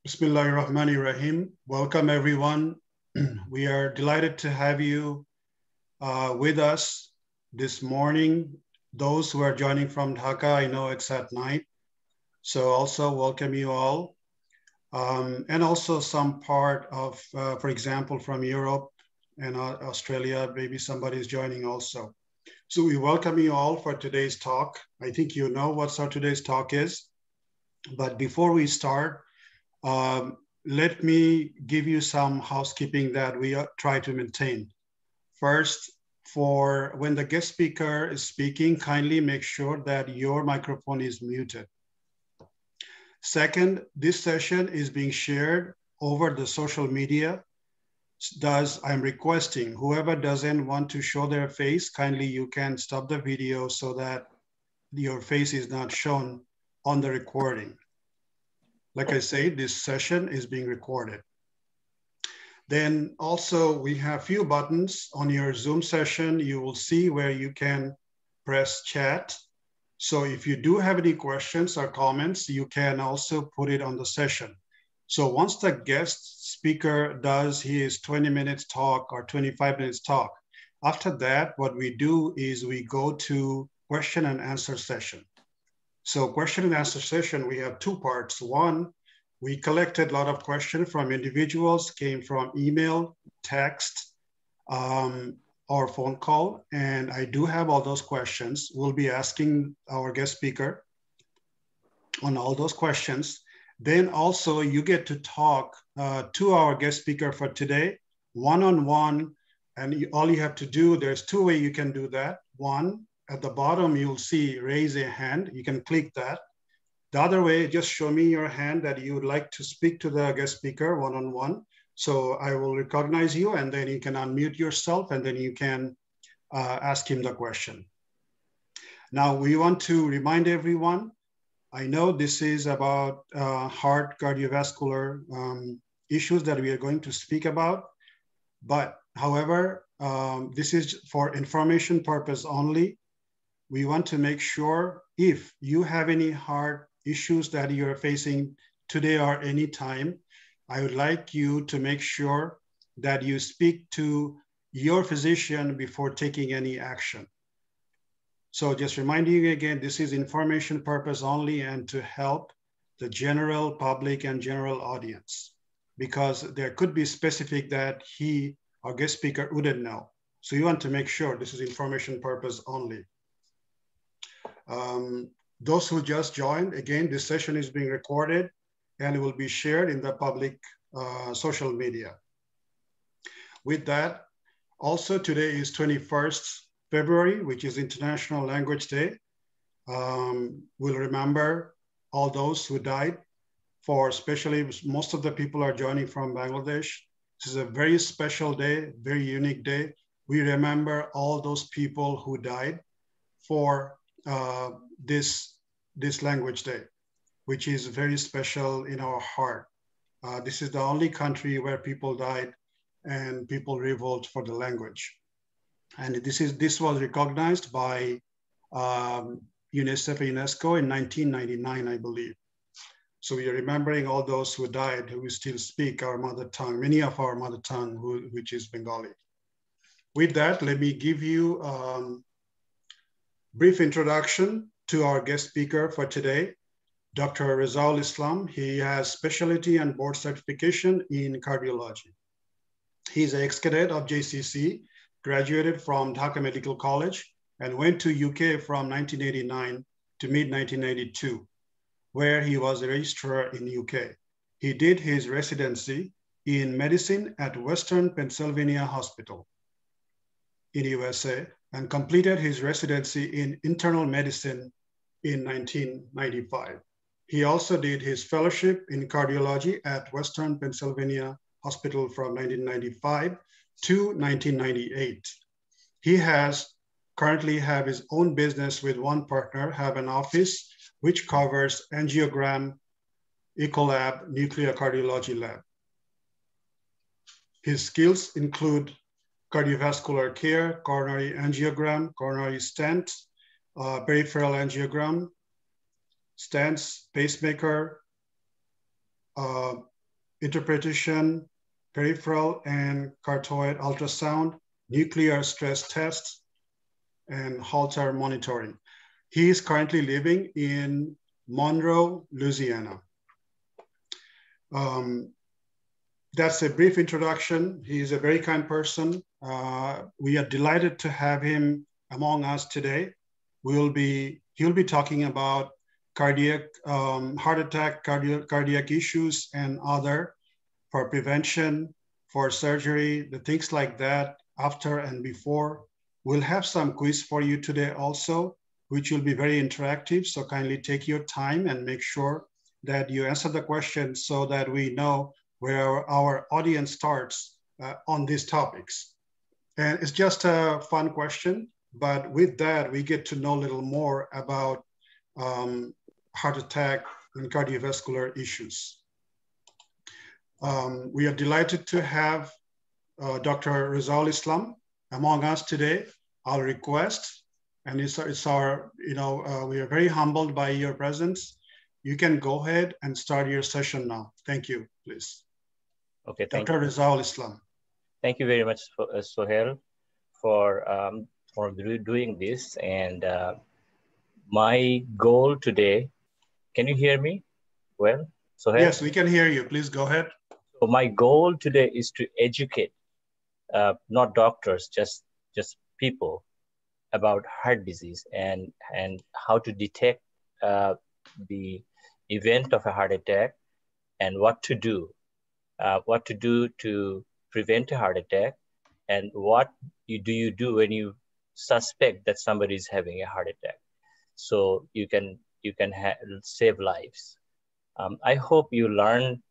Bismillahirrahmanirrahim. Welcome, everyone. We are delighted to have you with us this morning. Those who are joining from Dhaka, I know it's at night. So also welcome you all. And also some part of, for example, from Europe and Australia, maybe somebody is joining also. So we welcome you all for today's talk. I think you know what today's talk is. But before we start, let me give you some housekeeping that we try to maintain. First, for when the guest speaker is speaking, kindly make sure that your microphone is muted. Second, this session is being shared over the social media. Thus, I'm requesting whoever doesn't want to show their face, kindly you can stop the video so that your face is not shown on the recording. Like I say, this session is being recorded. Then also we have few buttons on your Zoom session. You will see where you can press chat. So if you do have any questions or comments, you can also put it on the session. So once the guest speaker does his 20 minutes talk or 25 minutes talk, after that, what we do is we go to question and answer session. So question and answer session, we have two parts. One, we collected a lot of questions from individuals, came from email, text, or phone call. And I do have all those questions. We'll be asking our guest speaker on all those questions. Then also you get to talk to our guest speaker for today, one-on-one. And all you have to do, there's two ways you can do that. One, at the bottom, you'll see raise a hand. You can click that. The other way, just show me your hand that you would like to speak to the guest speaker one-on-one. So I will recognize you and then you can unmute yourself and then you can ask him the question. Now we want to remind everyone, I know this is about heart cardiovascular issues that we are going to speak about, but however, this is for information purpose only. We want to make sure if you have any heart issues that you're facing today or any time, I would like you to make sure that you speak to your physician before taking any action. So just reminding you again, this is information purpose only and to help the general public and general audience, because there could be specific that our guest speaker wouldn't know. So you want to make sure this is information purpose only. Those who just joined, again, this session is being recorded and it will be shared in the public social media. With that, also today is 21st February, which is International Language Day. We'll remember all those who died, for especially most of the people are joining from Bangladesh. This is a very special day, very unique day. We remember all those people who died for this language day, which is very special in our heart. This is the only country where people died and people revolt for the language. And this was recognized by UNICEF and UNESCO in 1999, I believe. So we are remembering all those who died, who still speak our mother tongue, many of our mother tongue, which is Bengali. With that, let me give you brief introduction to our guest speaker for today, Dr. Rezaul Islam. He has specialty and board certification in cardiology. He's an ex-cadet of JCC, graduated from Dhaka Medical College, and went to UK from 1989 to mid-1992, where he was a registrar in UK. He did his residency in medicine at Western Pennsylvania Hospital in USA, and completed his residency in internal medicine in 1995. He also did his fellowship in cardiology at Western Pennsylvania Hospital from 1995 to 1998. He currently have his own business with one partner, have an office which covers angiogram, echo lab, nuclear cardiology lab. His skills include cardiovascular care, coronary angiogram, coronary stent, peripheral angiogram, stents, pacemaker, interpretation, peripheral and carotid ultrasound, nuclear stress tests, and Holter monitoring. He is currently living in Monroe, Louisiana. That's a brief introduction. He is a very kind person. We are delighted to have him among us today. He'll be talking about cardiac, heart attack, cardiac issues and other for prevention, for surgery, the things like that, after and before. We'll have some quiz for you today also, which will be very interactive. So kindly take your time and make sure that you answer the question so that we know where our audience starts on these topics. And it's just a fun question, but with that, we get to know a little more about heart attack and cardiovascular issues. We are delighted to have Dr. Rezaul Islam among us today. Our request, and it's our, we are very humbled by your presence. You can go ahead and start your session now. Thank you, please. Okay, thank Dr. you. Rezaul Islam. Thank you very much, Sohail, for doing this. And my goal today, can you hear me well, Sohail? Yes, we can hear you. Please go ahead. So my goal today is to educate, not doctors, just people about heart disease and how to detect the event of a heart attack and what to do to prevent a heart attack, and what do you do when you suspect that somebody is having a heart attack, so you can save lives. I hope you learn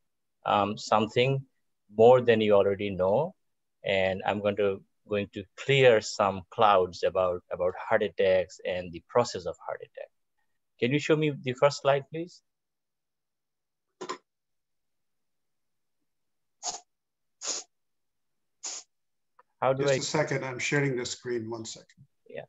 something more than you already know, and I'm going to clear some clouds about heart attacks and the process of heart attack. Can you show me the first slide, please? How do Just a second, I'm sharing the screen, 1 second. Yeah.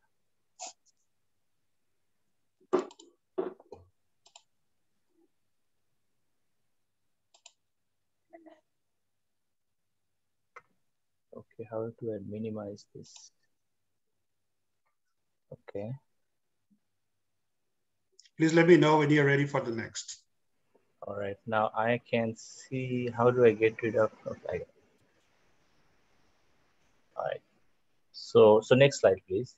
Okay, how do I minimize this? Okay. Please let me know when you're ready for the next. All right, now I can see, how do I get rid of, okay. All right, so next slide, please.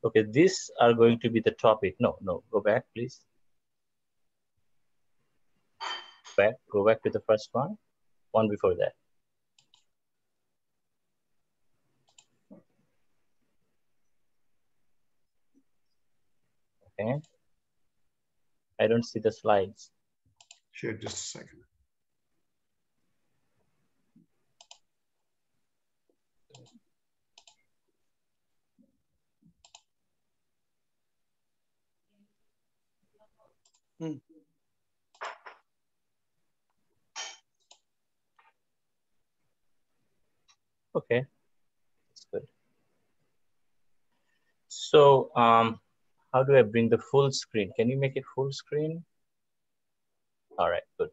Okay, these are going to be the topic. No, go back, please. Go back to the first one before that. Okay. I don't see the slides. Sure, just a second. Okay, that's good. So how do I bring the full screen? Can you make it full screen? All right, good.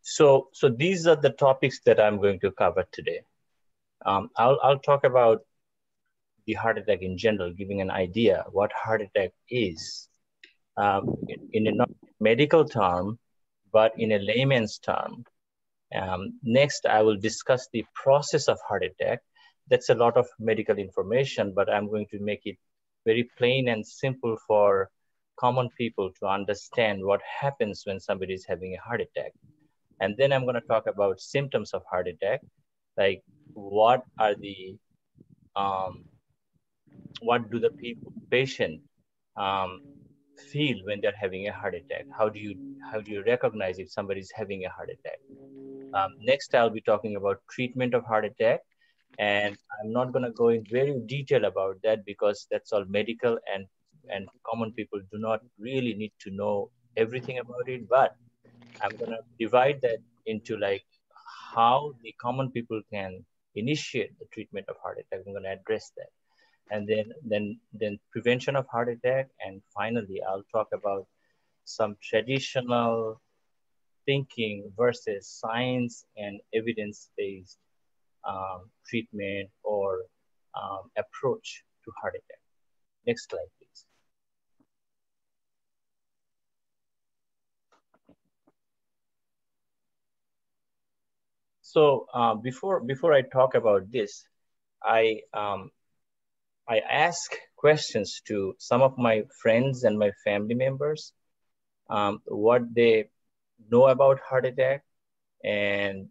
So these are the topics that I'm going to cover today. I'll talk about the heart attack in general, giving an idea what heart attack is in a not medical term, but in a layman's term. Next, I will discuss the process of heart attack. That's a lot of medical information, but I'm going to make it very plain and simple for common people to understand what happens when somebody is having a heart attack. And then I'm going to talk about symptoms of heart attack, like what are the what do the patient feel when they're having a heart attack? How do you recognize if somebody is having a heart attack? Next, I'll be talking about treatment of heart attack, and I'm not going to go in very detail about that because that's all medical, and common people do not really need to know everything about it. But I'm going to divide that into like how the common people can initiate the treatment of heart attack. I'm going to address that. And then prevention of heart attack. And finally, I'll talk about some traditional thinking versus science and evidence-based treatment or approach to heart attack. Next slide, please. So before I talk about this, I ask questions to some of my friends and my family members, what they know about heart attack, and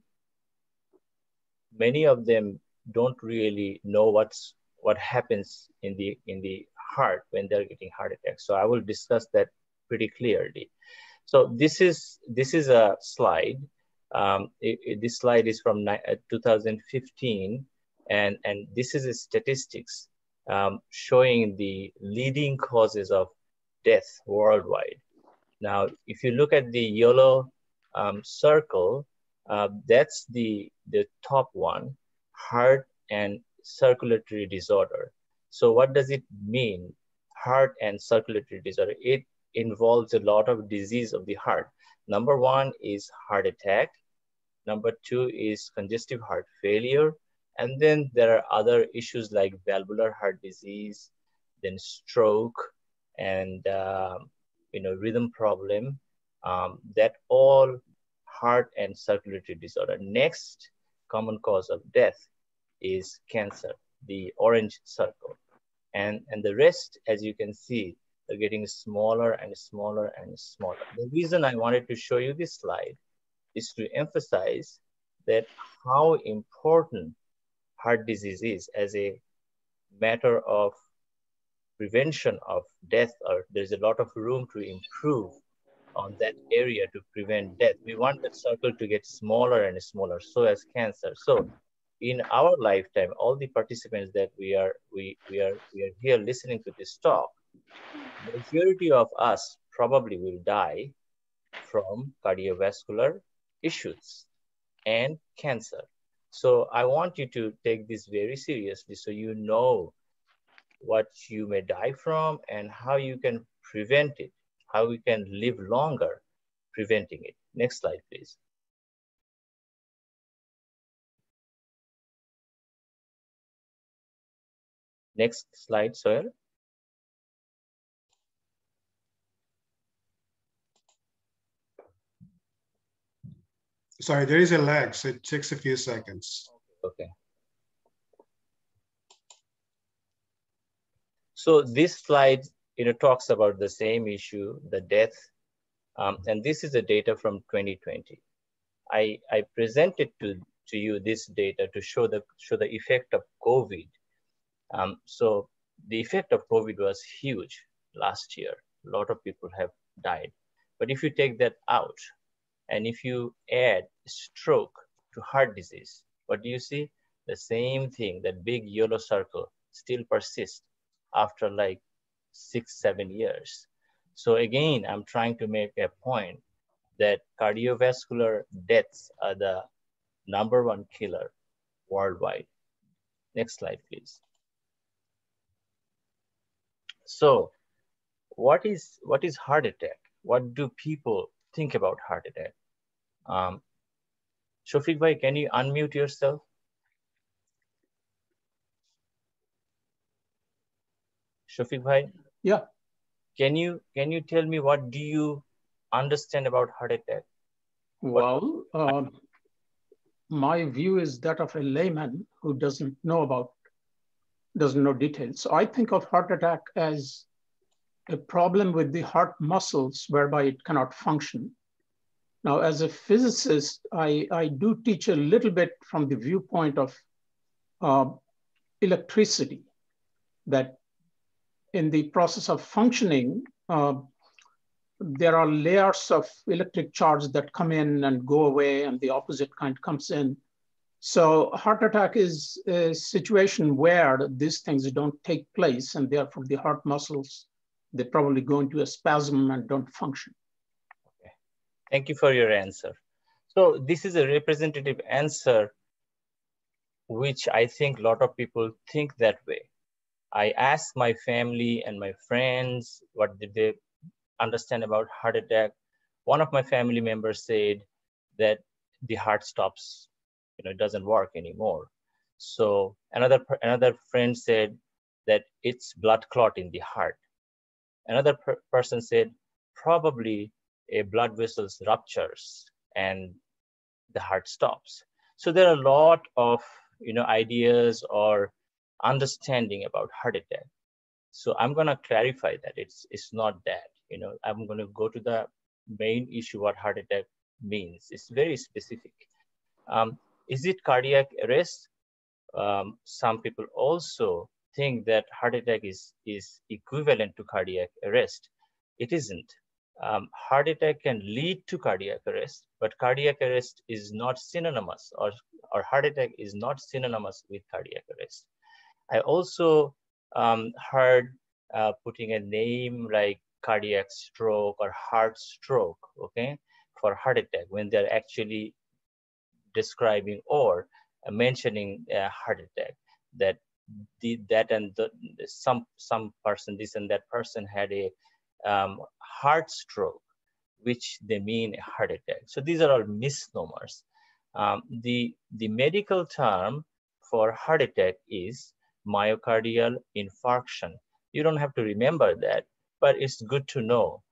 many of them don't really know what happens in the heart when they're getting heart attacks. So I will discuss that pretty clearly. So this is a slide. This slide is from 2015, and this is a statistics showing the leading causes of death worldwide. Now, if you look at the yellow circle, that's the top one, heart and circulatory disorder. So what does it mean, heart and circulatory disorder? It involves a lot of disease of the heart. Number one is heart attack. Number two is congestive heart failure. And then there are other issues like valvular heart disease, then stroke, and rhythm problem. That all heart and circulatory disorder. Next common cause of death is cancer, the orange circle. And the rest, as you can see, they're getting smaller and smaller and smaller. The reason I wanted to show you this slide is to emphasize that how important heart disease is as a matter of prevention of death, or there's a lot of room to improve on that area to prevent death. We want that circle to get smaller and smaller, so as cancer. So in our lifetime, all the participants that we are here listening to this talk, majority of us probably will die from cardiovascular issues and cancer. So I want you to take this very seriously so you know what you may die from and how you can prevent it, how we can live longer preventing it. Next slide, please. Next slide, Sohail. Sorry, there is a lag, so it takes a few seconds. Okay. So this slide, talks about the same issue, the death, and this is the data from 2020. I presented to you this data to show the effect of COVID. So the effect of COVID was huge last year. A lot of people have died. But if you take that out, and if you add stroke to heart disease, what do you see? The same thing, that big yellow circle still persists after like 6-7 years. So again, I'm trying to make a point that cardiovascular deaths are the #1 killer worldwide. Next slide, please. So what is heart attack? What do people think about heart attack? Shafiq bhai, can you unmute yourself? Shafiq bhai? Yeah. Can you tell me what do you understand about heart attack? Well, my view is that of a layman who doesn't know details. So I think of heart attack as a problem with the heart muscles whereby it cannot function. Now, as a physicist, I do teach a little bit from the viewpoint of electricity, that in the process of functioning, there are layers of electric charge that come in and go away, and the opposite kind comes in. So heart attack is a situation where these things don't take place, and therefore the heart muscles, they probably go into a spasm and don't function. Okay. Thank you for your answer. So this is a representative answer, which I think a lot of people think that way. I asked my family and my friends, what did they understand about heart attack. One of my family members said that the heart stops, it doesn't work anymore. So another friend said that it's blood clot in the heart. Another person said probably a blood vessels ruptures and the heart stops. So there are a lot of ideas or understanding about heart attack. So I'm going to clarify that it's not that. I'm going to go to the main issue, what heart attack means. It's very specific. Is it cardiac arrest? Some people also think that heart attack is equivalent to cardiac arrest. It isn't. Heart attack can lead to cardiac arrest, but cardiac arrest is not synonymous, or heart attack is not synonymous with cardiac arrest. I also heard putting a name like cardiac stroke or heart stroke, okay, for heart attack when they're actually describing or mentioning a heart attack, that some person, this and that person had a heart stroke, which they mean a heart attack. So these are all misnomers. The medical term for heart attack is myocardial infarction. You don't have to remember that, but it's good to know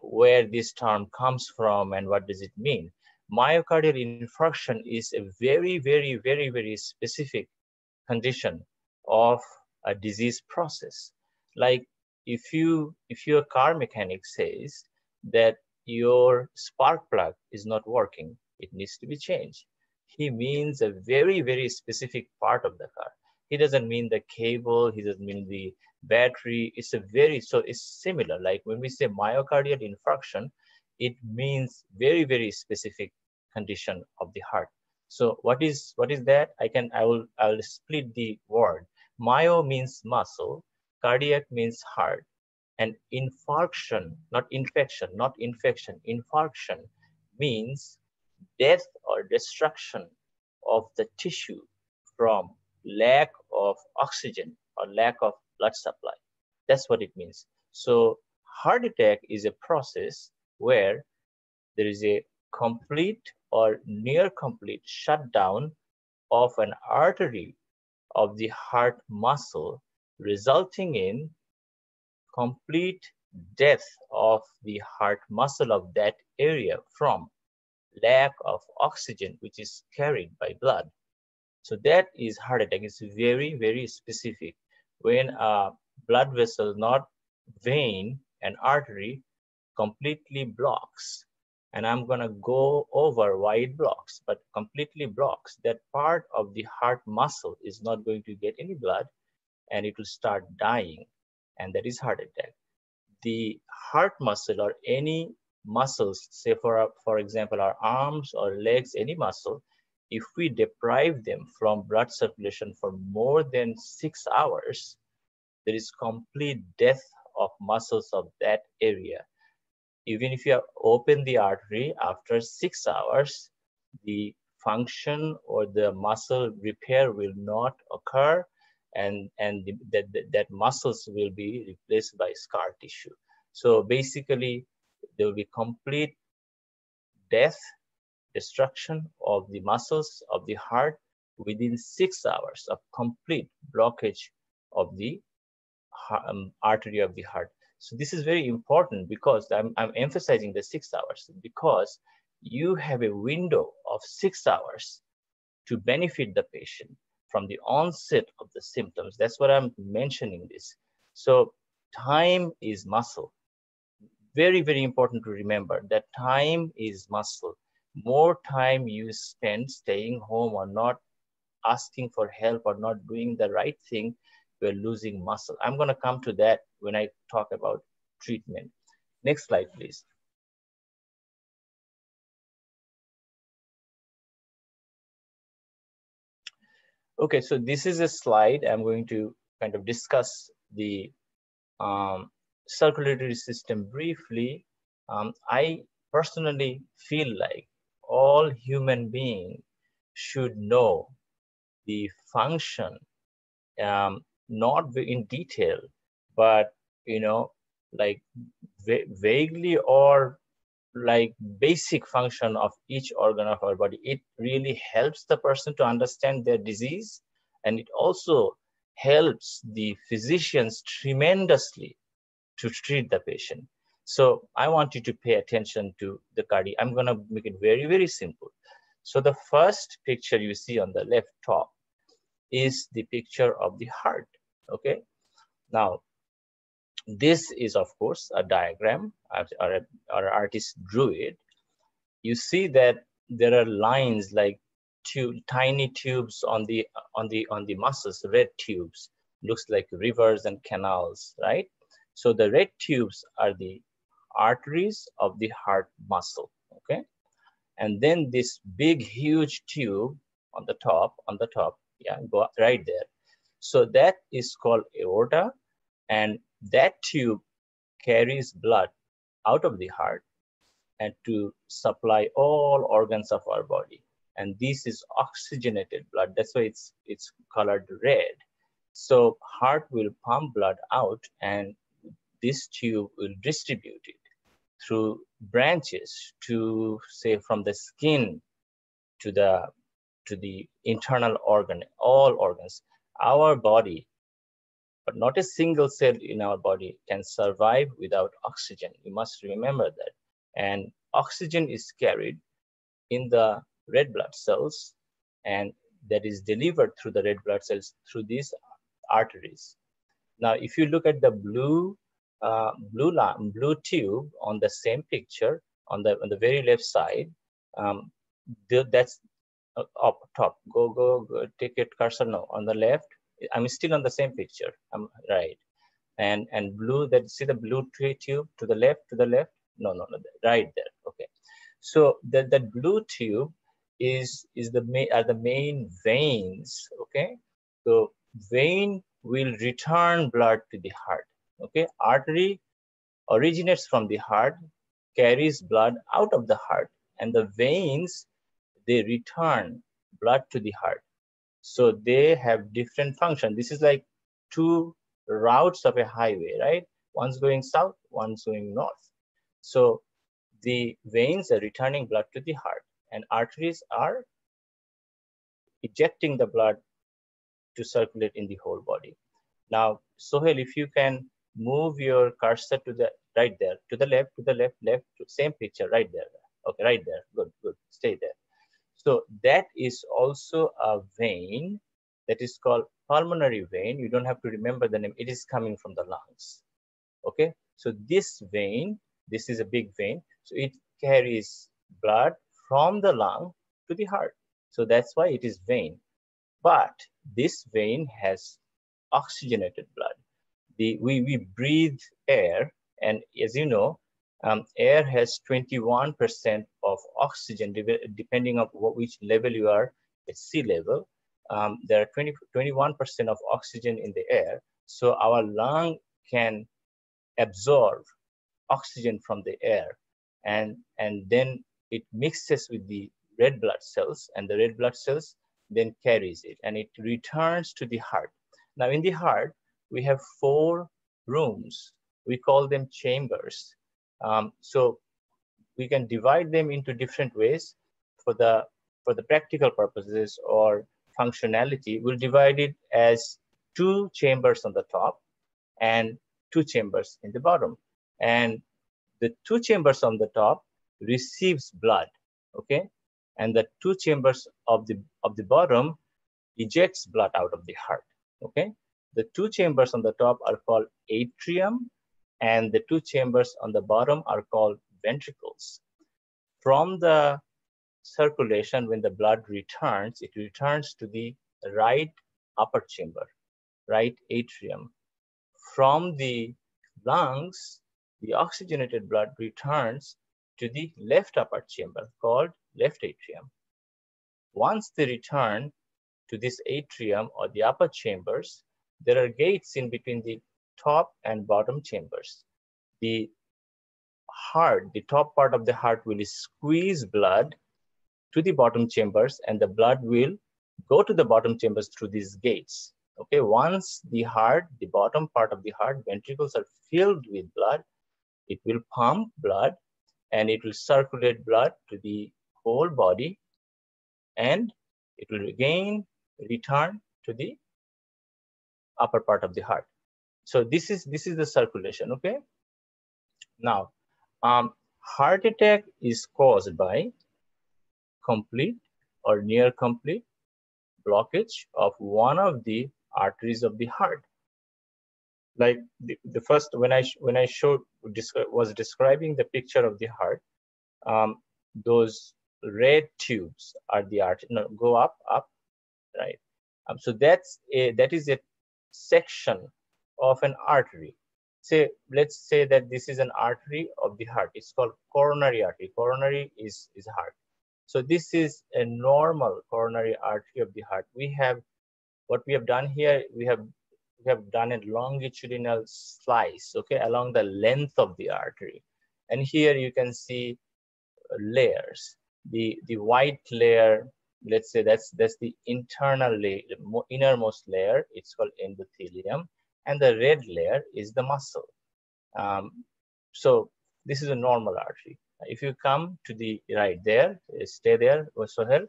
where this term comes from and what does it mean. Myocardial infarction is a very, very, very, very specific condition of a disease process. Like if your car mechanic says that your spark plug is not working, it needs to be changed, he means a very, very specific part of the car. He doesn't mean the cable, he doesn't mean the battery. It's similar. Like when we say myocardial infarction, it means very, very specific condition of the heart. So what is that? I will split the word. Myo means muscle, cardiac means heart, and infarction, not infection, infarction means death or destruction of the tissue from lack of oxygen or lack of blood supply. That's what it means. So heart attack is a process where there is a complete or near complete shutdown of an artery of the heart muscle, resulting in complete death of the heart muscle of that area from lack of oxygen, which is carried by blood. So that is heart attack. It's very, very specific. When a blood vessel, not vein, an artery, completely blocks, and I'm gonna go over why it blocks, but completely blocks, that part of the heart muscle is not going to get any blood and it will start dying, and that is heart attack. The heart muscle or any muscles, say for example, our arms or legs, any muscle, if we deprive them from blood circulation for more than 6 hours, there is complete death of muscles of that area. Even if you open the artery after 6 hours, the function or the muscle repair will not occur, and that muscles will be replaced by scar tissue. So basically, there will be complete death, destruction of the muscles of the heart within 6 hours of complete blockage of the artery of the heart. So this is very important because I'm emphasizing the 6 hours, because you have a window of 6 hours to benefit the patient from the onset of the symptoms. That's what I'm mentioning this. So time is muscle. Very, very important to remember that time is muscle. More time you spend staying home or not asking for help or not doing the right thing, we're losing muscle. I'm going to come to that when I talk about treatment. Next slide, please. Okay, so this is a slide. I'm going to kind of discuss the circulatory system briefly. I personally feel like all human beings should know the function, not in detail, but like vaguely or like basic function of each organ of our body. It really helps the person to understand their disease, and it also helps the physicians tremendously to treat the patient. So I want you to pay attention to the cardiac. I'm going to make it very, very simple. So the first picture you see on the left top is the picture of the heart. Okay. Now, this is, of course, a diagram. Our artist drew it. You see that there are lines like tiny tubes on the muscles, red tubes, looks like rivers and canals, right? So the red tubes are the arteries of the heart muscle, okay? And then this big, huge tube on the top, yeah, go right there. So that is called aorta, and that tube carries blood out of the heart and to supply all organs of our body. And this is oxygenated blood. That's why it's colored red. So heart will pump blood out, and this tube will distribute it through branches to, say, from the skin to the internal organ, all organs. Our body, but not a single cell in our body can survive without oxygen. You must remember that. And oxygen is carried in the red blood cells, and that is delivered through the red blood cells through these arteries. Now, if you look at the blue tube on the same picture on the very left side, that's up top. Go, take your cursor now on the left. I'm still on the same picture. I'm right. And blue, that see the blue tube to the left, no, right there. Okay. So that blue tube is the main veins. Okay. So vein will return blood to the heart. Okay. Artery originates from the heart, carries blood out of the heart, and the veins, they return blood to the heart. So they have different function. This is like two routes of a highway, right? One's going south, one's going north. So the veins are returning blood to the heart, and arteries are ejecting the blood to circulate in the whole body. Now, Sohail, if you can move your cursor to the right there, to the left, same picture, right there. Okay, right there. Good. Stay there. So that is also a vein that is called pulmonary vein. You don't have to remember the name. It is coming from the lungs. Okay. So this vein, this is a big vein. So it carries blood from the lung to the heart. So that's why it is vein. But this vein has oxygenated blood. We breathe air, and as you know, air has 21% of oxygen, depending on which level you are at sea level. There are 21% of oxygen in the air. So our lung can absorb oxygen from the air, and then it mixes with the red blood cells, and the red blood cells then carries it, and it returns to the heart. Now in the heart, we have 4 rooms. We call them chambers. So we can divide them into different ways for the practical purposes or functionality. We'll divide it as 2 chambers on the top and 2 chambers in the bottom. And the 2 chambers on the top receives blood, okay? And the 2 chambers of the bottom ejects blood out of the heart, okay? The 2 chambers on the top are called atrium, and the 2 chambers on the bottom are called ventricles. From the circulation, when the blood returns, it returns to the right upper chamber, right atrium. From the lungs, the oxygenated blood returns to the left upper chamber called left atrium. Once they return to this atrium or the upper chambers, there are gates in between the top and bottom chambers. The heart, the top part of the heart will squeeze blood to the bottom chambers, and the blood will go to the bottom chambers through these gates. Okay, once the heart, the bottom part of the heart, ventricles are filled with blood, it will pump blood and it will circulate blood to the whole body, and it will again return to the upper part of the heart. So this is the circulation. Okay. Now, heart attack is caused by complete or near complete blockage of one of the arteries of the heart. Like the first, when I was describing the picture of the heart, those red tubes are the artery. No, go up, right? So that is a section of an artery. Let's say that this is an artery of the heart. It's called coronary artery. Coronary is heart. So this is a normal coronary artery of the heart. What we have done here, we have done a longitudinal slice, okay, along the length of the artery. And here you can see layers. The white layer, let's say that's the internal layer, innermost layer. It's called endothelium, and the red layer is the muscle. So this is a normal artery. If you come to the right there, stay there, Sohail.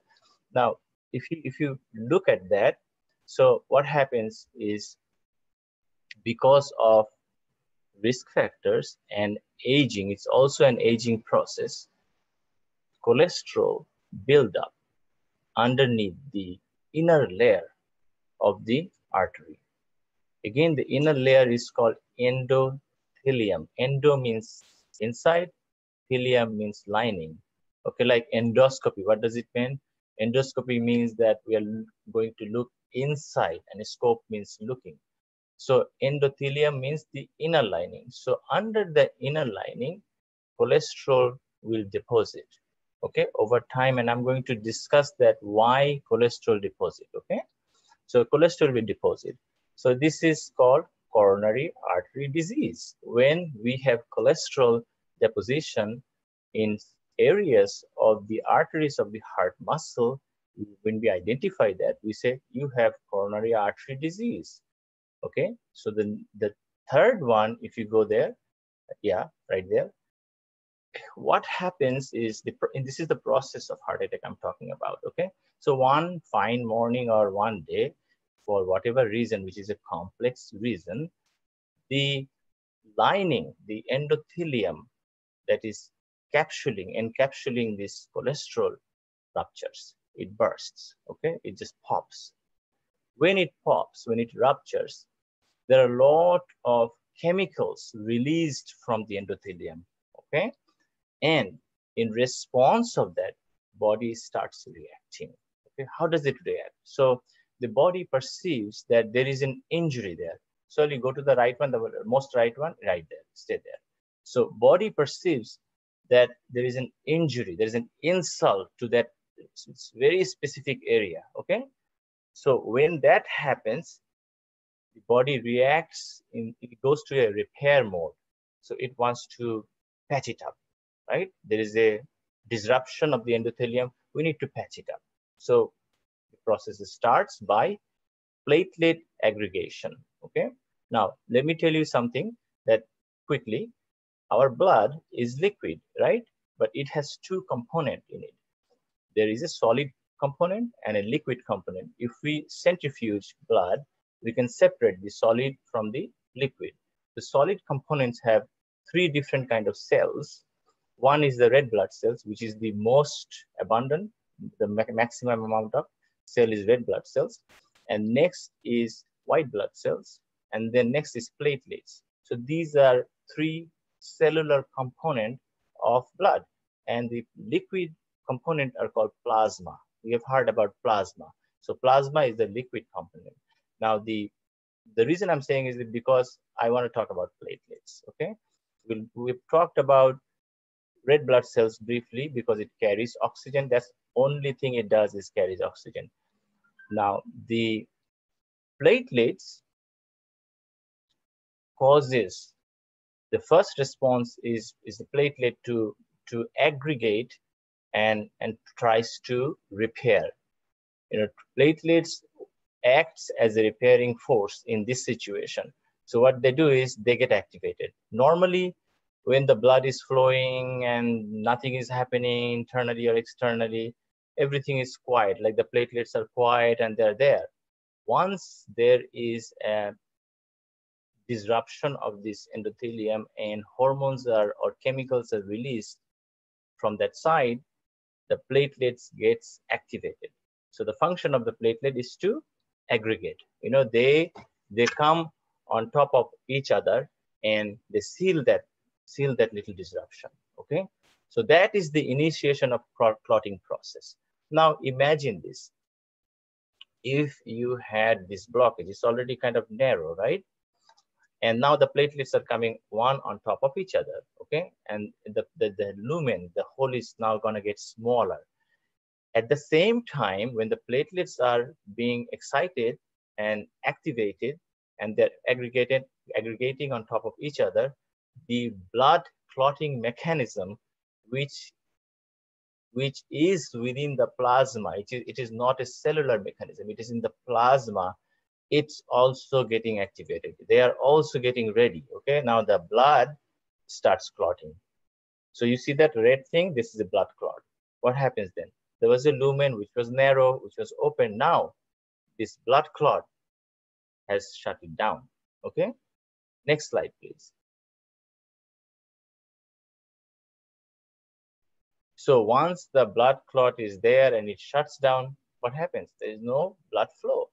Now, if you look at that, so what happens is, because of risk factors and aging, it's also an aging process, cholesterol build up underneath the inner layer of the artery. Again, the inner layer is called endothelium. Endo means inside, thelium means lining. Okay, like endoscopy, what does it mean? Endoscopy means that we are going to look inside, and scope means looking. So endothelium means the inner lining. So under the inner lining, cholesterol will deposit, okay, over time. And I'm going to discuss that why cholesterol deposit, okay? So cholesterol will deposit. So this is called coronary artery disease. When we have cholesterol deposition in areas of the arteries of the heart muscle, when we identify that, we say you have coronary artery disease. Okay, so the third one, if you go there, yeah, right there, what happens is, and this is the process of heart attack I'm talking about, okay? So one fine morning or one day, for whatever reason, which is a complex reason, the lining, the endothelium that is encapsulating this cholesterol ruptures. It bursts, okay? It just pops. When it pops, when it ruptures, there are a lot of chemicals released from the endothelium, okay? And in response of that, body starts reacting, okay? How does it react? So the body perceives that there is an injury there. So you go to the right one, the most right one, right there, stay there. So body perceives that there is an injury, there is an insult to that very specific area, okay? So when that happens, the body reacts, it goes to a repair mode. So it wants to patch it up, right? There is a disruption of the endothelium. We need to patch it up. So the process starts by platelet aggregation, okay? Now, let me tell you something that quickly. Our blood is liquid, right? But it has two components in it. There is a solid component and a liquid component. If we centrifuge blood, we can separate the solid from the liquid. The solid components have three different kinds of cells. One is the red blood cells, which is the most abundant. The maximum amount of cell is red blood cells. And next is white blood cells. And then next is platelets. So these are three cellular components of blood. And the liquid component are called plasma. We have heard about plasma. So plasma is the liquid component. Now the reason I'm saying is because I want to talk about platelets, okay? We've talked about red blood cells briefly because it carries oxygen. That's the only thing it does is carries oxygen. Now the platelets causes, the first response is the platelet to aggregate and tries to repair. You know, platelets acts as a repairing force in this situation. So what they do is they get activated. Normally, when the blood is flowing and nothing is happening internally or externally, everything is quiet, like the platelets are quiet and they're there. Once there is a disruption of this endothelium and hormones or chemicals are released from that side, the platelets gets activated. So the function of the platelet is to aggregate. You know, they come on top of each other and they seal that little disruption. Okay, so that is the initiation of clotting process. Now imagine this. If you had this blockage, it's already kind of narrow, right? And now the platelets are coming one on top of each other, okay? And the lumen, the hole is now gonna get smaller. At the same time, when the platelets are being excited and activated, and they're aggregating on top of each other, the blood clotting mechanism, which is within the plasma, it is not a cellular mechanism, it is in the plasma, it's also getting activated. They are also getting ready, okay? Now the blood starts clotting. So you see that red thing, this is a blood clot. What happens then? There was a lumen which was narrow, which was open. Now this blood clot has shut it down, okay? Next slide, please. So once the blood clot is there and it shuts down, what happens? There is no blood flow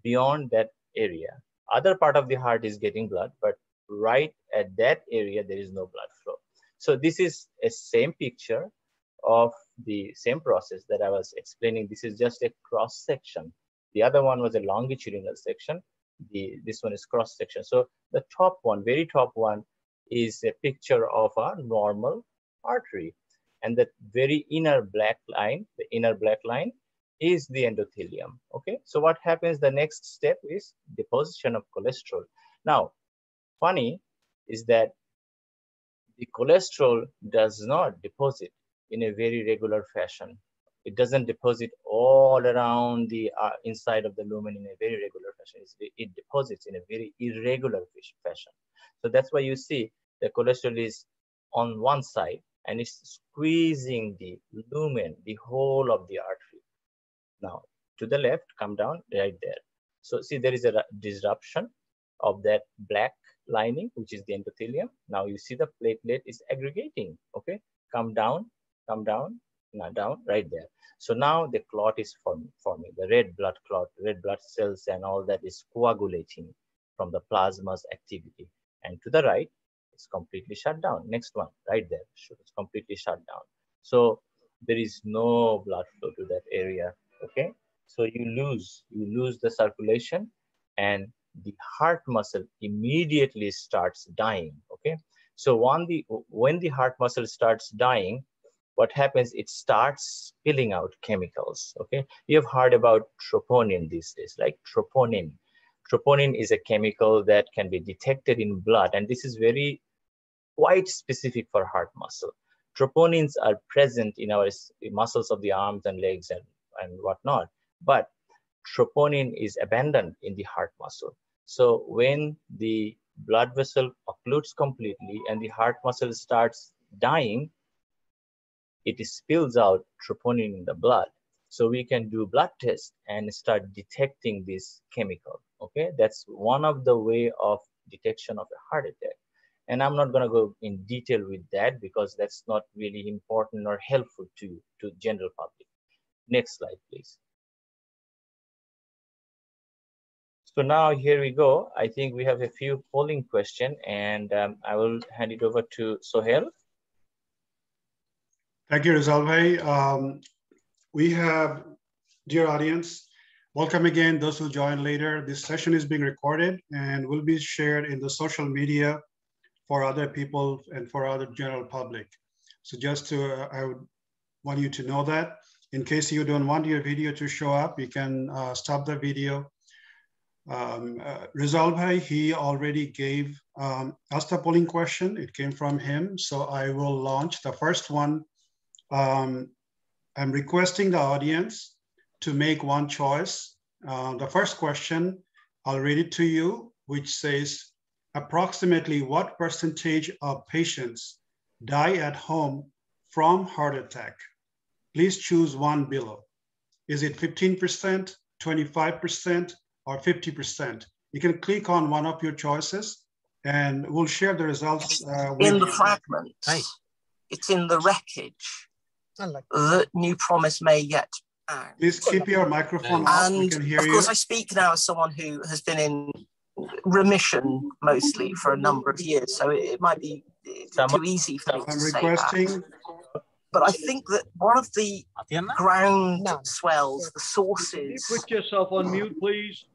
beyond that area. Other part of the heart is getting blood, but right at that area, there is no blood flow. So this is a same picture of the same process that I was explaining. This is just a cross section. The other one was a longitudinal section. This one is cross section. So the top one, very top one, is a picture of a normal artery. And the very inner black line, is the endothelium, okay? So what happens, the next step is deposition of cholesterol. Now, funny is that the cholesterol does not deposit in a very regular fashion. It doesn't deposit all around the inside of the lumen in a very regular fashion. It deposits in a very irregular fashion. So that's why you see the cholesterol is on one side and it's squeezing the lumen, the whole of the artery. Now, to the left, come down right there. So see, there is a disruption of that black lining, which is the endothelium. Now you see the platelet is aggregating, okay? Come down, now down, right there. So now the clot is forming, the red blood clot, red blood cells and all that is coagulating from the plasma's activity. And to the right, it's completely shut down. Next one, right there, it's completely shut down. So there is no blood flow to that area. Okay, so you lose the circulation and the heart muscle immediately starts dying. Okay, so when the heart muscle starts dying, what happens? It starts spilling out chemicals. Okay, you have heard about troponin these days, like troponin. Troponin is a chemical that can be detected in blood, and this is quite specific for heart muscle. Troponins are present in our muscles of the arms and legs and whatnot, but troponin is abandoned in the heart muscle. So when the blood vessel occludes completely and the heart muscle starts dying, it spills out troponin in the blood. So we can do blood tests and start detecting this chemical. Okay, that's one of the way of detection of a heart attack. And I'm not going to go in detail with that because that's not really important or helpful to general public. Next slide, please. So now here we go. I think we have a few polling questions, and I will hand it over to Sohail. Thank you, Rezaul bhai. We have, dear audience, welcome again, those who join later. This session is being recorded and will be shared in the social media for other people and for other general public. So just to, I would want you to know that. In case you don't want your video to show up, you can stop the video. Rezaul bhai, he already gave us the polling question. It came from him. So I will launch the first one. I'm requesting the audience to make one choice The first question, I'll read it to you, which says, approximately what percentage of patients die at home from heart attack? Please choose one below. Is it 15%, 25%, or 50%? You can click on one of your choices and we'll share the results in the fragments. It's in the wreckage that New Promise may get out. Please keep your microphone off. We can hear you. Of course, I speak now as someone who has been in remission mostly for a number of years, so it might be too easy for me to say that. But I think that one of the ground swells, the sources... Can you put yourself on mute, please?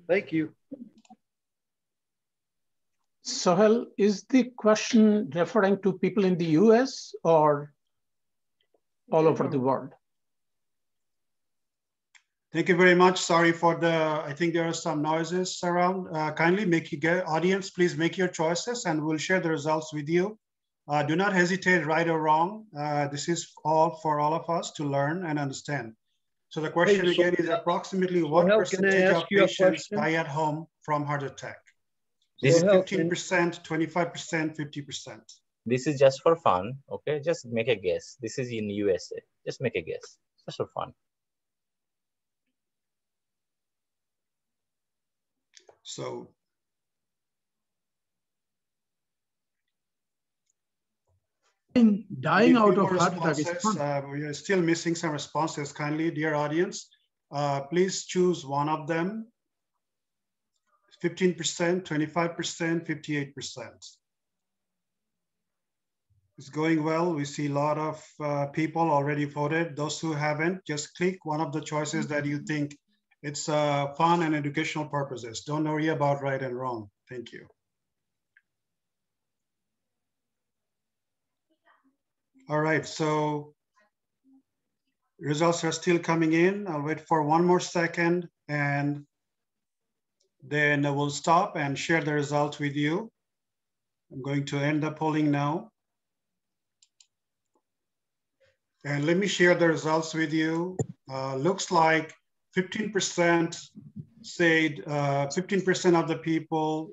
Thank you. Sohail, is the question referring to people in the US or all over the world? Thank you very much. Sorry for I think there are some noises around. Kindly audience, please make your choices and we'll share the results with you. Do not hesitate, right or wrong. This is all for all of us to learn and understand. So the question again is approximately what percentage of patients die at home from heart attack? This is 15%, 25%, 50%. This is just for fun, okay? Just make a guess. This is in USA. Just make a guess, just for fun. So, dying out of heart attack is fun. We are still missing some responses. Kindly, dear audience, please choose one of them. 15%, 25%, 58%. It's going well. We see a lot of people already voted. Those who haven't, just click one of the choices that you think it's fun and educational purposes. Don't worry about right and wrong. Thank you. All right, so results are still coming in. I'll wait for one more second and then we'll stop and share the results with you. I'm going to end the polling now. And let me share the results with you. Looks like 15% said, 15% of the people,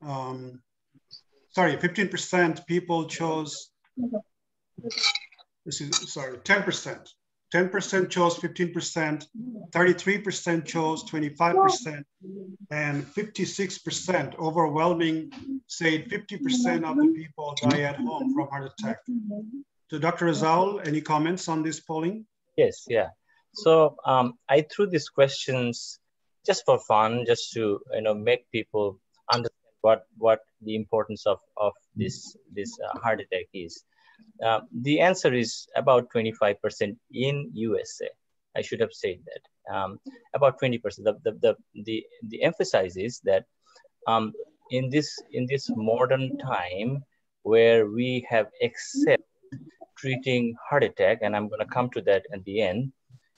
15% people chose, 10%. 10% chose 15%, 33% chose 25%, and 56% overwhelming said 50% of the people die at home from heart attack. So Dr. Rezaul, any comments on this polling? Yes, yeah. So I threw these questions just for fun, just to make people understand what the importance of this heart attack is. The answer is about 25% in USA. I should have said that. About 20%. The emphasis is that in this modern time where we have accepted treating heart attack, and I'm going to come to that at the end,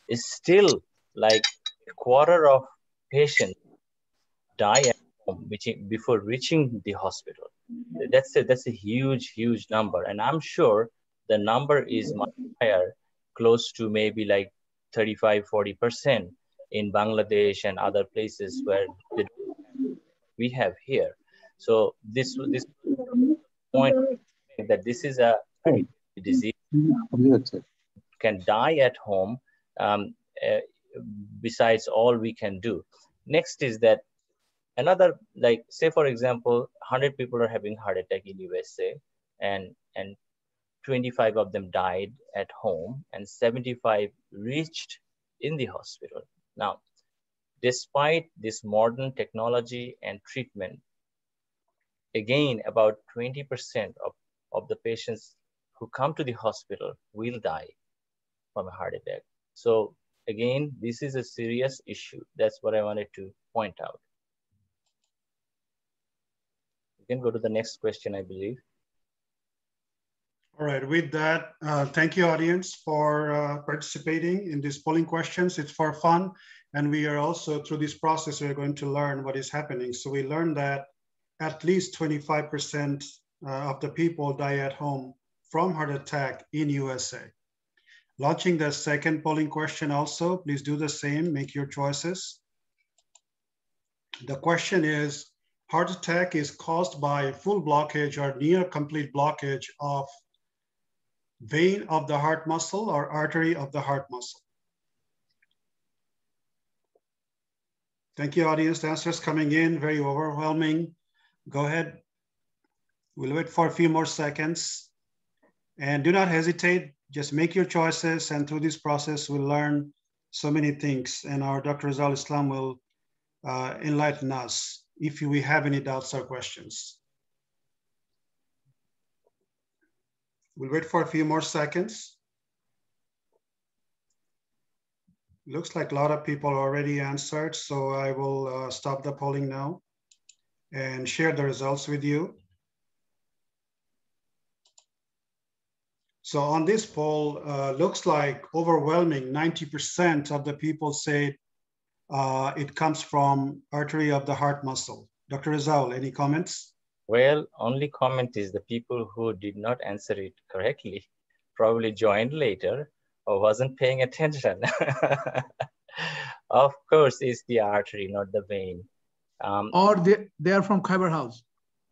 is still like a quarter of patients die at home before reaching the hospital. That's a huge number, and I'm sure the number is much higher, close to maybe like 35-40% in Bangladesh and other places where we have here. So this point that this is a disease can die at home. Besides all we can do. Next is that another, like say for example, 100 people are having heart attack in USA, and 25 of them died at home, and 75 reached in the hospital. Now, despite this modern technology and treatment, again, about 20% of the patients who come to the hospital will die from a heart attack. So again, this is a serious issue. That's what I wanted to point out. You can go to the next question, I believe. All right, with that, thank you audience for participating in these polling questions. It's for fun. And we are also, through this process, we're going to learn what is happening. So we learned that at least 25% of the people die at home from heart attack in USA. launching the second polling question also. Please do the same, make your choices. The question is, heart attack is caused by full blockage or near complete blockage of vein of the heart muscle or artery of the heart muscle. Thank you, audience. The answers coming in, very overwhelming. Go ahead. We'll wait for a few more seconds. And do not hesitate, just make your choices. And through this process, we'll learn so many things. And our Dr. Rezaul Islam will enlighten us if we have any doubts or questions. We'll wait for a few more seconds. Looks like a lot of people already answered, so I will stop the polling now and share the results with you. So on this poll, looks like overwhelming 90% of the people say it comes from artery of the heart muscle. Dr. Rezaul, any comments? Well, only comment is the people who did not answer it correctly probably joined later or wasn't paying attention. Of course, it's the artery, not the vein. Or they are from Khyber House.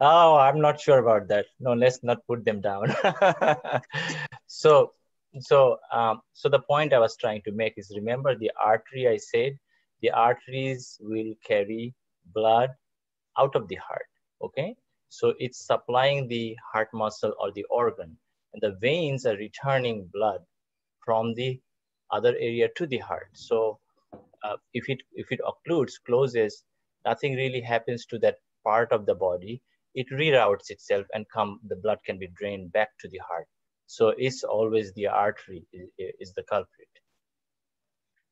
Oh, I'm not sure about that. No, let's not put them down. So the point I was trying to make is, remember the artery I said, the arteries will carry blood out of the heart, okay? So it's supplying the heart muscle or the organ, and the veins are returning blood from the other area to the heart. So if it occludes, closes, nothing really happens to that part of the body. It reroutes itself and the blood can be drained back to the heart. So it's always the artery is the culprit.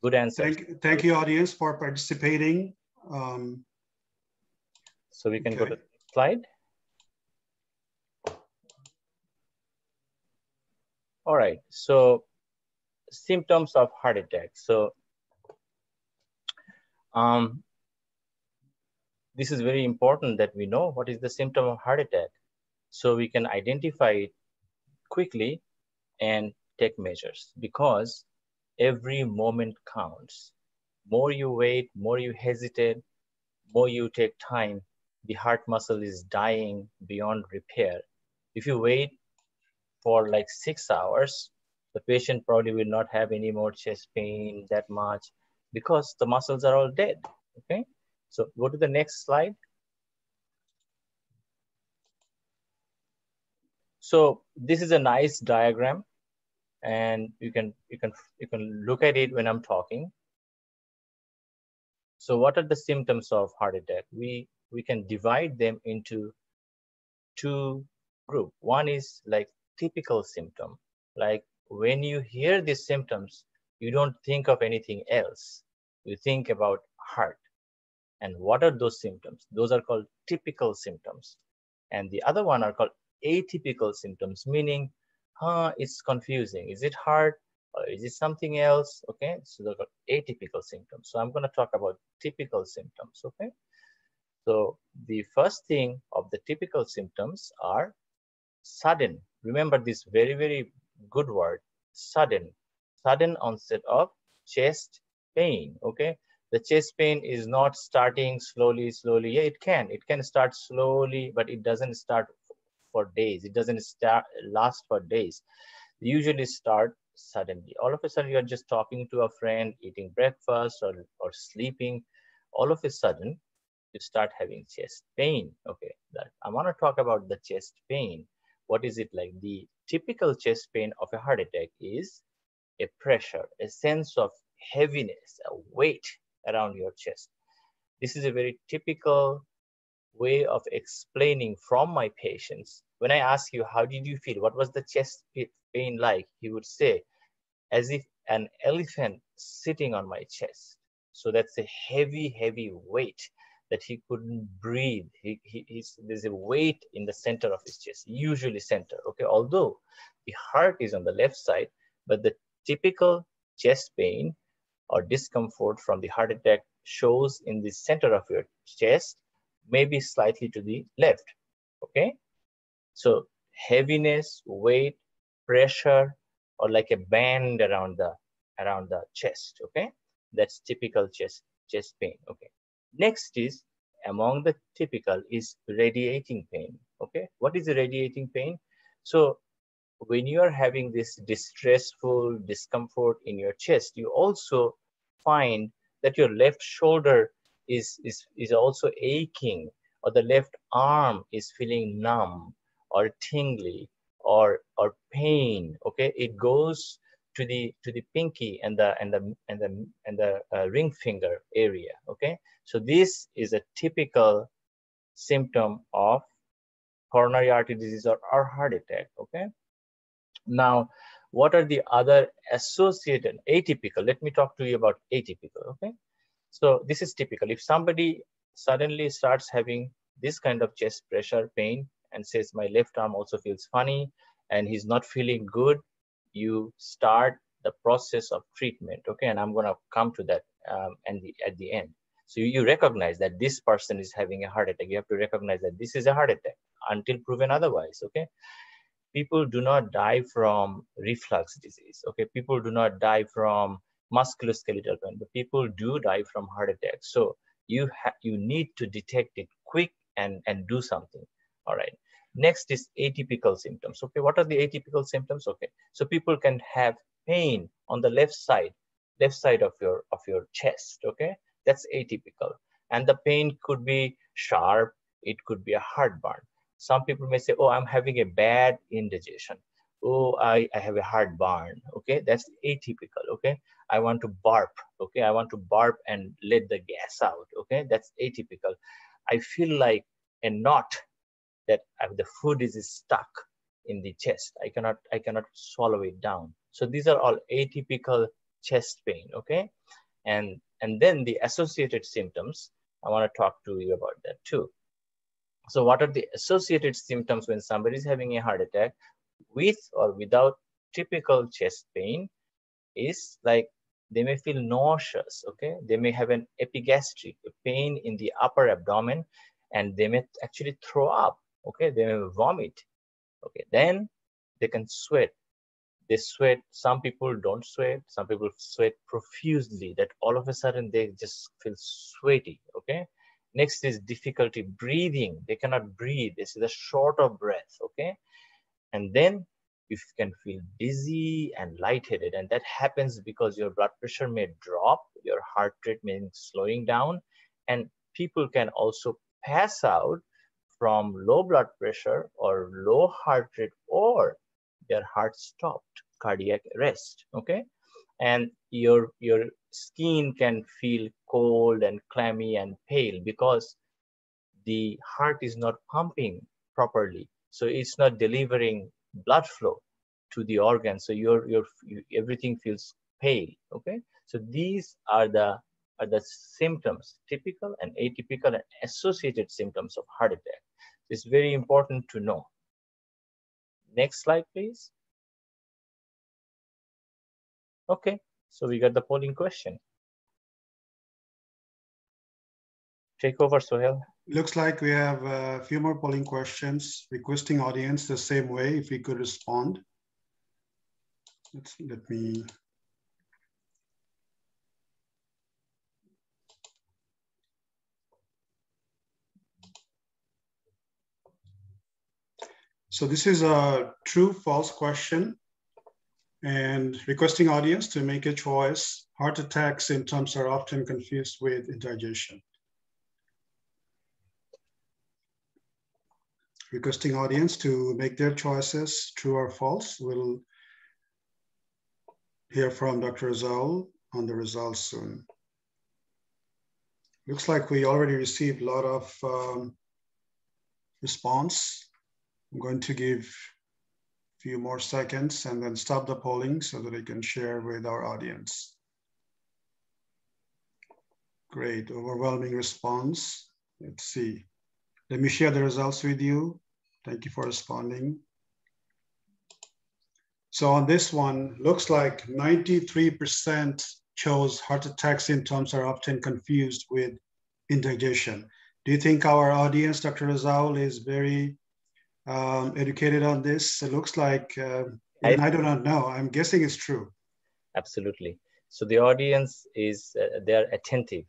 Good answer. Thank you, audience, for participating. So we can go to the next slide. All right, so symptoms of heart attack. So this is very important that we know what is the symptom of heart attack, so we can identify it quickly and take measures, because every moment counts. More you wait, more you hesitate, more you take time, the heart muscle is dying beyond repair. If you wait for like 6 hours, the patient probably will not have any more chest pain that much because the muscles are all dead, okay? So go to the next slide. So this is a nice diagram, and you can look at it when I'm talking. So what are the symptoms of heart attack? We can divide them into two groups. One is like typical symptom. Like when you hear these symptoms, you don't think of anything else. You think about heart. And what are those symptoms? Those are called typical symptoms. And the other one are called atypical symptoms, meaning, it's confusing. Is it heart or is it something else? Okay, so they're called atypical symptoms. So I'm going to talk about typical symptoms, okay? So the first thing of the typical symptoms are sudden. Remember this very, very good word, sudden. Sudden onset of chest pain, okay? The chest pain is not starting slowly. Yeah, it can start slowly, but it doesn't start for days. It doesn't last for days. They usually start suddenly. All of a sudden, you're just talking to a friend, eating breakfast or sleeping. All of a sudden, you start having chest pain. Okay, I want to talk about the chest pain. What is it like? The typical chest pain of a heart attack is a pressure, a sense of heaviness, a weight around your chest. This is a very typical way of explaining from my patients. When I ask you, how did you feel? What was the chest pain like? He would say, as if an elephant sitting on my chest. So that's a heavy, heavy weight that he couldn't breathe. There's a weight in the center of his chest, usually center, okay? Although the heart is on the left side, but the typical chest pain or discomfort from the heart attack shows in the center of your chest, maybe slightly to the left, okay? So heaviness, weight, pressure, or like a band around the chest. Okay, that's typical chest pain. Okay, next is, among the typical, is radiating pain. Okay, what is the radiating pain? So when you are having this distressful discomfort in your chest, you also find that your left shoulder is also aching, or the left arm is feeling numb or tingly or pain. Okay, it goes to the pinky and the ring finger area. Okay, so this is a typical symptom of coronary artery disease or heart attack. Okay, now what are the other associated atypical? Let me talk to you about atypical. Okay, so this is typical. If somebody suddenly starts having this kind of chest pressure pain and says my left arm also feels funny and he's not feeling good, you start the process of treatment. Okay, and I'm going to come to that at the end. So you recognize that this person is having a heart attack. You have to recognize that this is a heart attack until proven otherwise. Okay, people do not die from reflux disease. Okay, people do not die from musculoskeletal pain, but people do die from heart attack. So you need to detect it quick and do something. All right. Next is atypical symptoms. Okay, what are the atypical symptoms? Okay, so people can have pain on the left side of your chest. Okay, that's atypical, and the pain could be sharp. It could be a heartburn. Some people may say, oh, I'm having a bad indigestion. Oh, I have a heartburn. Okay, that's atypical. Okay, I want to barf. Okay, I want to barf and let the gas out. Okay, that's atypical. I feel like a knot, that the food is stuck in the chest. I cannot swallow it down. So these are all atypical chest pain. Okay, and then the associated symptoms, I want to talk to you about that too. So what are the associated symptoms when somebody is having a heart attack with or without typical chest pain? Is like they may feel nauseous. Okay, they may have an epigastric, a pain in the upper abdomen, and they may actually throw up. Okay, they may vomit. Okay, then they can sweat. They sweat. Some people don't sweat. Some people sweat profusely, that all of a sudden they just feel sweaty. Okay, next is difficulty breathing. They cannot breathe. This is a short of breath. Okay, and then you can feel dizzy and lightheaded, and that happens because your blood pressure may drop, your heart rate may be slowing down, and people can also pass out from low blood pressure or low heart rate, or their heart stopped, cardiac arrest. Okay, and your skin can feel cold and clammy and pale because the heart is not pumping properly, so it's not delivering blood flow to the organ, so everything feels pale. Okay, so these are the symptoms, typical and atypical and associated symptoms of heart attack. It's very important to know. Next slide, please. Okay, so we got the polling question. Take over, Sohail. Looks like we have a few more polling questions. Requesting audience the same way, if we could respond. Let me. So this is a true-false question, and requesting audience to make a choice. Heart attack symptoms are often confused with indigestion. Requesting audience to make their choices, true or false. We'll hear from Dr. Rezaul on the results soon. Looks like we already received a lot of response. I'm going to give a few more seconds and then stop the polling so that I can share with our audience. Great, overwhelming response. Let's see. Let me share the results with you. Thank you for responding. So on this one, looks like 93% chose heart attack symptoms are often confused with indigestion. Do you think our audience, Dr. Rezaul, is very educated on this? It looks like I do not know. I'm guessing it's true. Absolutely. So the audience is, they're attentive.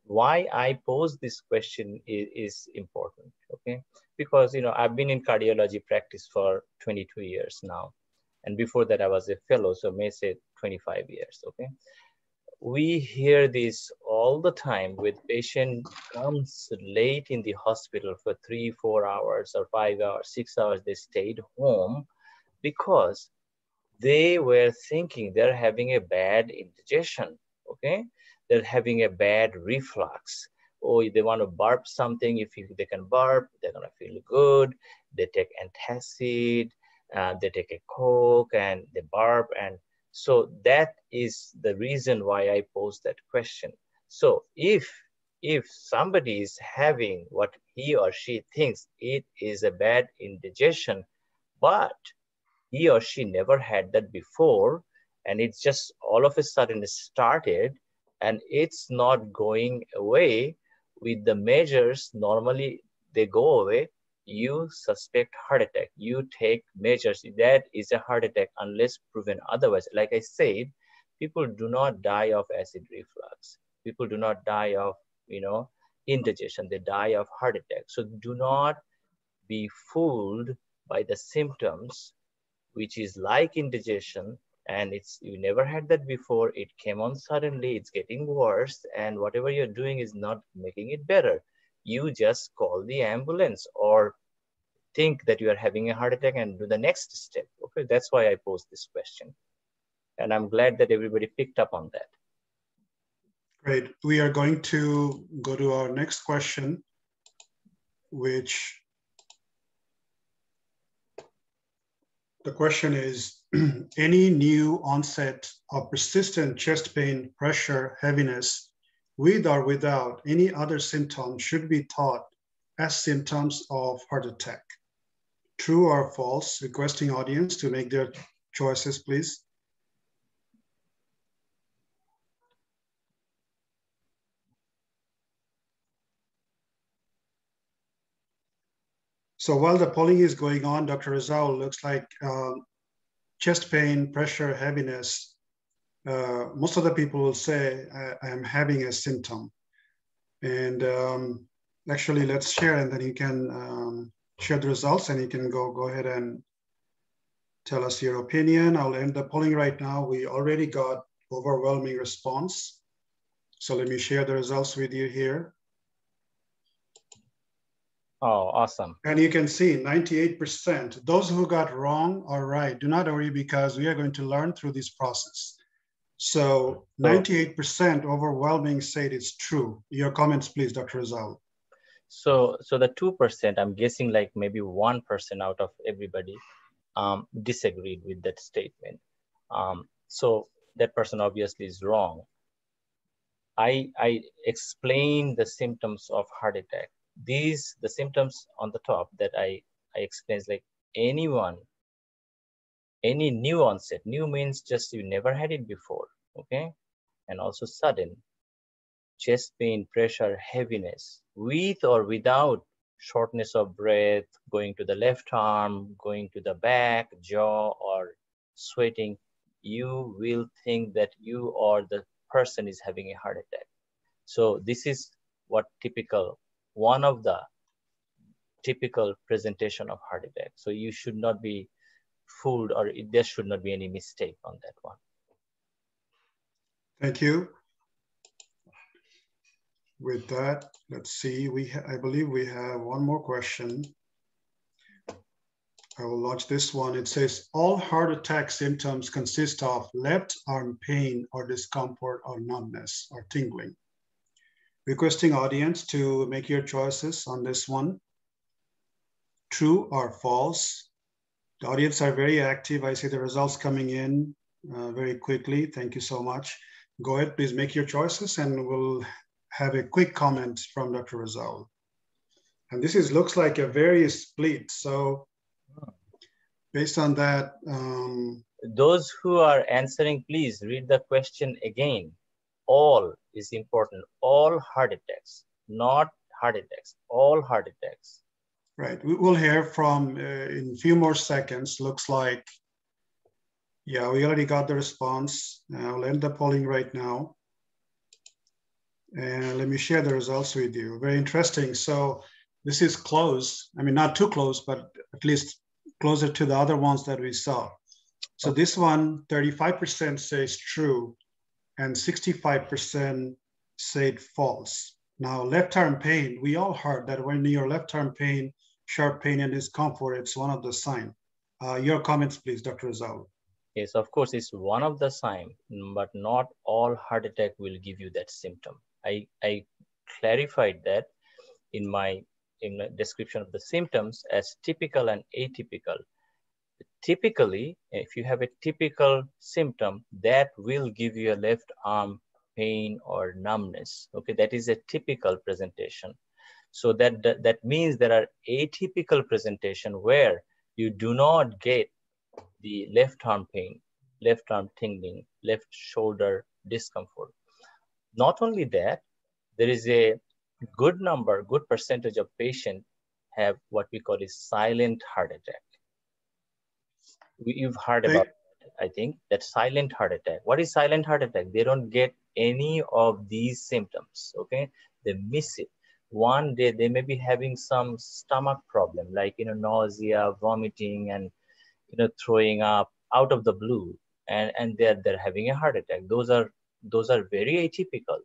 Why I pose this question is important, okay? Because, I've been in cardiology practice for 22 years now. And before that, I was a fellow, so may say 25 years, okay? We hear this all the time with patient comes late in the hospital for 3, 4 hours or 5 hours, 6 hours, they stayed home because they were thinking they're having a bad indigestion, okay? They're having a bad reflux. Or they want to burp something. If they can burp, they're gonna feel good. They take antacid, they take a Coke and they burp. And so that is the reason why I pose that question. So if somebody is having what he or she thinks it is a bad indigestion, but he or she never had that before, and it's just all of a sudden started, and it's not going away with the measures, normally they go away, you suspect heart attack, you take measures, that is a heart attack unless proven otherwise. Like I said, people do not die of acid reflux. People do not die of, indigestion, they die of heart attack. So do not be fooled by the symptoms, which is like indigestion, and you never had that before, it came on suddenly, it's getting worse, and whatever you're doing is not making it better. You just call the ambulance or think that you are having a heart attack and do the next step. Okay, that's why I posed this question. And I'm glad that everybody picked up on that. Great. We are going to go to our next question, which the question is, any new onset of persistent chest pain, pressure, heaviness, with or without any other symptom should be thought as symptoms of heart attack? True or false? Requesting audience to make their choices, please. So while the polling is going on, Dr. Rezaul, looks like chest pain, pressure, heaviness, most of the people will say, I am having a symptom. And actually, let's share, and then you can share the results, and you can go ahead and tell us your opinion. I'll end the polling right now. We already got overwhelming response. So let me share the results with you here. Oh, awesome. And you can see 98%. Those who got wrong or right, do not worry, because we are going to learn through this process. So 98% overwhelming said it's true. Your comments, please, Dr. Rezaul. So the 2%, I'm guessing like maybe 1% out of everybody disagreed with that statement. So that person obviously is wrong. I explained the symptoms of heart attack. The symptoms on the top that I explained, like anyone, any new onset. New means just you never had it before, okay? And also sudden chest pain, pressure, heaviness, with or without shortness of breath, going to the left arm, going to the back, jaw, or sweating, you will think that you or the person is having a heart attack. So this is what one of the typical presentation of heart attack. So you should not be fooled, or there should not be any mistake on that one. Thank you. With that, let's see, I believe we have one more question. I will launch this one. It says, all heart attack symptoms consist of left arm pain or discomfort or numbness or tingling. Requesting audience to make your choices on this one. True or false? The audience are very active. I see the results coming in very quickly. Thank you so much. Go ahead, please make your choices, and we'll have a quick comment from Dr. Rezaul. And this looks like a very split. So based on that. Those who are answering, please read the question again. All is important. All heart attacks, not heart attacks, all heart attacks. Right, we will hear from in a few more seconds. Looks like Yeah, we already got the response. I'll end the polling right now. And let me share the results with you. Very interesting. So this is close. I mean, not too close, but at least closer to the other ones that we saw. So this one, 35% says true and 65% said false. Now, left arm pain, we all heard that when your left arm pain, sharp pain and discomfort, it's one of the signs. Your comments, please, Dr. Rezaul. Yes, of course, it's one of the signs, but not all heart attack will give you that symptom. I clarified that in the description of the symptoms as typical and atypical. Typically, if you have a typical symptom, that will give you a left arm pain or numbness. Okay, that is a typical presentation. So that means there are atypical presentation where you do not get the left arm pain, left arm tingling, left shoulder discomfort. Not only that, there is a good percentage of patients have what we call a silent heart attack. You've heard about it, I think, that silent heart attack. What is silent heart attack? They don't get any of these symptoms, okay? They miss it. One day they may be having some stomach problem, like, nausea, vomiting, and, throwing up out of the blue, and they're having a heart attack. Those are very atypical,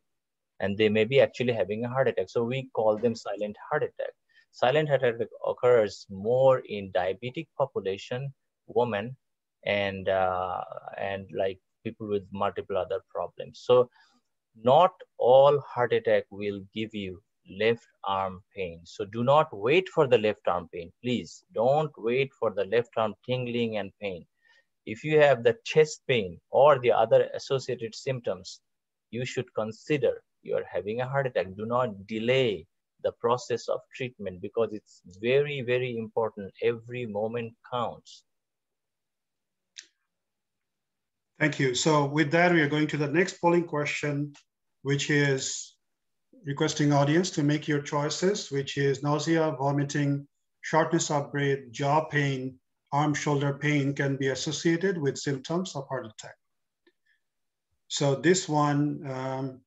and they may be actually having a heart attack. So we call them silent heart attack. Silent heart attack occurs more in diabetic population, women, and like people with multiple other problems. So not all heart attack will give you left arm pain. So do not wait for the left arm pain. Please don't wait for the left arm tingling and pain. If you have the chest pain or the other associated symptoms, you should consider you are having a heart attack. Do not delay the process of treatment because it's very, very important. Every moment counts. Thank you. So with that, we are going to the next polling question, which is requesting audience to make your choices, which is nausea, vomiting, shortness of breath, jaw pain, arm, shoulder pain can be associated with symptoms of heart attack. So this one,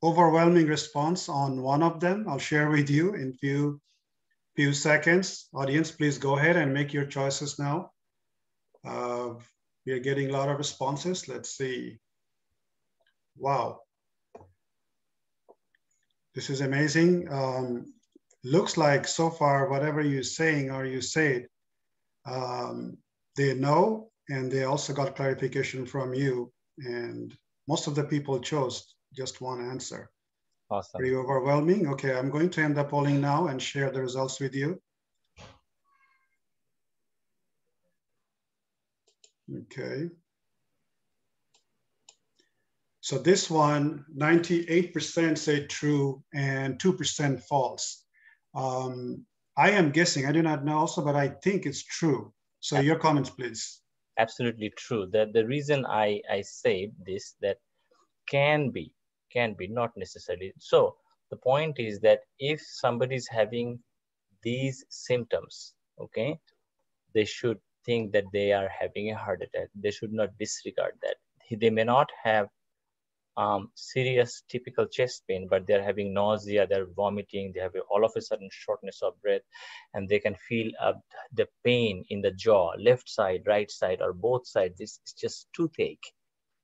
overwhelming response on one of them, I'll share with you in few seconds. Audience, please go ahead and make your choices now. We are getting a lot of responses. Let's see. Wow. This is amazing. Looks like so far, whatever you're saying or you said, they know, and they also got clarification from you. And most of the people chose just one answer. Awesome. Pretty overwhelming. Okay, I'm going to end the polling now and share the results with you. Okay. So this one, 98% say true and 2% false. I am guessing, I do not know also, but I think it's true. So your comments, please. Absolutely true. The reason I say this, that can be, not necessarily. So the point is that if somebody is having these symptoms, okay, they should think that they are having a heart attack. They should not disregard that. They may not have serious typical chest pain, but they're having nausea, they're vomiting, they have all of a sudden shortness of breath, and they can feel the pain in the jaw, left side, right side, or both sides. It's just toothache.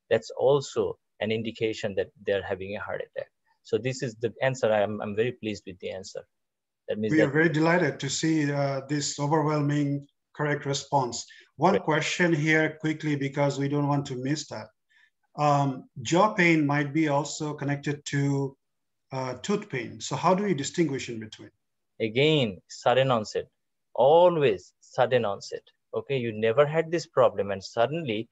That's also an indication that they're having a heart attack. So this is the answer. I'm very pleased with the answer. That means we are very delighted to see this overwhelming correct response. One question here quickly, because we don't want to miss that. Jaw pain might be also connected to tooth pain. So how do we distinguish in between? Again, sudden onset, always sudden onset. Okay, you never had this problem and suddenly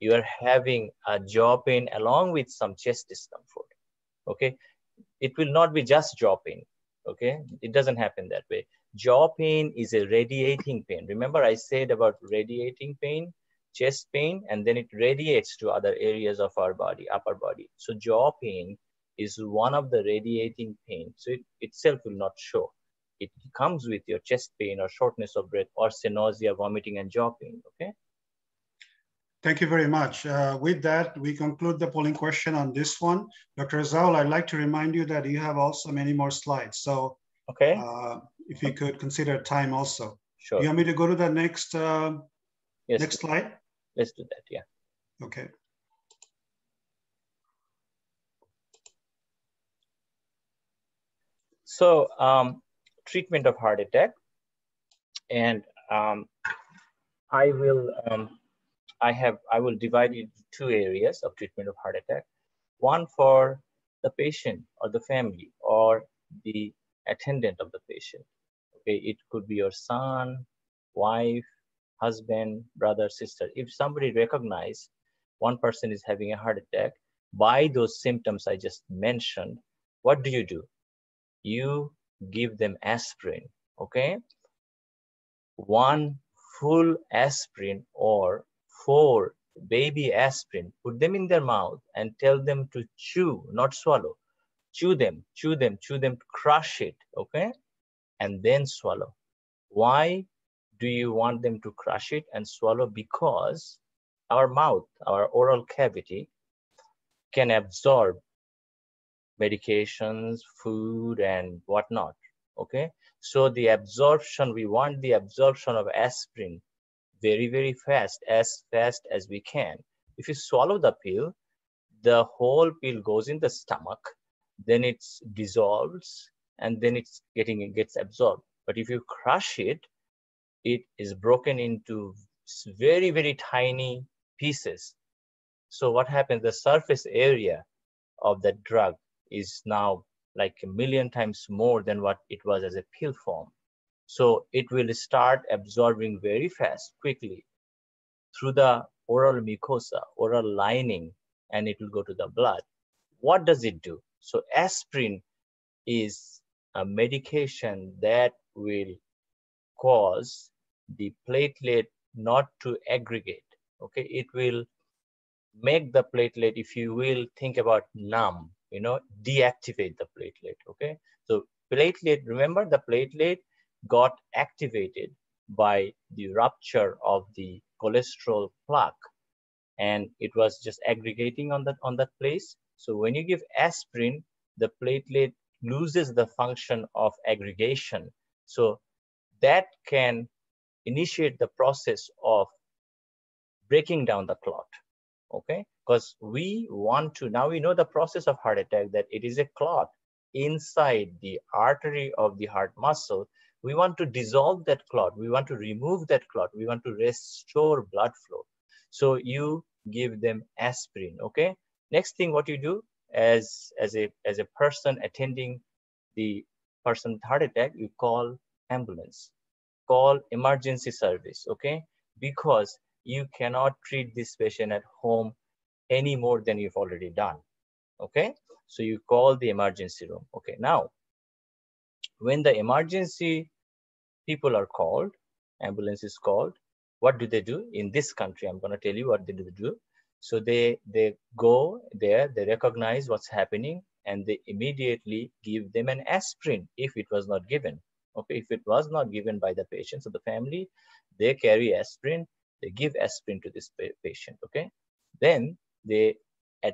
you are having a jaw pain along with some chest discomfort. Okay, it will not be just jaw pain. Okay, it doesn't happen that way. Jaw pain is a radiating pain. Remember I said about radiating pain, chest pain, and then it radiates to other areas of our body, upper body. So jaw pain is one of the radiating pain. So it itself will not show. It comes with your chest pain or shortness of breath or nausea, vomiting, and jaw pain, okay? Thank you very much. With that, we conclude the polling question on this one. Dr. Rezaul, I'd like to remind you that you have also many more slides. So okay, if you could consider time also. Sure. You want me to go to the next, yes, next slide? Let's do that, yeah. Okay. So treatment of heart attack, and I will divide it into two areas of treatment of heart attack. One for the patient or the family or the attendant of the patient. Okay, it could be your son, wife, husband, brother, sister. If somebody recognizes one person is having a heart attack by those symptoms I just mentioned, what do? You give them aspirin, okay? One full aspirin or 4 baby aspirin, put them in their mouth and tell them to chew, not swallow. Chew them, crush it, okay? And then swallow. Why do you want them to crush it and swallow? Because our mouth, our oral cavity, can absorb medications, food, and whatnot, okay? So the absorption, we want the absorption of aspirin very, very fast as we can. If you swallow the pill, the whole pill goes in the stomach, then it dissolves, and then it gets absorbed. But if you crush it, it is broken into very, very tiny pieces. So what happens, the surface area of that drug is now like 1 million times more than what it was as a pill form. So it will start absorbing very fast, quickly through the oral mucosa, oral lining, and it will go to the blood. What does it do? So aspirin is a medication that will cause the platelet not to aggregate, okay? It will make the platelet, if you will think about numb, deactivate the platelet, okay? So platelet, remember the platelet got activated by the rupture of the cholesterol plaque, and it was just aggregating on that place. So when you give aspirin, the platelet loses the function of aggregation. So that can initiate the process of breaking down the clot, okay? Because we want to, now we know the process of heart attack, that it is a clot inside the artery of the heart muscle. We want to dissolve that clot. We want to remove that clot. We want to restore blood flow. So you give them aspirin, okay? Next thing, what you do as a person attending the person with heart attack, you call ambulance, call emergency service, okay? Because you cannot treat this patient at home any more than you've already done, okay? So you call the emergency room, okay? Now, when the emergency people are called, ambulance is called, what do they do? In this country, I'm gonna tell you what they do. So they go there, they recognize what's happening, and they immediately give them an aspirin if it was not given, okay? If it was not given by the patient, so the family, they carry aspirin, they give aspirin to this patient, okay? Then they,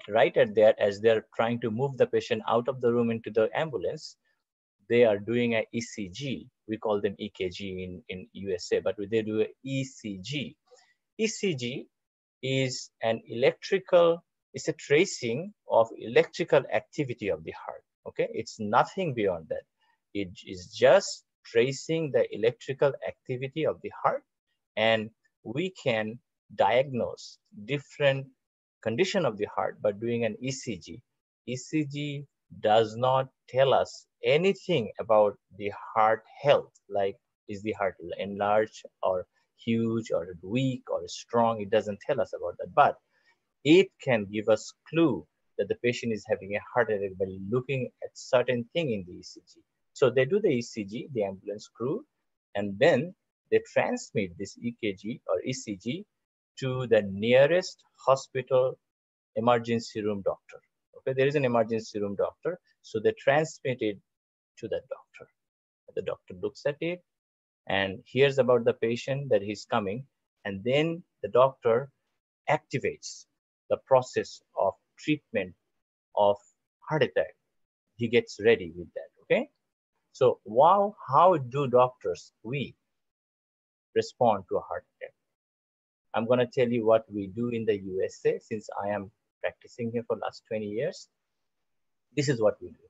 right at there, as they're trying to move the patient out of the room into the ambulance, they are doing an ECG. We call them EKG in USA, but they do an ECG. ECG is an electrical, it's a tracing of electrical activity of the heart, okay? It's nothing beyond that. It is just tracing the electrical activity of the heart, and we can diagnose different condition of the heart by doing an ECG. ECG does not tell us anything about the heart health, like is the heart enlarged or huge or weak or strong. It doesn't tell us about that, but it can give us clue that the patient is having a heart attack by looking at certain thing in the ECG. So they do the ECG, the ambulance crew, and then they transmit this EKG or ECG to the nearest hospital emergency room doctor. Okay, there is an emergency room doctor, so they transmit it to that doctor. The doctor looks at it and hears about the patient that he's coming, and then the doctor activates the process of treatment of heart attack. He gets ready with that, okay? So how do doctors, we, respond to a heart attack? I'm gonna tell you what we do in the USA since I am practicing here for the last 20 years. This is what we do.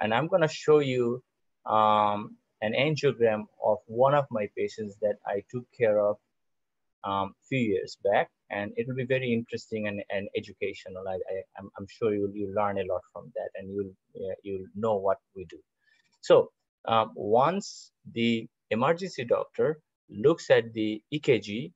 And I'm gonna show you an angiogram of one of my patients that I took care of few years back, and it will be very interesting and educational. I'm sure you'll learn a lot from that, and you'll know what we do. So once the emergency doctor looks at the EKG,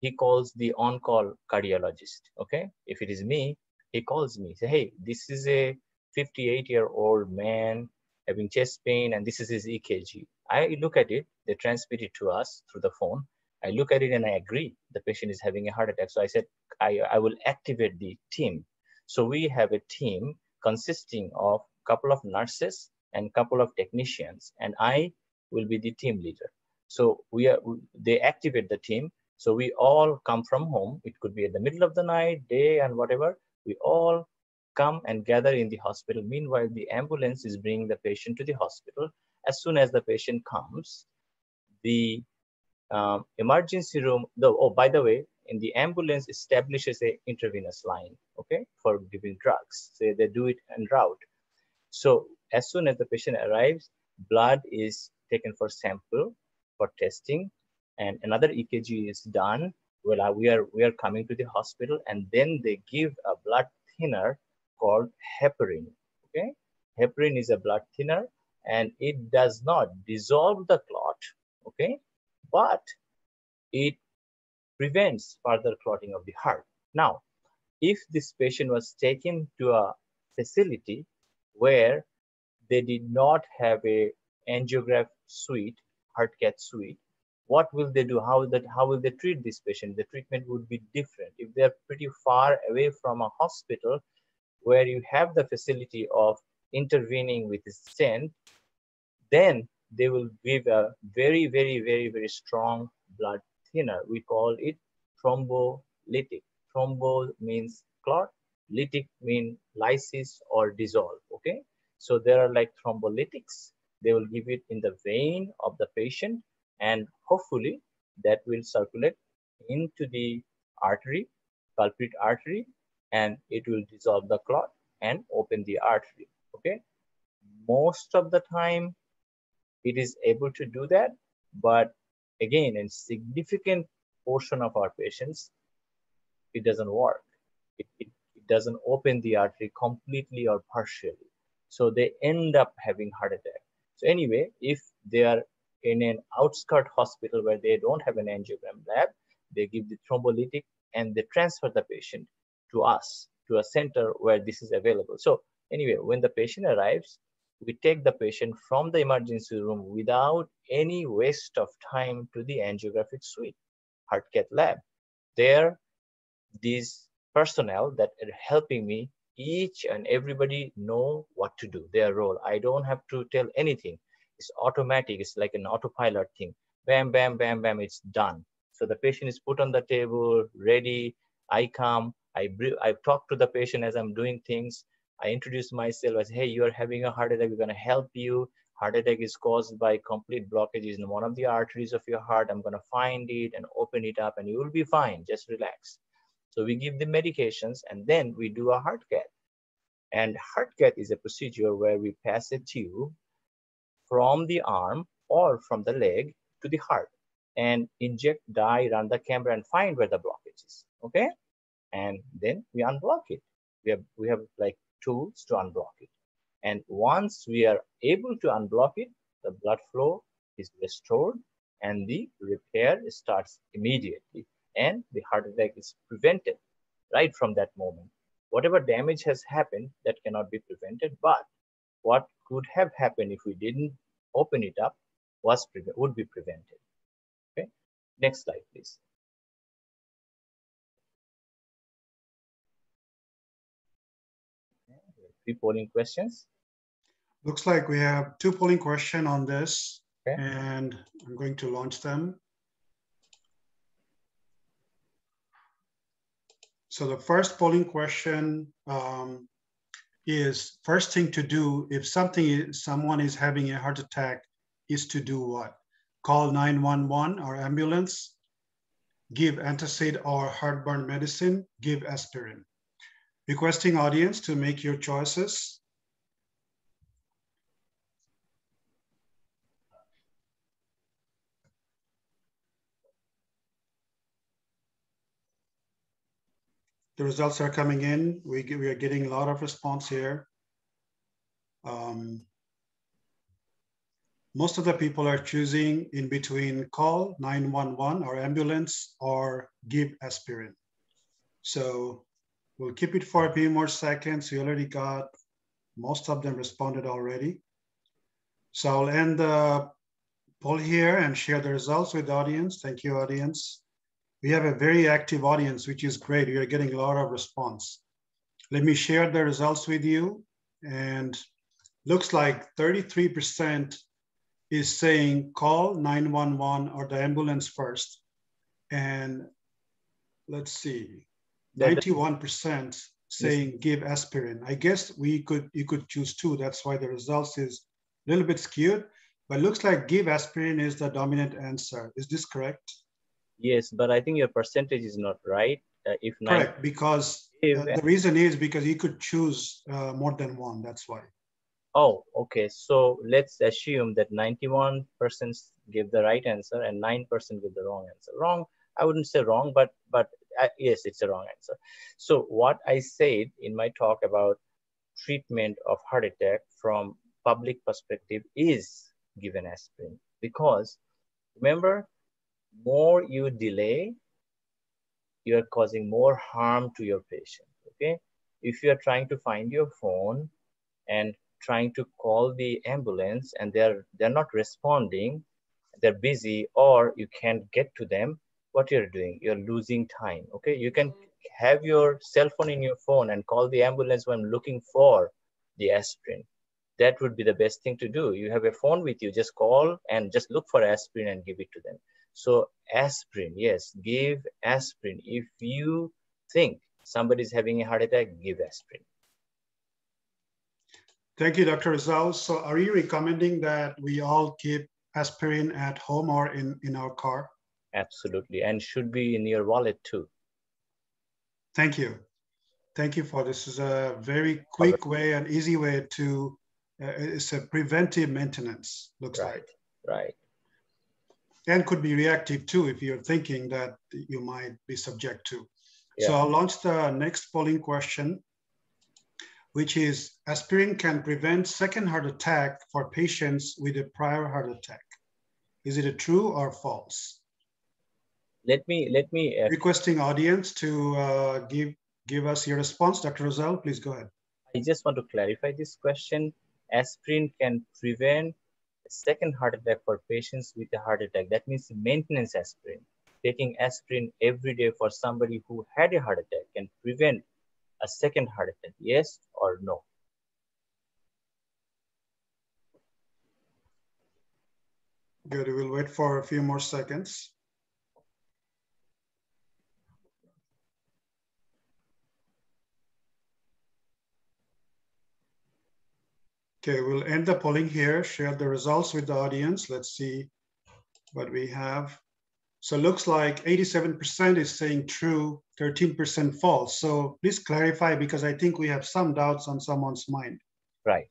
he calls the on-call cardiologist, okay? If it is me, he calls me, say, hey, this is a 58-year-old man having chest pain, and this is his EKG. I look at it, they transmit it to us through the phone. I look at it and I agree the patient is having a heart attack. So I said, I will activate the team. So we have a team consisting of a couple of nurses and a couple of technicians, and I will be the team leader. So they activate the team. So we all come from home. It could be at the middle of the night, day, and whatever. We all come and gather in the hospital. Meanwhile, the ambulance is bringing the patient to the hospital. As soon as the patient comes, the emergency room, by the way, in the ambulance establishes a intravenous line, okay, for giving drugs. So they do it en route. So as soon as the patient arrives, blood is taken for sample for testing, and another EKG is done. Well, we are coming to the hospital, and then they give a blood thinner called heparin. Okay, heparin is a blood thinner, and it does not dissolve the clot. Okay, but it prevents further clotting of the heart. Now, if this patient was taken to a facility where they did not have a angiograph suite, heart cath suite, what will they do? How will they treat this patient? The treatment would be different. If they're pretty far away from a hospital where you have the facility of intervening with a stent, then they will give a very, very, very, very strong blood thinner. We call it thrombolytic. Thrombo means clot, lytic means lysis or dissolve, okay? So there are like thrombolytics. They will give it in the vein of the patient, and hopefully that will circulate into the artery, culprit artery, and it will dissolve the clot and open the artery, okay? Most of the time, it is able to do that, but again, in significant portion of our patients, it doesn't work. It doesn't open the artery completely or partially. So they end up having heart attack. So anyway, if they are in an outskirt hospital where they don't have an angiogram lab, they give the thrombolytic and they transfer the patient to us, to a center where this is available. So anyway, when the patient arrives, we take the patient from the emergency room without any waste of time to the angiographic suite, heart cath lab. There, these personnel that are helping me, each and everybody know what to do, their role. I don't have to tell anything. It's automatic. It's like an autopilot thing. Bam, bam, bam, bam, it's done. So the patient is put on the table, ready. I come, I talk to the patient as I'm doing things. I introduce myself as, hey, you are having a heart attack. We're going to help you. Heart attack is caused by complete blockages in one of the arteries of your heart. I'm going to find it and open it up, and you will be fine. Just relax. So we give the medications, and then we do a heart cath. And heart cath is a procedure where we pass a tube from the arm or from the leg to the heart and inject dye, run the camera, and find where the blockage is. Okay, and then we unblock it. We have like tools to unblock it. And once we are able to unblock it, the blood flow is restored and the repair starts immediately, and the heart attack is prevented right from that moment. Whatever damage has happened, that cannot be prevented, but what could have happened if we didn't open it up would be prevented. Okay, next slide, please. Okay. 3 polling questions. Looks like we have 2 polling questions on this, okay, and I'm going to launch them. So the first polling question is, first thing to do if someone is having a heart attack is to do what? Call 911 or ambulance, give antacid or heartburn medicine, give aspirin. Requesting audience to make your choices. The results are coming in. We are getting a lot of response here. Most of the people are choosing in between call 911 or ambulance or give aspirin. So we'll keep it for a few more seconds. We already got, most of them responded already. So I'll end the poll here and share the results with the audience. Thank you, audience. We have a very active audience, which is great. We are getting a lot of response. Let me share the results with you. And looks like 33% is saying call 911 or the ambulance first. And let's see, 91% saying give aspirin. I guess you could choose two. That's why the results is a little bit skewed, but looks like give aspirin is the dominant answer. Is this correct? Yes, but I think your percentage is not right. Correct, because the reason is because you could choose more than one, that's why. Oh, okay. So let's assume that 91% give the right answer and 9% give the wrong answer. Wrong, I wouldn't say wrong, but yes, it's a wrong answer. So what I said in my talk about treatment of heart attack from public perspective is give an aspirin, because remember, more you delay, you are causing more harm to your patient, okay? If you are trying to find your phone and trying to call the ambulance and they're not responding, they're busy, or you can't get to them, what you're doing, you're losing time, okay? You can have your cell phone in your phone and call the ambulance when looking for the aspirin. That would be the best thing to do. You have a phone with you, just call and just look for aspirin and give it to them. So aspirin, yes, give aspirin. If you think somebody's having a heart attack, give aspirin. Thank you, Dr. Rezaul. So are you recommending that we all keep aspirin at home or in our car? Absolutely, and should be in your wallet too. Thank you. Thank you for this. Is a very quick way and easy way to, it's a preventive maintenance, looks like. Right. And could be reactive too if you're thinking that you might be subject to. Yeah. So I'll launch the next polling question, which is aspirin can prevent second heart attack for patients with a prior heart attack. Is it a true or false? Let me requesting audience to give us your response. Dr. Rezaul, please go ahead. I just want to clarify this question. Aspirin can prevent a second heart attack for patients with a heart attack. That means maintenance aspirin. Taking aspirin every day for somebody who had a heart attack can prevent a second heart attack, yes or no? Good, we'll wait for a few more seconds. Okay, we'll end the polling here, share the results with the audience. Let's see what we have. So it looks like 87% is saying true, 13% false. So please clarify, because I think we have some doubts on someone's mind. Right.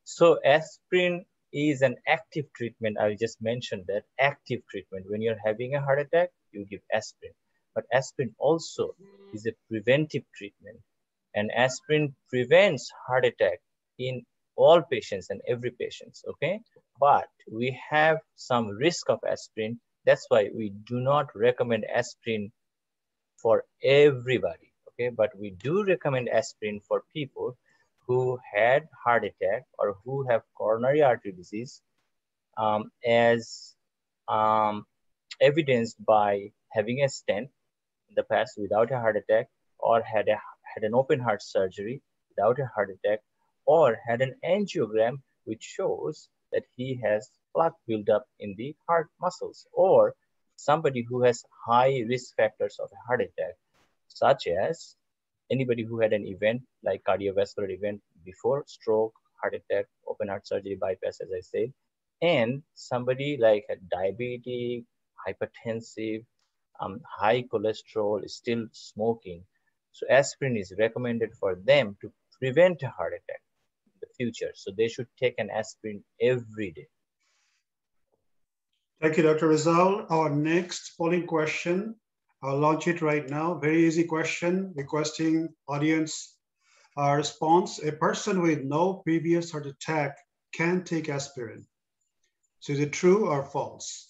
So aspirin is an active treatment. I just mentioned that active treatment. When you're having a heart attack, you give aspirin. But aspirin also is a preventive treatment. And aspirin prevents heart attack in all patients and every patient, okay? But we have some risk of aspirin. That's why we do not recommend aspirin for everybody, okay? But we do recommend aspirin for people who had heart attack or who have coronary artery disease, as evidenced by having a stent in the past without a heart attack, or had an open heart surgery without a heart attack, or had an angiogram which shows that he has plaque buildup in the heart muscles, or somebody who has high risk factors of a heart attack, such as anybody who had an event like cardiovascular event before, stroke, heart attack, open heart surgery, bypass, as I said, and somebody like a diabetic, hypertensive, high cholesterol, still smoking. So aspirin is recommended for them to prevent a heart attack in the future. So they should take an aspirin every day. Thank you, Dr. Rezaul. Our next polling question, I'll launch it right now. Very easy question, requesting audience response. A person with no previous heart attack can take aspirin. So is it true or false?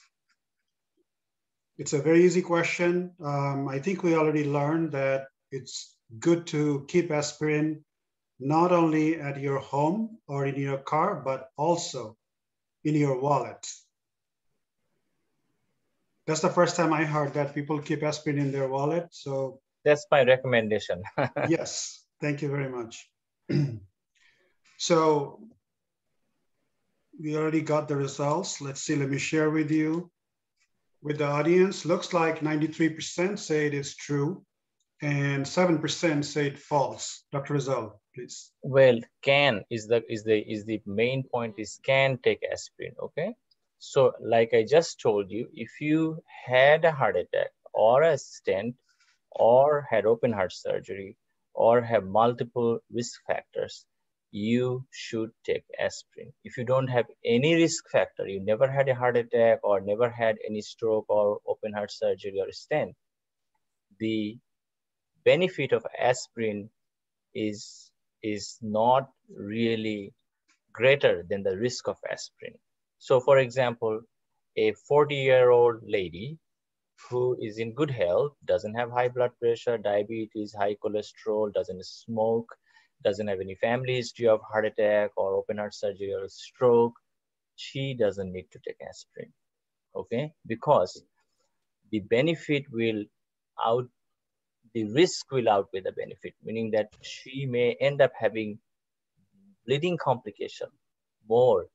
It's a very easy question. I think we already learned that it's good to keep aspirin not only at your home or in your car, but also in your wallet. That's the first time I heard that people keep aspirin in their wallet. So that's my recommendation. Yes, thank you very much. So we already got the results. Let's see, let me share with you. With the audience, looks like 93% say it is true and 7% say it false. Dr. Rezaul, please. Well, can is the main point, is can take aspirin, okay? So like I just told you, if you had a heart attack or a stent or had open heart surgery or have multiple risk factors, you should take aspirin. If you don't have any risk factor, you never had a heart attack or never had any stroke or open heart surgery or stent, the benefit of aspirin is not really greater than the risk of aspirin. So for example, a 40-year-old lady who is in good health, doesn't have high blood pressure, diabetes, high cholesterol, doesn't smoke, doesn't have any family history of heart attack or open heart surgery or stroke, she doesn't need to take aspirin, okay? Because the benefit will the risk will outweigh the benefit, meaning that she may end up having bleeding complication more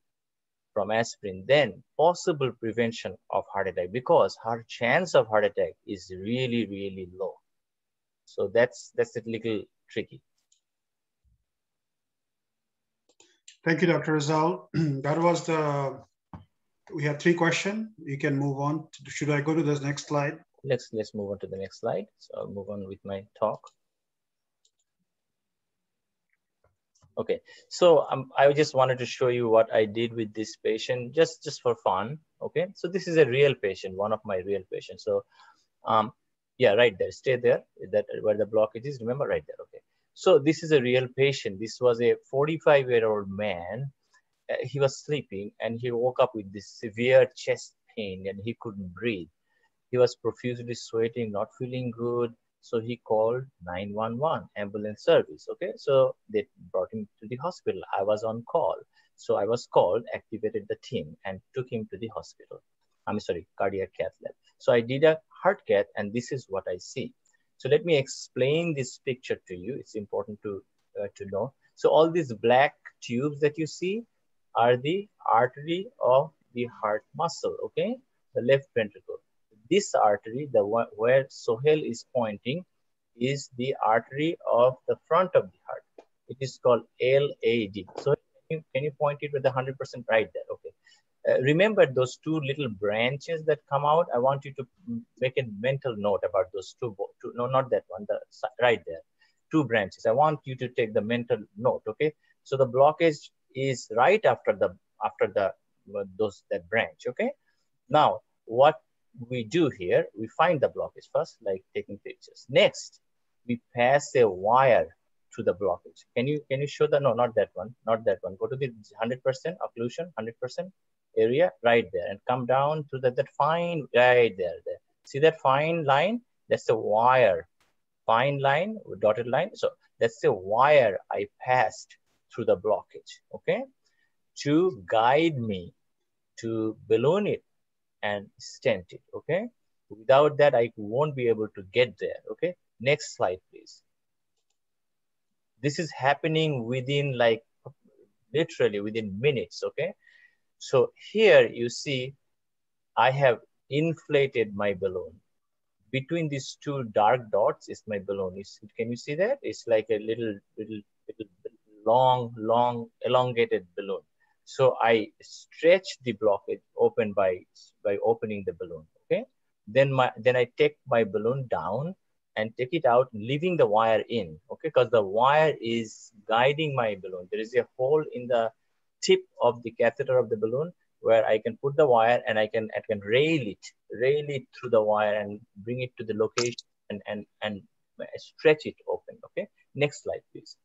from aspirin than possible prevention of heart attack, because her chance of heart attack is really, really low. So that's a little tricky. Thank you, Dr. Rezaul. That was we have 3 questions. You can move on. Should I go to the next slide? Let's move on to the next slide. So I'll move on with my talk. Okay, so I just wanted to show you what I did with this patient, just for fun. Okay, so this is a real patient, one of my real patients. So, yeah, right there, stay there. That where the blockage is. Remember, right there. Okay. So this is a real patient. This was a 45-year-old man. He was sleeping and he woke up with this severe chest pain and he couldn't breathe. He was profusely sweating, not feeling good. So he called 911 ambulance service. Okay, so they brought him to the hospital. I was on call. So I was called, activated the team and took him to the hospital. I'm sorry, cardiac cath lab. So I did a heart cath and this is what I see. So let me explain this picture to you. It's important to know. So all these black tubes that you see are the artery of the heart muscle, okay? The left ventricle. This artery, the one where Sohail is pointing, is the artery of the front of the heart. It is called LAD. So can you point it with the 100% right there? Okay. Remember those 2 little branches that come out? I want you to make a mental note about those two. No, not that one, the right there. 2 branches. I want you to take the mental note, okay? So the blockage is right after that branch, okay? Now, what we do here, we find the blockage first, like taking pictures. Next, we pass a wire to the blockage. Can you show the, no, not that one, not that one. Go to the 100% occlusion, 100% area right there and come down to that fine, right there. See that fine line? That's the wire, fine line, dotted line. So that's the wire I passed through the blockage, okay? To guide me to balloon it and stent it, okay? Without that, I won't be able to get there, okay? Next slide, please. This is happening within like, literally within minutes, okay? So here you see, I have inflated my balloon between these two dark dots is my balloon. Can you see that? It's like a little long, elongated balloon. So I stretch the blockage open by opening the balloon. Okay. Then I take my balloon down and take it out, leaving the wire in. Okay, because the wire is guiding my balloon. There is a hole in the tip of the catheter of the balloon where I can put the wire and I can rail it through the wire and bring it to the location and stretch it open. Okay. Next slide, please.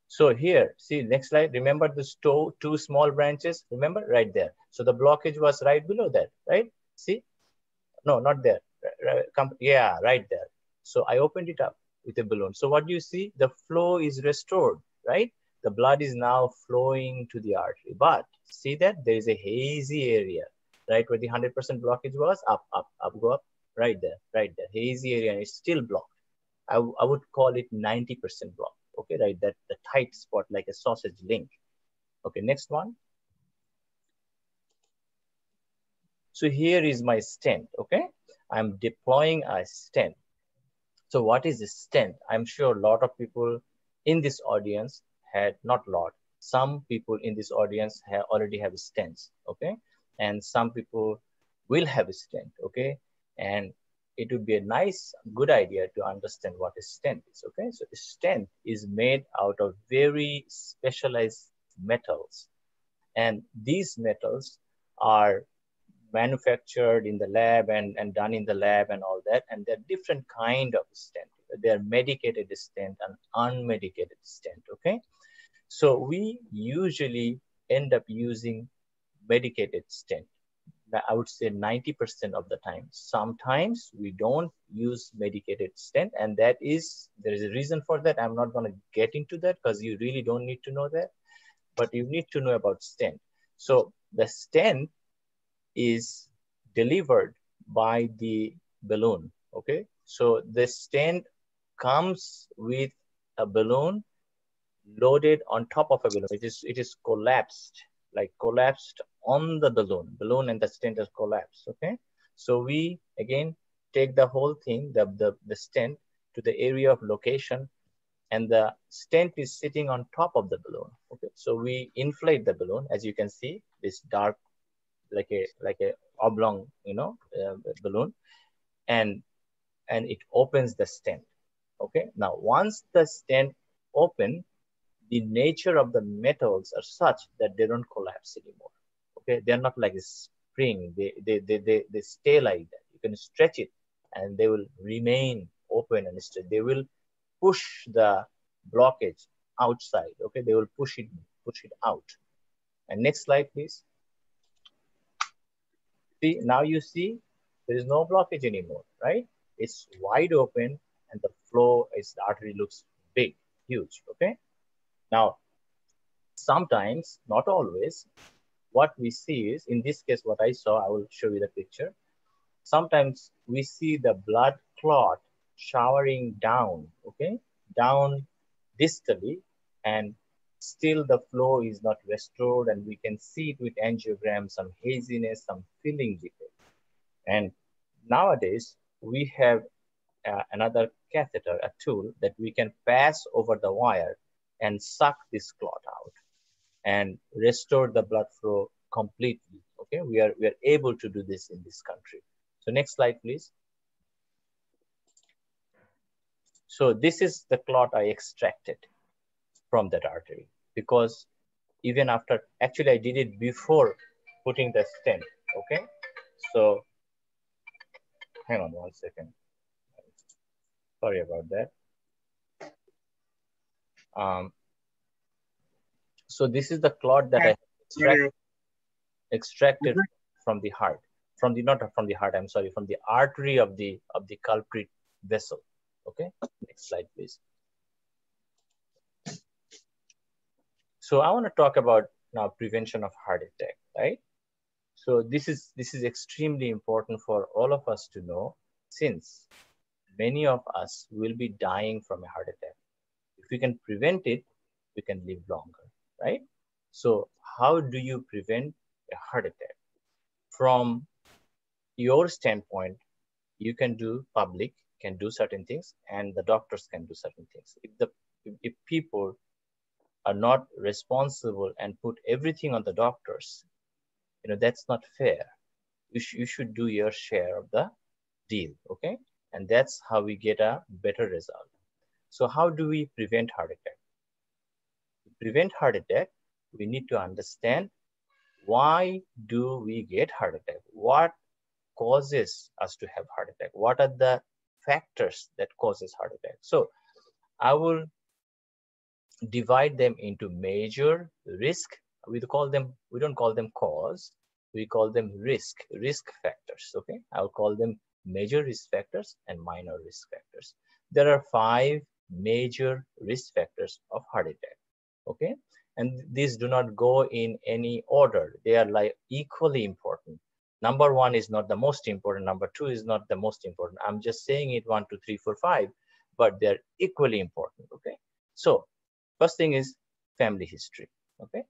So here, see, next slide. Remember the two small branches? Remember right there. So the blockage was right below that, right? See? No, not there. Yeah, right there. So I opened it up with a balloon. So what do you see? The flow is restored, right? The blood is now flowing to the artery. But see that there is a hazy area, right? Where the 100% blockage was, up, go up, right there. Hazy area, and it's still blocked. I would call it 90% blocked. Okay, right, that the tight spot like a sausage link. Okay, next one. So here is my stent. Okay, I'm deploying a stent. So what is a stent? I'm sure a lot of people in this audience had, not a lot, some people in this audience already have stents. Okay, and some people will have a stent. Okay, and it would be a good idea to understand what a stent is. Okay, so a stent is made out of very specialized metals, and these metals are manufactured in the lab and done in the lab and all that, and they're different kind of stent. They're medicated stent and unmedicated stent. Okay, so we usually end up using medicated stent. I would say 90% of the time. Sometimes we don't use medicated stent, and there is a reason for that. I'm not going to get into that because you really don't need to know that, but you need to know about stent. So the stent is delivered by the balloon. Okay, so the stent comes with a balloon loaded on top of a balloon. It is collapsed on the balloon and the stent is collapsed. Okay, so we again take the whole thing, the stent, to the area of location, and the stent is sitting on top of the balloon. Okay, so we inflate the balloon, as you can see, this dark, like a oblong, balloon, and it opens the stent. Okay, now once the stent open, the nature of the metals are such that they don't collapse anymore. Okay, they're not like a spring. They stay like that. You can stretch it and they will remain open and straight. They will push the blockage outside. Okay, they will push it out. And next slide, please. See, now you see there is no blockage anymore, right? It's wide open and the flow the artery looks big, huge. Okay. Now, sometimes, not always, what we see is, in this case, what I saw, I will show you the picture. Sometimes we see the blood clot showering down, okay, down distally, and still the flow is not restored, and we can see it with angiogram, some haziness, some filling defect. And nowadays, we have another catheter, a tool that we can pass over the wire and suck this clot out and restore the blood flow completely. Okay, we are able to do this in this country. So next slide, please. So this is the clot I extracted from that artery, because even after, actually I did it before putting the stent. Okay, so hang on one second. Sorry about that. So this is the clot that I extracted from the heart, not from the heart, I'm sorry, from the artery of the culprit vessel. Okay, next slide, please. So I want to talk about now prevention of heart attack, right? So this is extremely important for all of us to know, since many of us will be dying from a heart attack. If we can prevent it, we can live longer, right? So how do you prevent a heart attack? From your standpoint, you can do public, can do certain things, and the doctors can do certain things. If people are not responsible and put everything on the doctors, that's not fair. You should do your share of the deal, okay? And that's how we get a better result. So how do we prevent heart attack? To prevent heart attack, we need to understand why do we get heart attack? What causes us to have heart attack? What are the factors that causes heart attack? So I will divide them into major, risk. We don't call them cause. We call them risk factors, okay? I'll call them major risk factors and minor risk factors. There are 5 major risk factors of heart attack, okay? And these do not go in any order. They are like equally important. Number 1 is not the most important. Number 2 is not the most important. I'm just saying it 1, 2, 3, 4, 5, but they're equally important, okay? So first thing is family history, okay?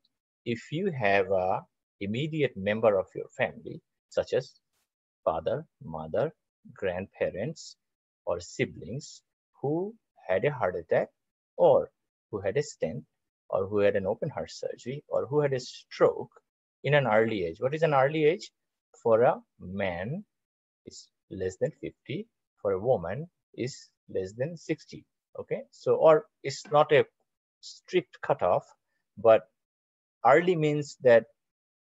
If you have a immediate member of your family, such as father, mother, grandparents, or siblings who had a heart attack, or who had a stent, or who had an open heart surgery, or who had a stroke in an early age. What is an early age? For a man, is less than 50. For a woman, is less than 60. Okay, so, or it's not a strict cutoff, but early means that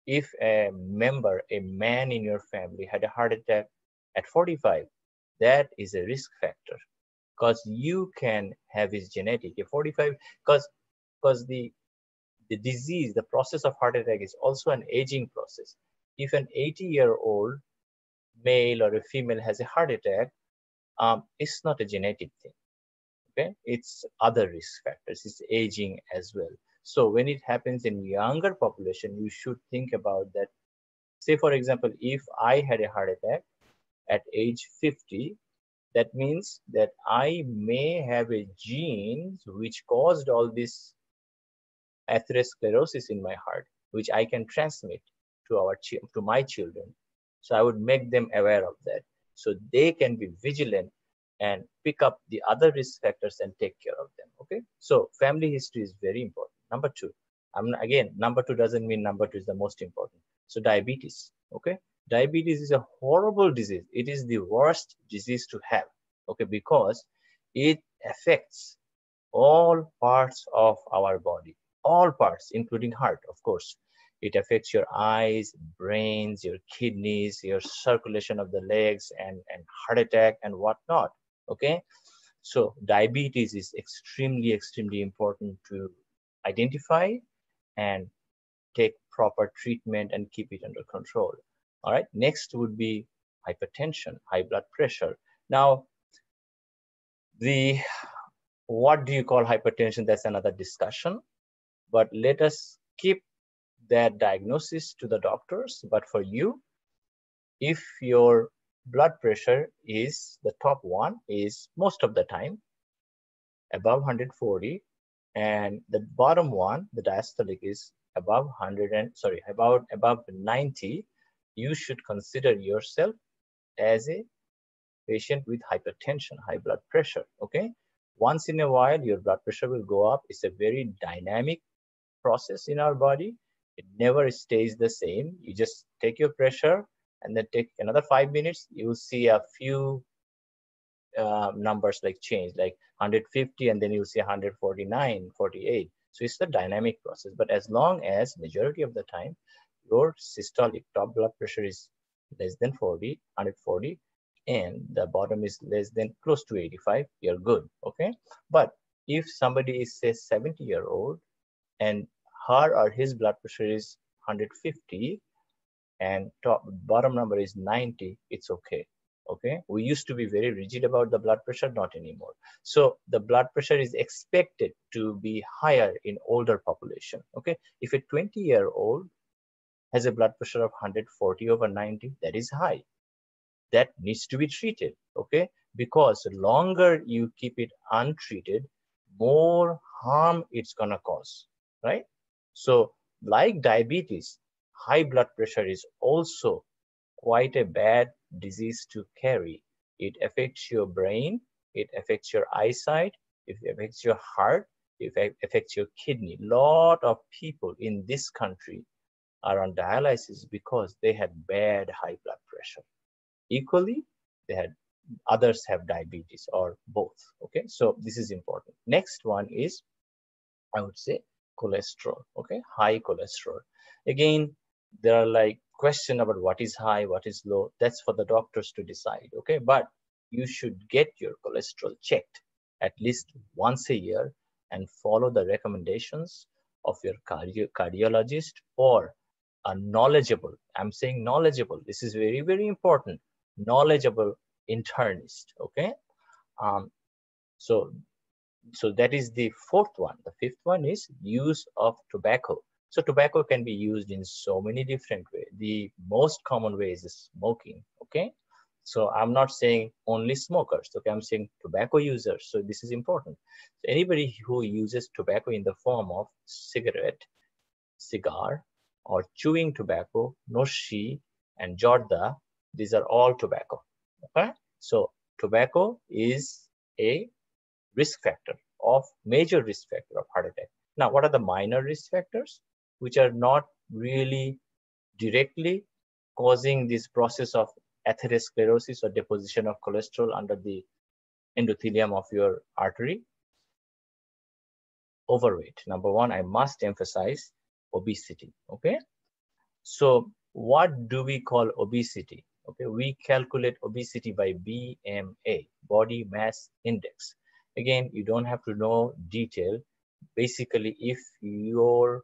if a member, a man in your family had a heart attack at 45, that is a risk factor, because you can have his genetic at 45, because the disease, the process of heart attack is also an aging process. If an 80-year-old male or a female has a heart attack, it's not a genetic thing, okay? It's other risk factors, it's aging as well. So when it happens in younger population, you should think about that. Say, for example, if I had a heart attack at age 50, that means that I may have a gene which caused all this atherosclerosis in my heart, which I can transmit to my children. So I would make them aware of that, so they can be vigilant and pick up the other risk factors and take care of them, okay? So family history is very important. Number 2, again, number 2 doesn't mean number 2 is the most important. So diabetes, okay? Diabetes is a horrible disease. It is the worst disease to have, okay? Because it affects all parts of our body, all parts, including heart, of course. It affects your eyes, brains, your kidneys, your circulation of the legs, and heart attack and whatnot, okay? So diabetes is extremely, extremely important to identify and take proper treatment and keep it under control. All right, next would be hypertension, high blood pressure. Now, what do you call hypertension? That's another discussion, but let us keep that diagnosis to the doctors. But for you, if your blood pressure is, the top one is most of the time above 140, and the bottom one, the diastolic, is above 90, you should consider yourself as a patient with hypertension, high blood pressure, okay? Once in a while, your blood pressure will go up. It's a very dynamic process in our body. It never stays the same. You just take your pressure and then take another 5 minutes, you'll see a few numbers like change, like 150, and then you'll see 149, 48. So it's the dynamic process. But as long as majority of the time, your systolic top blood pressure is less than 40, 140, and the bottom is less than close to 85, you're good, okay? But if somebody is, say, 70-year-old and her or his blood pressure is 150 and bottom number is 90, it's okay. Okay, we used to be very rigid about the blood pressure, not anymore. So the blood pressure is expected to be higher in older population. Okay, if a 20-year-old has a blood pressure of 140/90, that is high. That needs to be treated. Okay, because the longer you keep it untreated, more harm it's gonna cause, right? So like diabetes, high blood pressure is also quite a bad disease to carry. It affects your brain, it affects your eyesight, it affects your heart, it affects your kidney. Lot of people in this country are on dialysis because they had bad high blood pressure. Equally, others have diabetes or both. Okay, so this is important. Next one is, I would say, cholesterol. Okay, high cholesterol. Again, there are like question about what is high, what is low. That's for the doctors to decide. Okay, but you should get your cholesterol checked at least once a year and follow the recommendations of your cardiologist or a knowledgeable, I'm saying knowledgeable, this is very, very important, knowledgeable internist. Okay, so that is the fourth one. The fifth one is use of tobacco. So tobacco can be used in so many different ways. The most common way is smoking. Okay, so I'm not saying only smokers. Okay, I'm saying tobacco users. So this is important. So anybody who uses tobacco in the form of cigarette, cigar, or chewing tobacco, noshi and jorda, these are all tobacco. Okay, so tobacco is a risk factor of major risk factor of heart attack. Now, what are the minor risk factors which are not really directly causing this process of atherosclerosis or deposition of cholesterol under the endothelium of your artery? Overweight. Number one, I must emphasize obesity. Okay, so what do we call obesity? Okay, we calculate obesity by BMA, body mass index. Again, you don't have to know detail. Basically, if your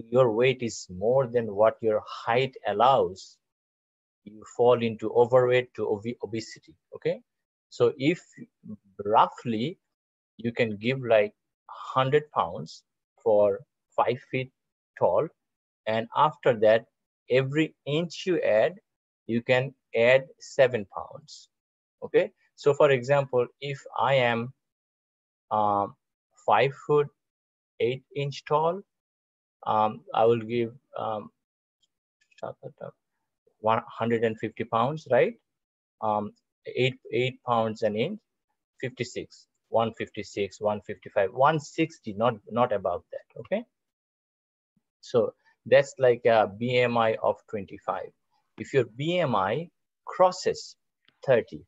weight is more than what your height allows, you fall into overweight to obesity. Okay, so if roughly you can give like 100 pounds for 5 feet tall, and after that, every inch you add, you can add 7 pounds. Okay, so for example, if I am 5 foot 8 inch tall, I will give 150 pounds, right? 8 pounds an inch, 56, 156, 155, 160, not above that. Okay, so that's like a BMI of 25. If your BMI crosses 30,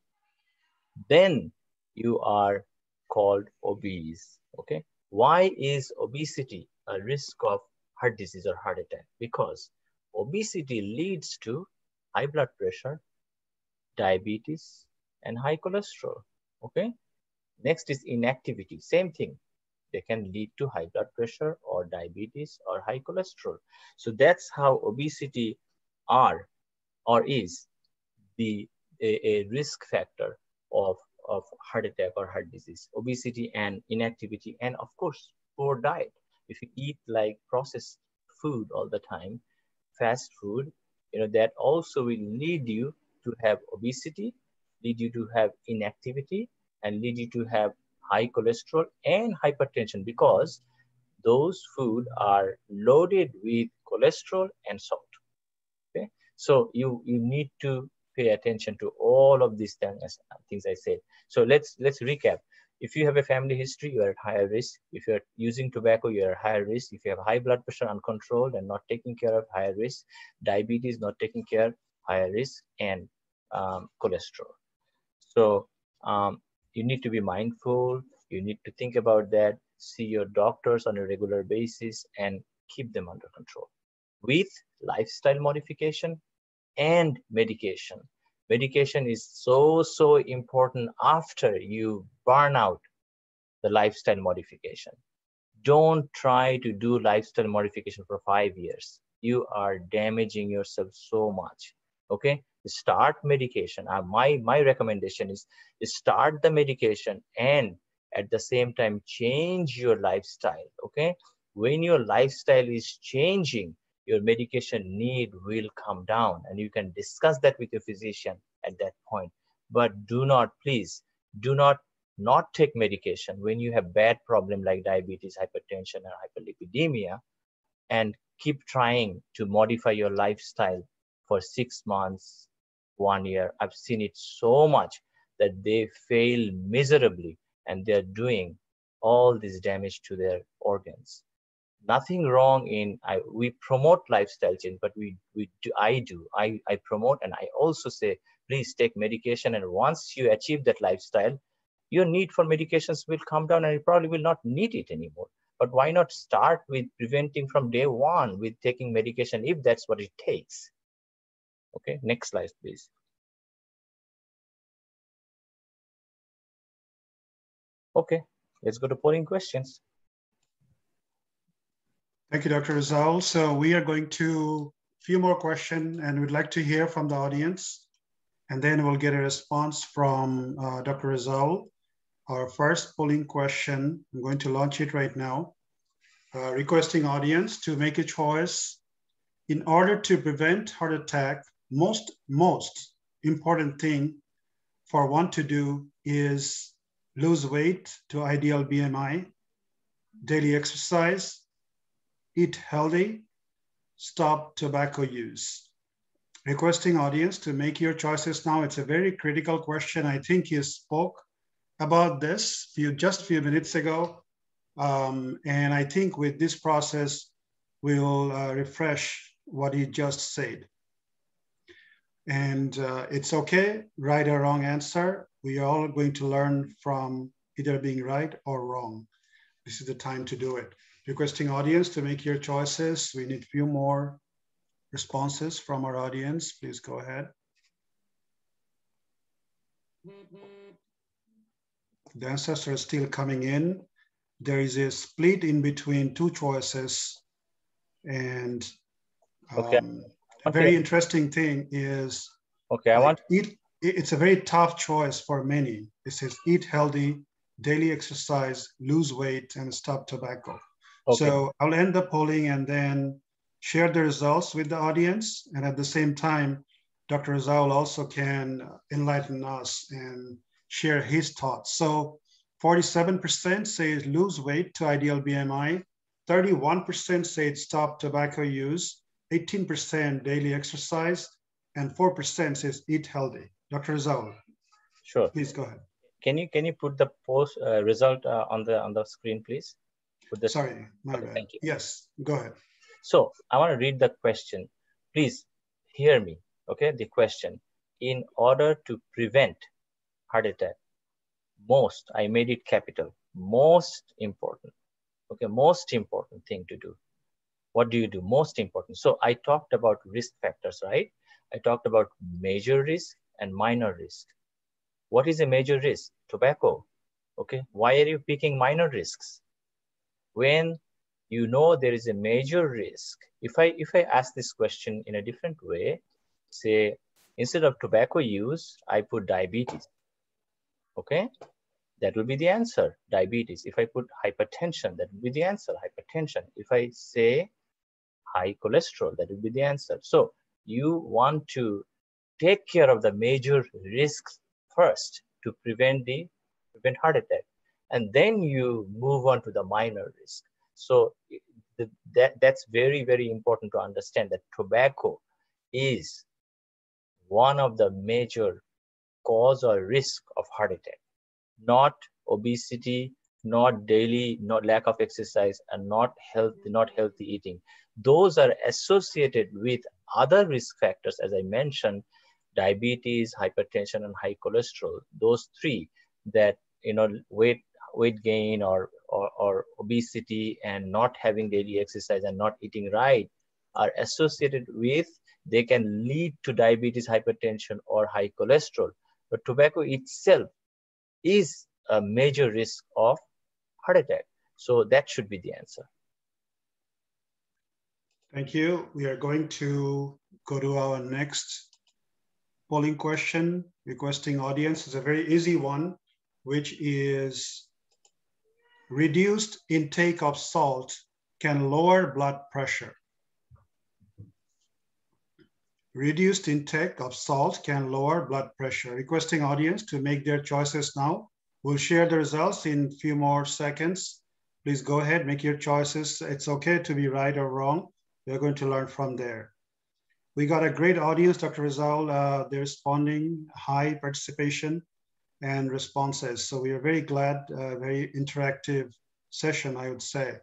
then you are called obese. Okay, why is obesity a risk of heart disease or heart attack? Because obesity leads to high blood pressure, diabetes, and high cholesterol. Okay, next is inactivity. Same thing, they can lead to high blood pressure or diabetes or high cholesterol. So that's how obesity is a risk factor of heart attack or heart disease. Obesity and inactivity, and of course, poor diet. If you eat like processed food all the time, fast food, that also will lead you to have obesity, lead you to have inactivity, and lead you to have high cholesterol and hypertension, because those food are loaded with cholesterol and salt. Okay, so you need to pay attention to all of these things I said. So let's recap. If you have a family history, you are at higher risk. If you are using tobacco, you are at higher risk. If you have high blood pressure uncontrolled and not taking care of, higher risk. Diabetes, not taking care, higher risk, and cholesterol. So you need to be mindful. You need to think about that. See your doctors on a regular basis and keep them under control with lifestyle modification and medication. Medication is so important after you burn out the lifestyle modification. Don't try to do lifestyle modification for 5 years. You are damaging yourself so much. Okay, start medication. My recommendation is start the medication and at the same time change your lifestyle. Okay, when your lifestyle is changing, your medication need will come down, and you can discuss that with your physician at that point. But do not, please, do not take medication when you have bad problem like diabetes, hypertension, or hyperlipidemia, and keep trying to modify your lifestyle for 6 months, 1 year. I've seen it so much that they fail miserably and they're doing all this damage to their organs. Nothing wrong in, we promote lifestyle change, but I promote, and I also say, please take medication. And once you achieve that lifestyle, your need for medications will come down and you probably will not need it anymore. But why not start with preventing from day one with taking medication if that's what it takes? Okay, next slide, please. Okay, let's go to polling questions. Thank you, Dr. Rezaul. So we are going to few more questions and we'd like to hear from the audience. And then we'll get a response from Dr. Rezaul. Our first polling question, I'm going to launch it right now. Requesting audience to make a choice. In order to prevent heart attack, most important thing for one to do is lose weight to ideal BMI, daily exercise, eat healthy, stop tobacco use. Requesting audience to make your choices now. It's a very critical question. I think you spoke about this just a few minutes ago. And I think with this process, we'll refresh what he just said. And it's okay, right or wrong answer. We are all going to learn from either being right or wrong. This is the time to do it. Requesting audience to make your choices. We need a few more responses from our audience. Please go ahead. The answers are still coming in. There is a split in between two choices. And a very interesting thing is, it's a very tough choice for many. It says eat healthy, daily exercise, lose weight, and stop tobacco. Okay. So I'll end the polling and then share the results with the audience. And at the same time, Dr. Rezaul also can enlighten us and share his thoughts. So 47% say lose weight to ideal BMI, 31% say stop tobacco use, 18% daily exercise, and 4% says eat healthy. Dr. Rezaul. Sure. Please go ahead. Can you put the post result on the screen, please? Sorry, my bad. Thank you. Yes, go ahead. So I want to read the question. Please hear me. Okay, the question. In order to prevent heart attack, I made it capital, most important. Okay, most important thing to do. What do you do? Most important. So I talked about risk factors, right? I talked about major risk and minor risk. What is a major risk? Tobacco. Okay, why are you picking minor risks? When you know there is a major risk, if I ask this question in a different way, say instead of tobacco use, I put diabetes. Okay, that will be the answer, diabetes. If I put hypertension, that will be the answer, hypertension. If I say high cholesterol, that will be the answer. So you want to take care of the major risks first to prevent heart attack. And then you move on to the minor risk. So that's very, very important to understand that tobacco is one of the major cause or risk of heart attack, not obesity, not lack of exercise, and not healthy eating. Those are associated with other risk factors, as I mentioned, diabetes, hypertension, and high cholesterol. Those three that, weight gain or obesity and not having daily exercise and not eating right are associated with, they can lead to diabetes, hypertension, or high cholesterol. But tobacco itself is a major risk of heart attack. So that should be the answer. Thank you. We are going to go to our next polling question. Requesting audience is a very easy one, which is reduced intake of salt can lower blood pressure. Reduced intake of salt can lower blood pressure. Requesting audience to make their choices now. We'll share the results in a few more seconds. Please go ahead, make your choices. It's okay to be right or wrong. We're going to learn from there. We got a great audience, Dr. Rezaul. They're responding, high participation and responses. So we are very glad, very interactive session, I would say.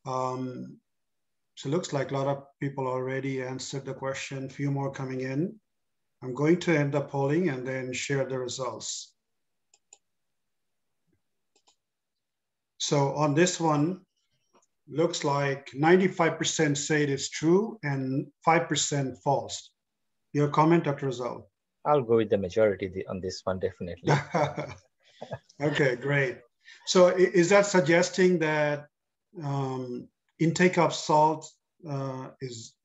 So it looks like a lot of people already answered the question, few more coming in. I'm going to end the polling and then share the results. So on this one, looks like 95% say it is true and 5% false. Your comment, Dr. Rezaul? I'll go with the majority on this one, definitely. Okay, great. So is that suggesting that intake of salt is,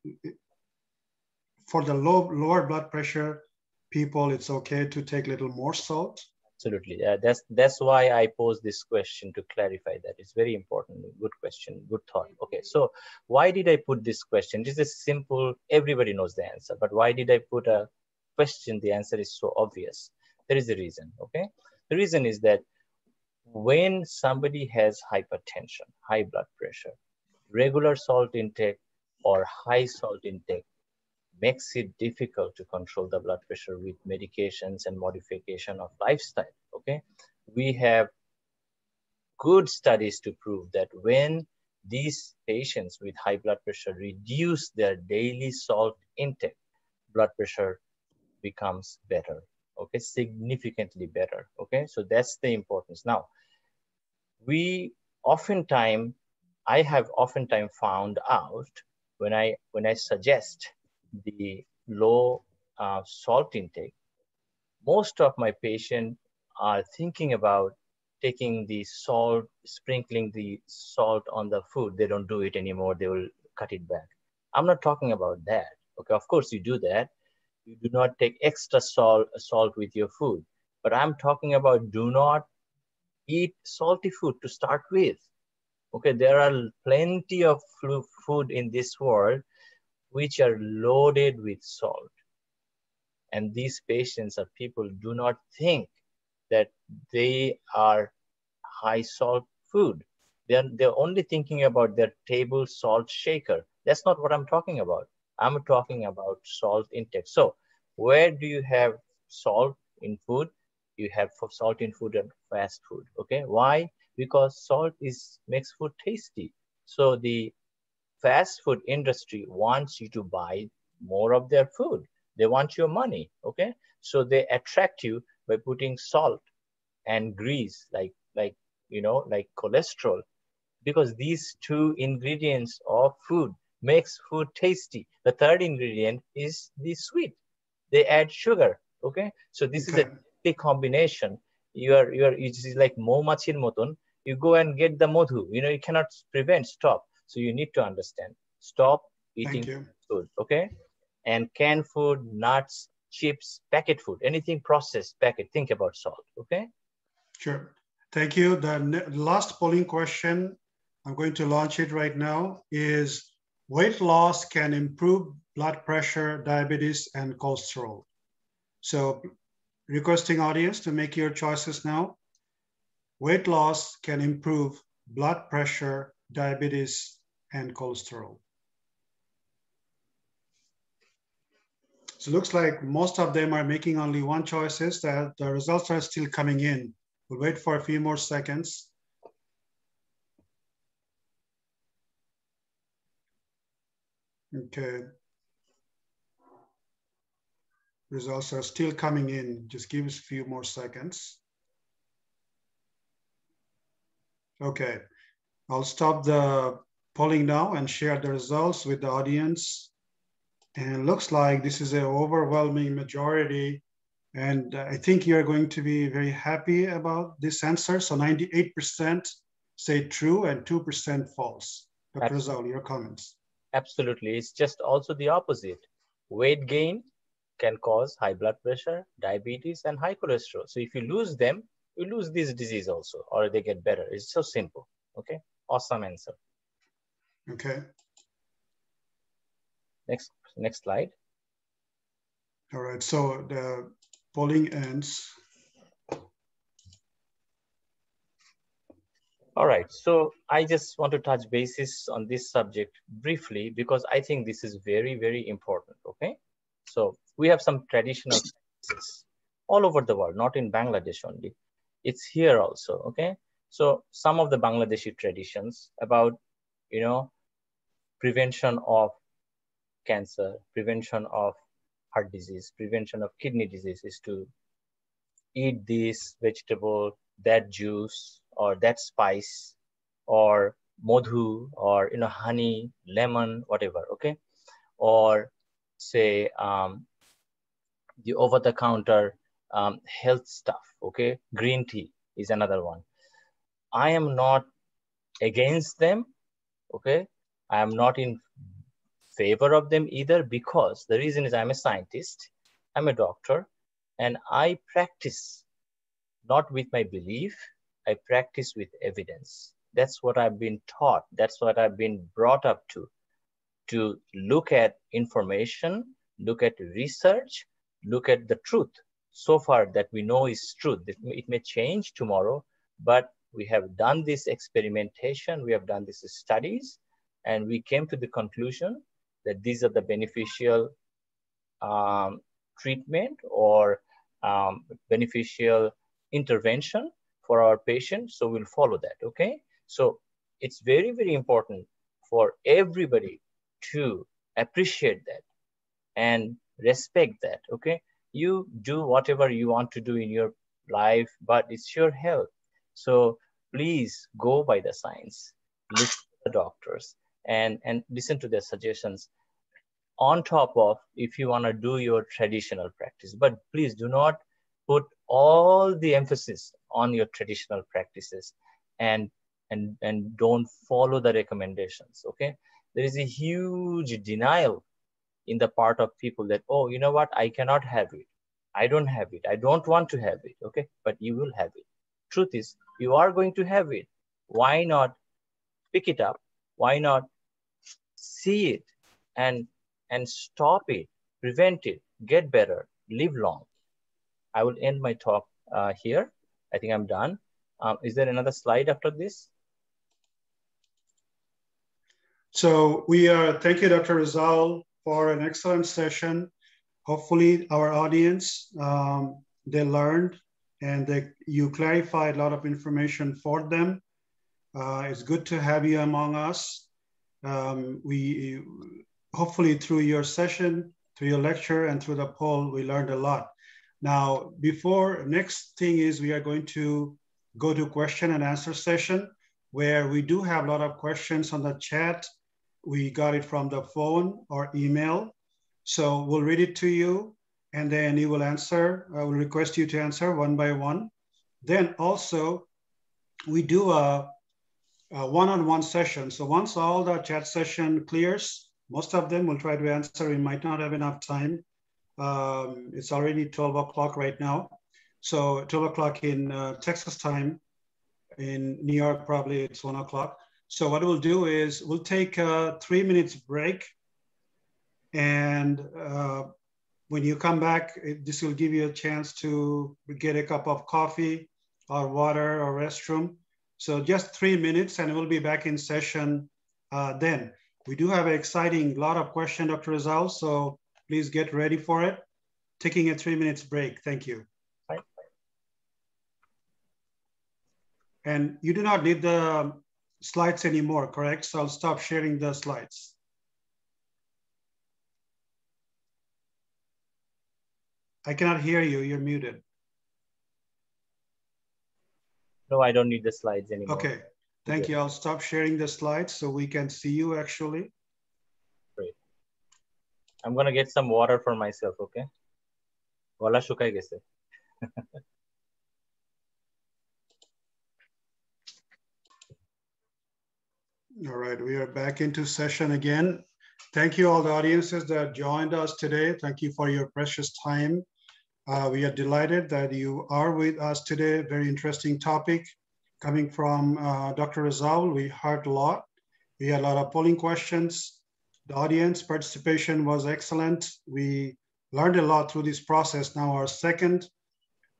for the lower blood pressure people, it's okay to take a little more salt? Absolutely. That's why I posed this question, to clarify that. It's very important. Good question. Good thought. Okay. So why did I put this question? This is simple. Everybody knows the answer. But why did I put a question? The answer is so obvious. There is a reason. Okay. The reason is that when somebody has hypertension, high blood pressure, regular salt intake or high salt intake makes it difficult to control the blood pressure with medications and modification of lifestyle, okay? We have good studies to prove that when these patients with high blood pressure reduce their daily salt intake, blood pressure becomes better, okay? Significantly better, okay? So that's the importance. Now, I have oftentimes found out when I suggest the low salt intake, most of my patients are thinking about taking the salt, sprinkling the salt on the food. They don't do it anymore. They will cut it back. I'm not talking about that. Okay, of course you do that. You do not take extra salt with your food. But I'm talking about do not eat salty food to start with. Okay, there are plenty of food in this world which are loaded with salt. And these patients are people who do not think that they are high salt food. They're only thinking about their table salt shaker. That's not what I'm talking about. I'm talking about salt intake. So where do you have salt in food? You have salt in food and fast food. Okay, why? Because salt makes food tasty. So the fast food industry wants you to buy more of their food. They want your money, okay? So they attract you by putting salt and grease, like cholesterol, because these two ingredients of food makes food tasty. The third ingredient is the sweet. They add sugar, okay? So this is a big combination. It's like moumachir moton. You go and get the modhu. You cannot stop. So you need to understand. Stop eating food, okay? And canned food, nuts, chips, packet food, anything processed, packet, think about salt, okay? Sure. Thank you. The last polling question, I'm going to launch it right now, is weight loss can improve blood pressure, diabetes, and cholesterol. So requesting audience to make your choices now. Weight loss can improve blood pressure, diabetes, and cholesterol. So it looks like most of them are making only one choices. That the results are still coming in. We'll wait for a few more seconds. Okay. Results are still coming in. Just give us a few more seconds. Okay. I'll stop the polling now and share the results with the audience. And it looks like this is an overwhelming majority. And I think you're going to be very happy about this answer. So 98% say true and 2% false. Dr. Rezaul, your comments. Absolutely. It's just also the opposite. Weight gain can cause high blood pressure, diabetes, and high cholesterol. So if you lose them, you lose this disease also, or they get better. It's so simple. Okay. Awesome answer. Okay. Next slide. All right. So the polling ends. All right, so I just want to touch bases on this subject briefly because I think this is very, very important, okay? So we have some traditional practices all over the world, not in Bangladesh only. It's here also, okay? So some of the Bangladeshi traditions about, you know, prevention of cancer, prevention of heart disease, prevention of kidney disease is to eat this vegetable, that juice, or that spice, or madhu, or honey, lemon, whatever, okay? Or say the over-the-counter health stuff, okay? Green tea is another one. I am not against them, okay? I am not in favor of them either, because the reason is I'm a scientist, I'm a doctor, and I practice not with my belief, I practice with evidence. That's what I've been taught. That's what I've been brought up to look at information, look at research, look at the truth. So far that we know is truth. It may change tomorrow, but we have done this experimentation, we have done these studies, and we came to the conclusion that these are the beneficial treatment or beneficial intervention for our patients. So we'll follow that, okay? So it's very, very important for everybody to appreciate that and respect that, okay? You do whatever you want to do in your life, but it's your health. So please go by the science, listen to the doctors, and listen to their suggestions on top of if you want to do your traditional practice. But please do not put all the emphasis on your traditional practices and don't follow the recommendations, okay? There is a huge denial in the part of people that, oh, you know what, I cannot have it. I don't have it. I don't want to have it, okay? But you will have it. Truth is, you are going to have it. Why not pick it up? Why not see it and stop it, prevent it, get better, live long? I will end my talk here. I think I'm done. Is there another slide after this? So thank you, Dr. Rezaul, for an excellent session. Hopefully our audience, they learned and you clarified a lot of information for them. It's good to have you among us. Hopefully through your session, through your lecture, and through the poll, we learned a lot. Now, next thing is we are going to go to question and answer session, where we do have a lot of questions on the chat. We got it from the phone or email. So we'll read it to you and then you will answer. I will request you to answer one by one. Then also we do a one-on-one session. So once all the chat session clears, most of them will try to answer. We might not have enough time. It's already 12 o'clock right now. So 12 o'clock in Texas time. In New York, probably it's 1 o'clock. So what we'll do is we'll take a 3 minutes break. And when you come back, this will give you a chance to get a cup of coffee or water or restroom. So just 3 minutes and we'll be back in session then. We do have an exciting lot of questions, Dr. Rezaul, so please get ready for it. Taking a 3 minutes break. Thank you. Bye. And you do not need the slides anymore, correct? So I'll stop sharing the slides. I cannot hear you, you're muted. No, I don't need the slides anymore. Okay, thank you. I'll stop sharing the slides so we can see you actually. Great. I'm gonna get some water for myself, okay? Gola shukai gese. All right, we are back into session again. Thank you all the audiences that joined us today. Thank you for your precious time. We are delighted that you are with us today. Very interesting topic coming from Dr. Rezaul. We heard a lot. We had a lot of polling questions. The audience participation was excellent. We learned a lot through this process. Now our second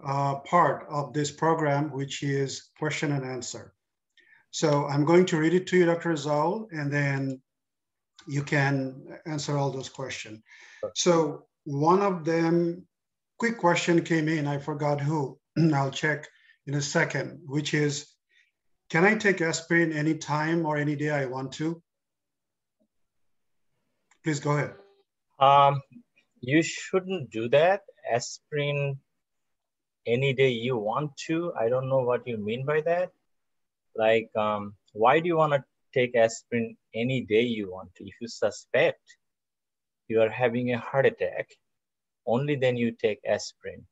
part of this program, which is question and answer. So I'm going to read it to you, Dr. Rezaul, and then you can answer all those questions. So one of them, quick question came in, I forgot who, I'll check in a second, which is, can I take aspirin anytime or any day I want to? Please go ahead. You shouldn't do that. Aspirin any day you want to. I don't know what you mean by that. Like, why do you want to take aspirin any day you want to? If you suspect you are having a heart attack, only then you take aspirin,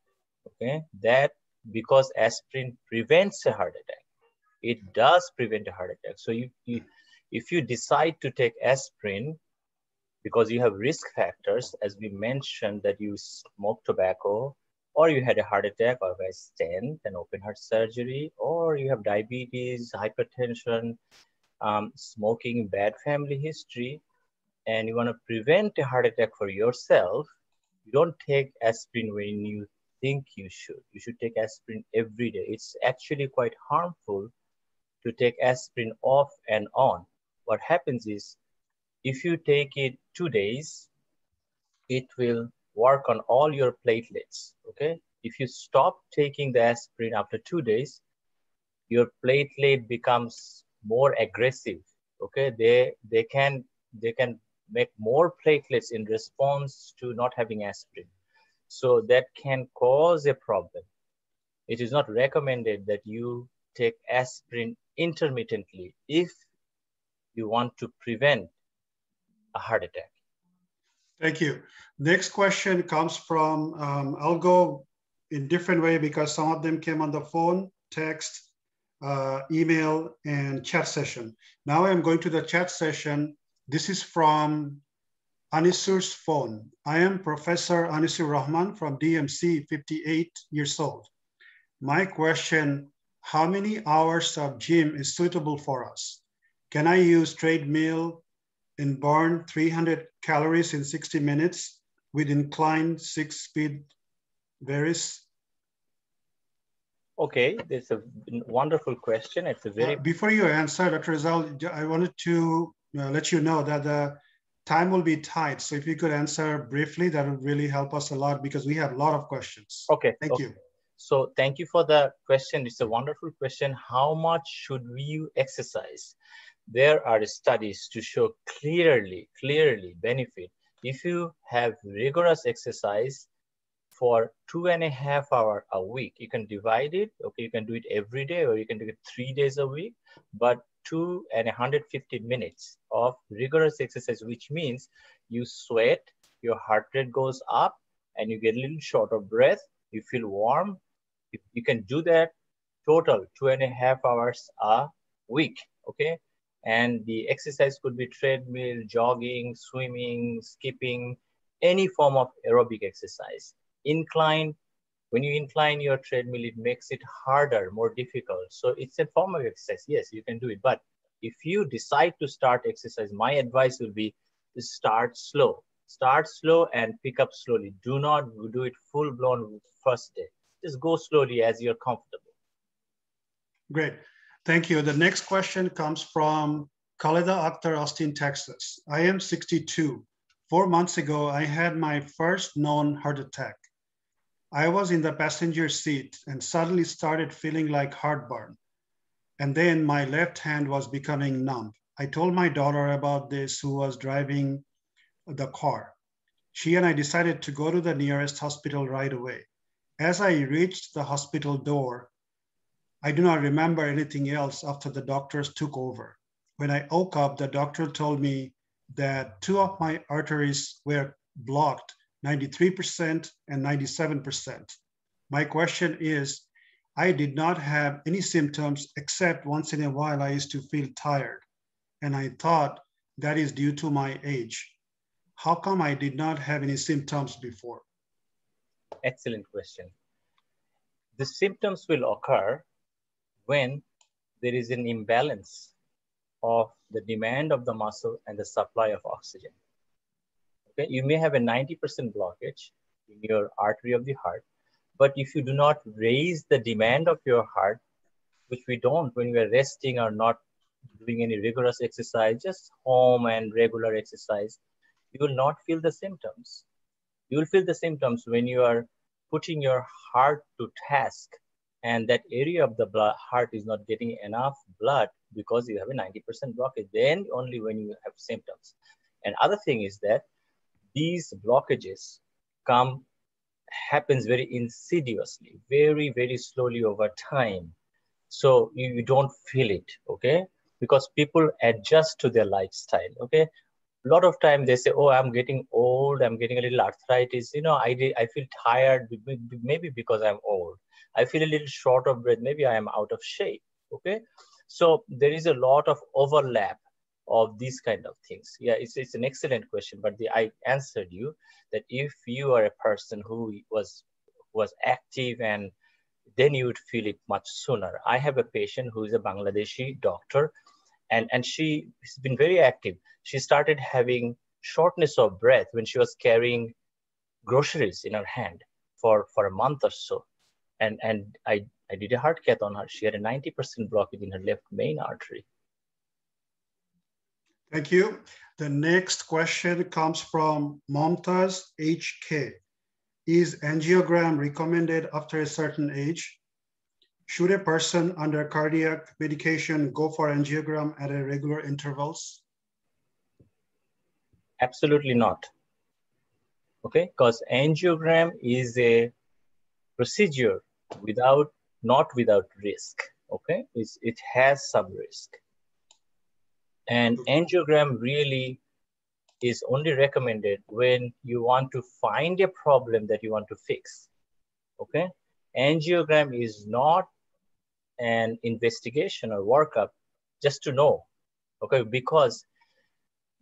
okay? That, because aspirin prevents a heart attack. It does prevent a heart attack. So if you decide to take aspirin because you have risk factors, as we mentioned, that you smoke tobacco, or you had a heart attack, or a stent, an open heart surgery, or you have diabetes, hypertension, smoking, bad family history, and you want to prevent a heart attack for yourself, you don't take aspirin when you think you should. You should take aspirin every day. It's actually quite harmful to take aspirin off and on. What happens is, if you take it 2 days, it will work on all your platelets, okay? If you stop taking the aspirin after 2 days, your platelet becomes more aggressive, okay? They can make more platelets in response to not having aspirin. So that can cause a problem. It is not recommended that you take aspirin intermittently if you want to prevent a heart attack. Thank you. Next question comes from, I'll go in different way because some of them came on the phone, text, email, and chat session. Now I'm going to the chat session. This is from Anisur's phone. I am Professor Anisur Rahman from DMC, 58 years old. My question, how many hours of gym is suitable for us? Can I use treadmill and burn 300 calories in 60 minutes with inclined 6-speed varies? Okay, that's a wonderful question. It's a very... before you answer, Dr. Rezaul, I wanted to let you know that the time will be tight. So if you could answer briefly, that would really help us a lot because we have a lot of questions. Okay. Thank you. So thank you for the question. It's a wonderful question. How much should we exercise? There are studies to show clearly benefit. If you have rigorous exercise for 2.5 hours a week, you can divide it. Okay, you can do it every day, or you can do it 3 days a week, but 2 and 150 minutes of rigorous exercise, which means you sweat, your heart rate goes up, and you get a little short of breath, you feel warm. You can do that total 2.5 hours a week, okay? And the exercise could be treadmill, jogging, swimming, skipping, any form of aerobic exercise. Incline, when you incline your treadmill, it makes it harder, more difficult. So it's a form of exercise. Yes, you can do it. But if you decide to start exercise, my advice will be to start slow. Start slow and pick up slowly. Do not do it full blown first day. Just go slowly as you're comfortable. Great. Thank you. The next question comes from Khalida Akhtar, Austin, Texas. I am 62. 4 months ago, I had my first known heart attack. I was in the passenger seat and suddenly started feeling like heartburn. And then my left hand was becoming numb. I told my daughter about this, who was driving the car. She and I decided to go to the nearest hospital right away. As I reached the hospital door, I do not remember anything else after the doctors took over. When I woke up, the doctor told me that 2 of my arteries were blocked, 93% and 97%. My question is, I did not have any symptoms except once in a while I used to feel tired. And I thought that is due to my age. How come I did not have any symptoms before? Excellent question. The symptoms will occur when there is an imbalance of the demand of the muscle and the supply of oxygen. Okay, you may have a 90% blockage in your artery of the heart, but if you do not raise the demand of your heart, which we don't when we are resting or not doing any rigorous exercise, just home and regular exercise, you will not feel the symptoms. You will feel the symptoms when you are putting your heart to task and that area of the heart is not getting enough blood because you have a 90% blockage. Then only when you have symptoms. And other thing is that these blockages happens very insidiously, very, very slowly over time. So you don't feel it, okay? Because people adjust to their lifestyle, okay? A lot of time they say, oh, I'm getting old, I'm getting a little arthritis. You know, I feel tired, maybe because I'm old. I feel a little short of breath, maybe I am out of shape, okay? So there is a lot of overlap of these kind of things. Yeah, it's an excellent question, but I answered you that if you are a person who was active, and then you would feel it much sooner. I have a patient who is a Bangladeshi doctor, and she has been very active. She started having shortness of breath when she was carrying groceries in her hand for a month or so. And I did a heart cath on her. She had a 90% blockage in her left main artery. Thank you. The next question comes from Momtaz HK. Is angiogram recommended after a certain age? Should a person under cardiac medication go for angiogram at a regular intervals? Absolutely not. Okay, because angiogram is a procedure not without risk. Okay, it has some risk. And angiogram really is only recommended when you want to find a problem that you want to fix. Okay, angiogram is not an investigation or workup just to know. Okay, because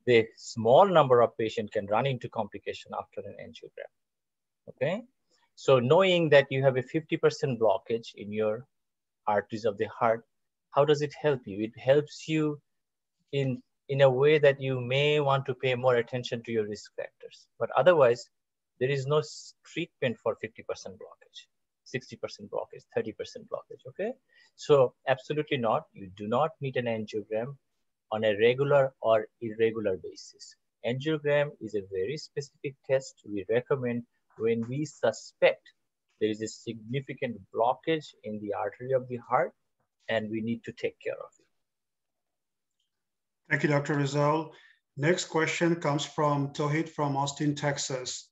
the small number of patients can run into complication after an angiogram. Okay, so knowing that you have a 50% blockage in your arteries of the heart, how does it help you? It helps you in a way that you may want to pay more attention to your risk factors. But otherwise, there is no treatment for 50% blockage, 60% blockage, 30% blockage, okay? So absolutely not. You do not need an angiogram on a regular or irregular basis. Angiogram is a very specific test we recommend when we suspect there is a significant blockage in the artery of the heart and we need to take care of it. Thank you, Dr. Rezaul. Next question comes from Tohid from Austin, Texas.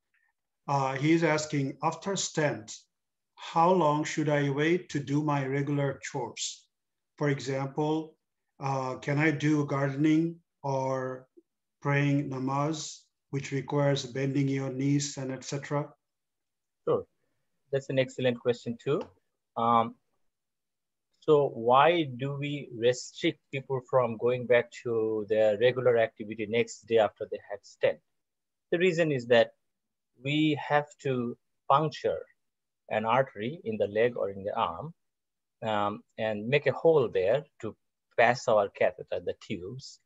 He's asking, after stent, how long should I wait to do my regular chores? For example, can I do gardening or praying namaz, which requires bending your knees and etc.? Sure, that's an excellent question too. So why do we restrict people from going back to their regular activity next day after they had stent? The reason is that we have to puncture an artery in the leg or in the arm and make a hole there to pass our catheter, the tubes,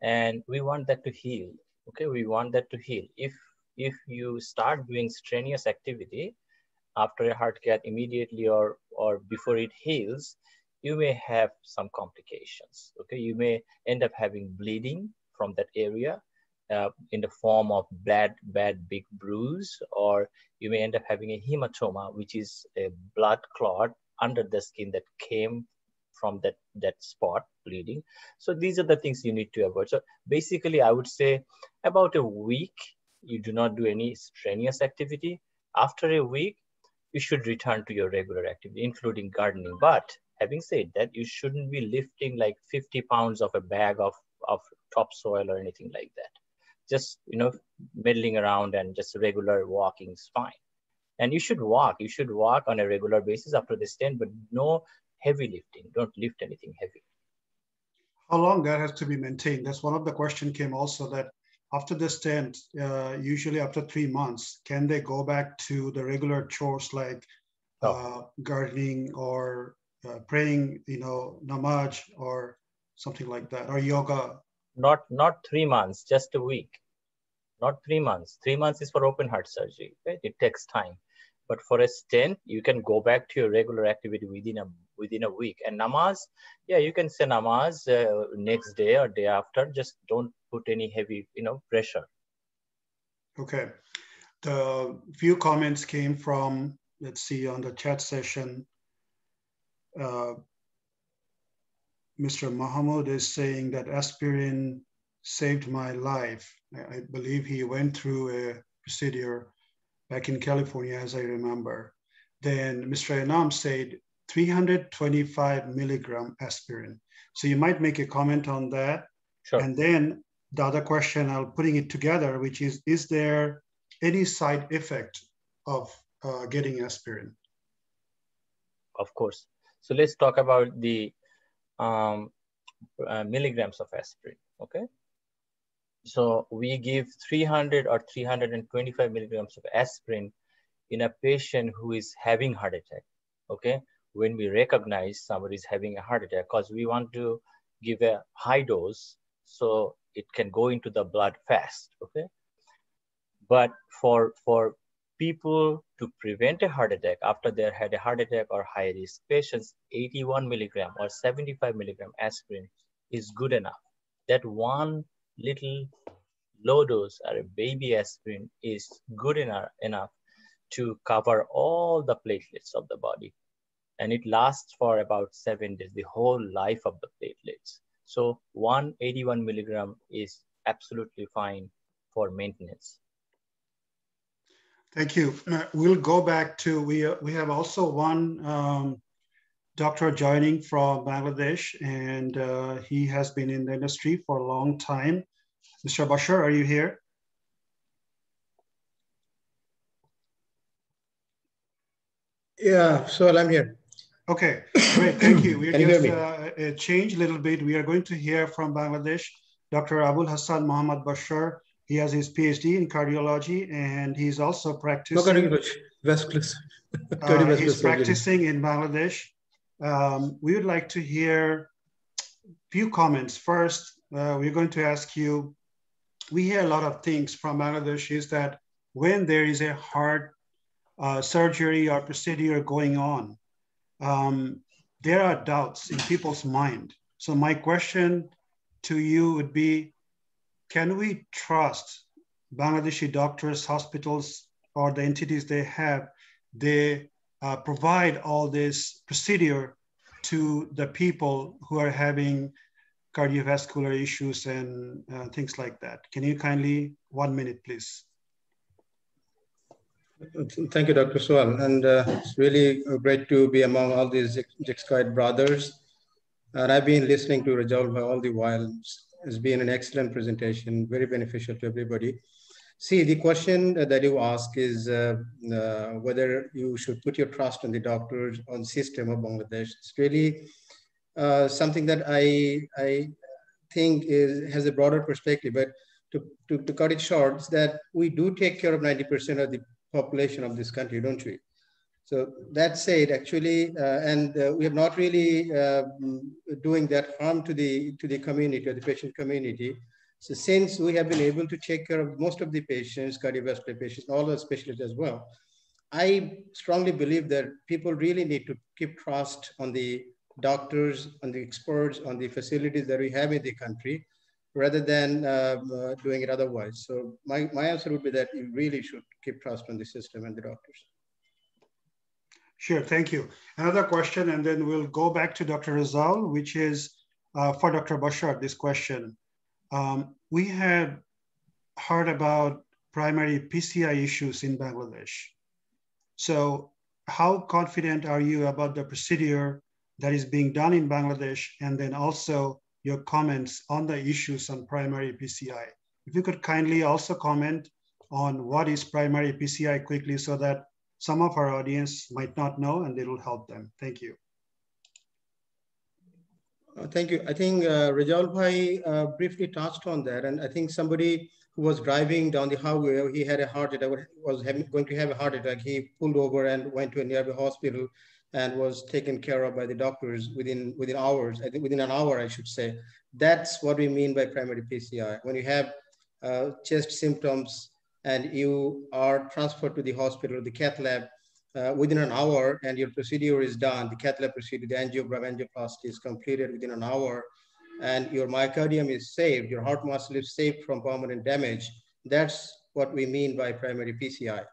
and we want that to heal. Okay, we want that to heal. If you start doing strenuous activity after a heart cath immediately or before it heals, you may have some complications. Okay, you may end up having bleeding from that area in the form of bad big bruise, or you may end up having a hematoma, which is a blood clot under the skin that came from that spot bleeding. So these are the things you need to avoid. So basically, I would say about a week, you do not do any strenuous activity. After a week, you should return to your regular activity, including gardening. But having said that, you shouldn't be lifting like 50 pounds of a bag of topsoil or anything like that. Just, you know, meddling around and just regular walking is fine. And you should walk on a regular basis after the stent, but no heavy lifting. Don't lift anything heavy. How long that has to be maintained? That's one of the question came also, that after the stent, usually after 3 months, can they go back to the regular chores like gardening or praying, you know, namaz or something like that, or yoga? Not 3 months, just a week. Not 3 months. 3 months is for open heart surgery, right? It takes time. But for a stent, you can go back to your regular activity within within a week. And namaz, yeah, you can say namaz next day or day after. Just don't put any heavy, pressure. Okay. The few comments came from, let's see, on the chat session. Mr. Mahmoud is saying that aspirin saved my life. I believe he went through a procedure back in California, as I remember. Then Mr. Enam said 325 milligram aspirin. So you might make a comment on that. Sure. And then the other question, I'll putting it together, which is there any side effect of getting aspirin? Of course. So let's talk about the milligrams of aspirin, okay? So we give 300 or 325 milligrams of aspirin in a patient who is having heart attack, okay? When we recognize somebody is having a heart attack, because we want to give a high dose so it can go into the blood fast, okay? But for people to prevent a heart attack after they had a heart attack or high risk patients, 81 milligram or 75 milligram aspirin is good enough. That one little low dose or a baby aspirin is good enough to cover all the platelets of the body. And it lasts for about 7 days, the whole life of the platelets. So 181 milligram is absolutely fine for maintenance. Thank you. We'll go back to, we have also one doctor joining from Bangladesh, and he has been in the industry for a long time. Mr. Bashar, are you here? Yeah, so I'm here. Okay, great, thank you. We're just change a little bit. We are going to hear from Bangladesh, Dr. Abul Hassan Muhammad Bashar. He has his PhD in cardiology, and he's also practicing. He's practicing in Bangladesh. We would like to hear a few comments. First, we're going to ask you, we hear a lot of things from Bangladesh is that when there is a heart surgery or procedure going on, there are doubts in people's mind. So my question to you would be, can we trust Bangladeshi doctors, hospitals, or the entities they have? They provide all this procedure to the people who are having cardiovascular issues and things like that. Can you kindly, 1 minute, please? Thank you, Dr. Rezaul. And it's really great to be among all these JCC brothers. And I've been listening to Rezaul all the while. It's been an excellent presentation, very beneficial to everybody. See, the question that you ask is whether you should put your trust on the doctors, on the system of Bangladesh. It's really something that I think has a broader perspective, but to cut it short, it's that we do take care of 90% of the population of this country, don't we? So that said, actually, we are not really doing that harm to the community or the patient community. So since we have been able to take care of most of the patients, cardiovascular patients, all the specialists as well, I strongly believe that people really need to keep trust on the doctors, on the experts, on the facilities that we have in the country, rather than doing it otherwise. So my answer would be that you really should keep trust on the system and the doctors. Sure, thank you. Another question, and then we'll go back to Dr. Rezaul, which is for Dr. Bashar, this question. We have heard about primary PCI issues in Bangladesh. So how confident are you about the procedure that is being done in Bangladesh, and then also your comments on the issues on primary PCI? If you could kindly also comment on what is primary PCI quickly so that some of our audience might not know and it will help them. Thank you. Thank you. I think Rezaul Bhai briefly touched on that. And I think somebody who was driving down the highway, he had a heart attack, was going to have a heart attack. He pulled over and went to a nearby hospital and was taken care of by the doctors within hours, I think within an hour, I should say. That's what we mean by primary PCI. When you have chest symptoms and you are transferred to the hospital, the cath lab, within an hour, and your procedure is done, the cath lab procedure, the angiogram, angioplasty is completed within an hour, and your myocardium is saved, your heart muscle is saved from permanent damage. That's what we mean by primary PCI.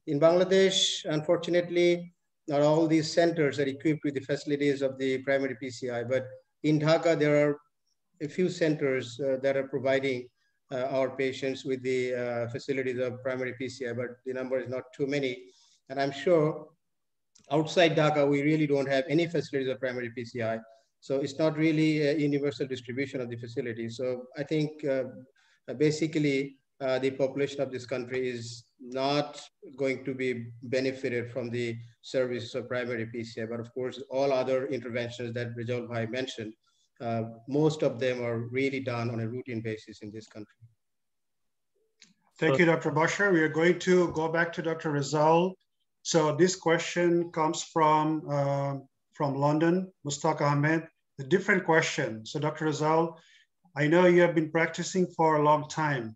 In Bangladesh, unfortunately, not all these centers are equipped with the facilities of the primary PCI, but in Dhaka, there are a few centers that are providing our patients with the facilities of primary PCI, but the number is not too many. And I'm sure outside Dhaka, we really don't have any facilities of primary PCI. So it's not really a universal distribution of the facilities. So I think basically the population of this country is not going to be benefited from the services of primary PCI. But of course, all other interventions that Rezaul Bhai mentioned, most of them are really done on a routine basis in this country. Thank you, Dr. Bashar. We are going to go back to Dr. Rezaul. So this question comes from London, Mustaq Ahmed, a different question. So Dr. Rezaul, I know you have been practicing for a long time,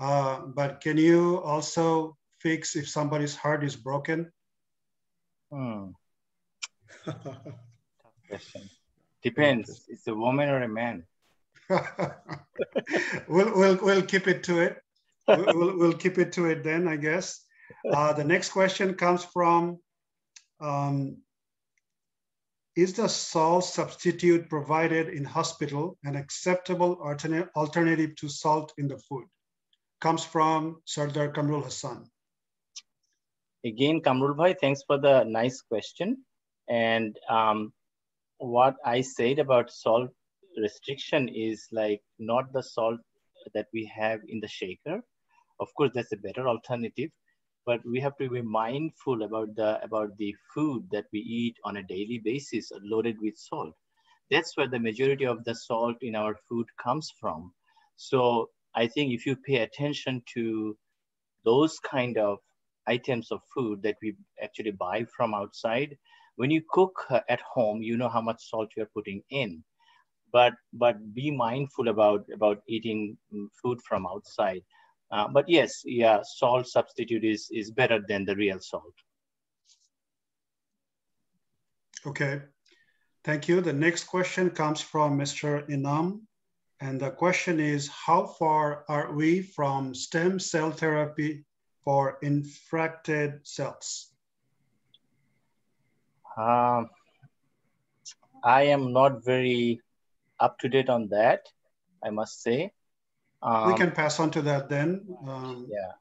but can you also fix if somebody's heart is broken? Tough question. Depends. It's a woman or a man. We'll keep it to it. We'll keep it to it then, I guess. The next question comes from, is the salt substitute provided in hospital an acceptable alternative to salt in the food? Comes from Sardar Kamrul Hassan. Again, Kamrul Bhai, thanks for the nice question. And what I said about salt restriction is like not the salt that we have in the shaker. Of course, that's a better alternative, but we have to be mindful about the food that we eat on a daily basis loaded with salt. That's where the majority of the salt in our food comes from. So I think if you pay attention to those kind of items of food that we actually buy from outside, when you cook at home, you know how much salt you're putting in. But be mindful about eating food from outside. But yes, yeah, salt substitute is better than the real salt. Okay, thank you. The next question comes from Mr. Inam. And the question is, how far are we from stem cell therapy for infected cells? I am not very up to date on that, I must say. We can pass on to that then. Yeah.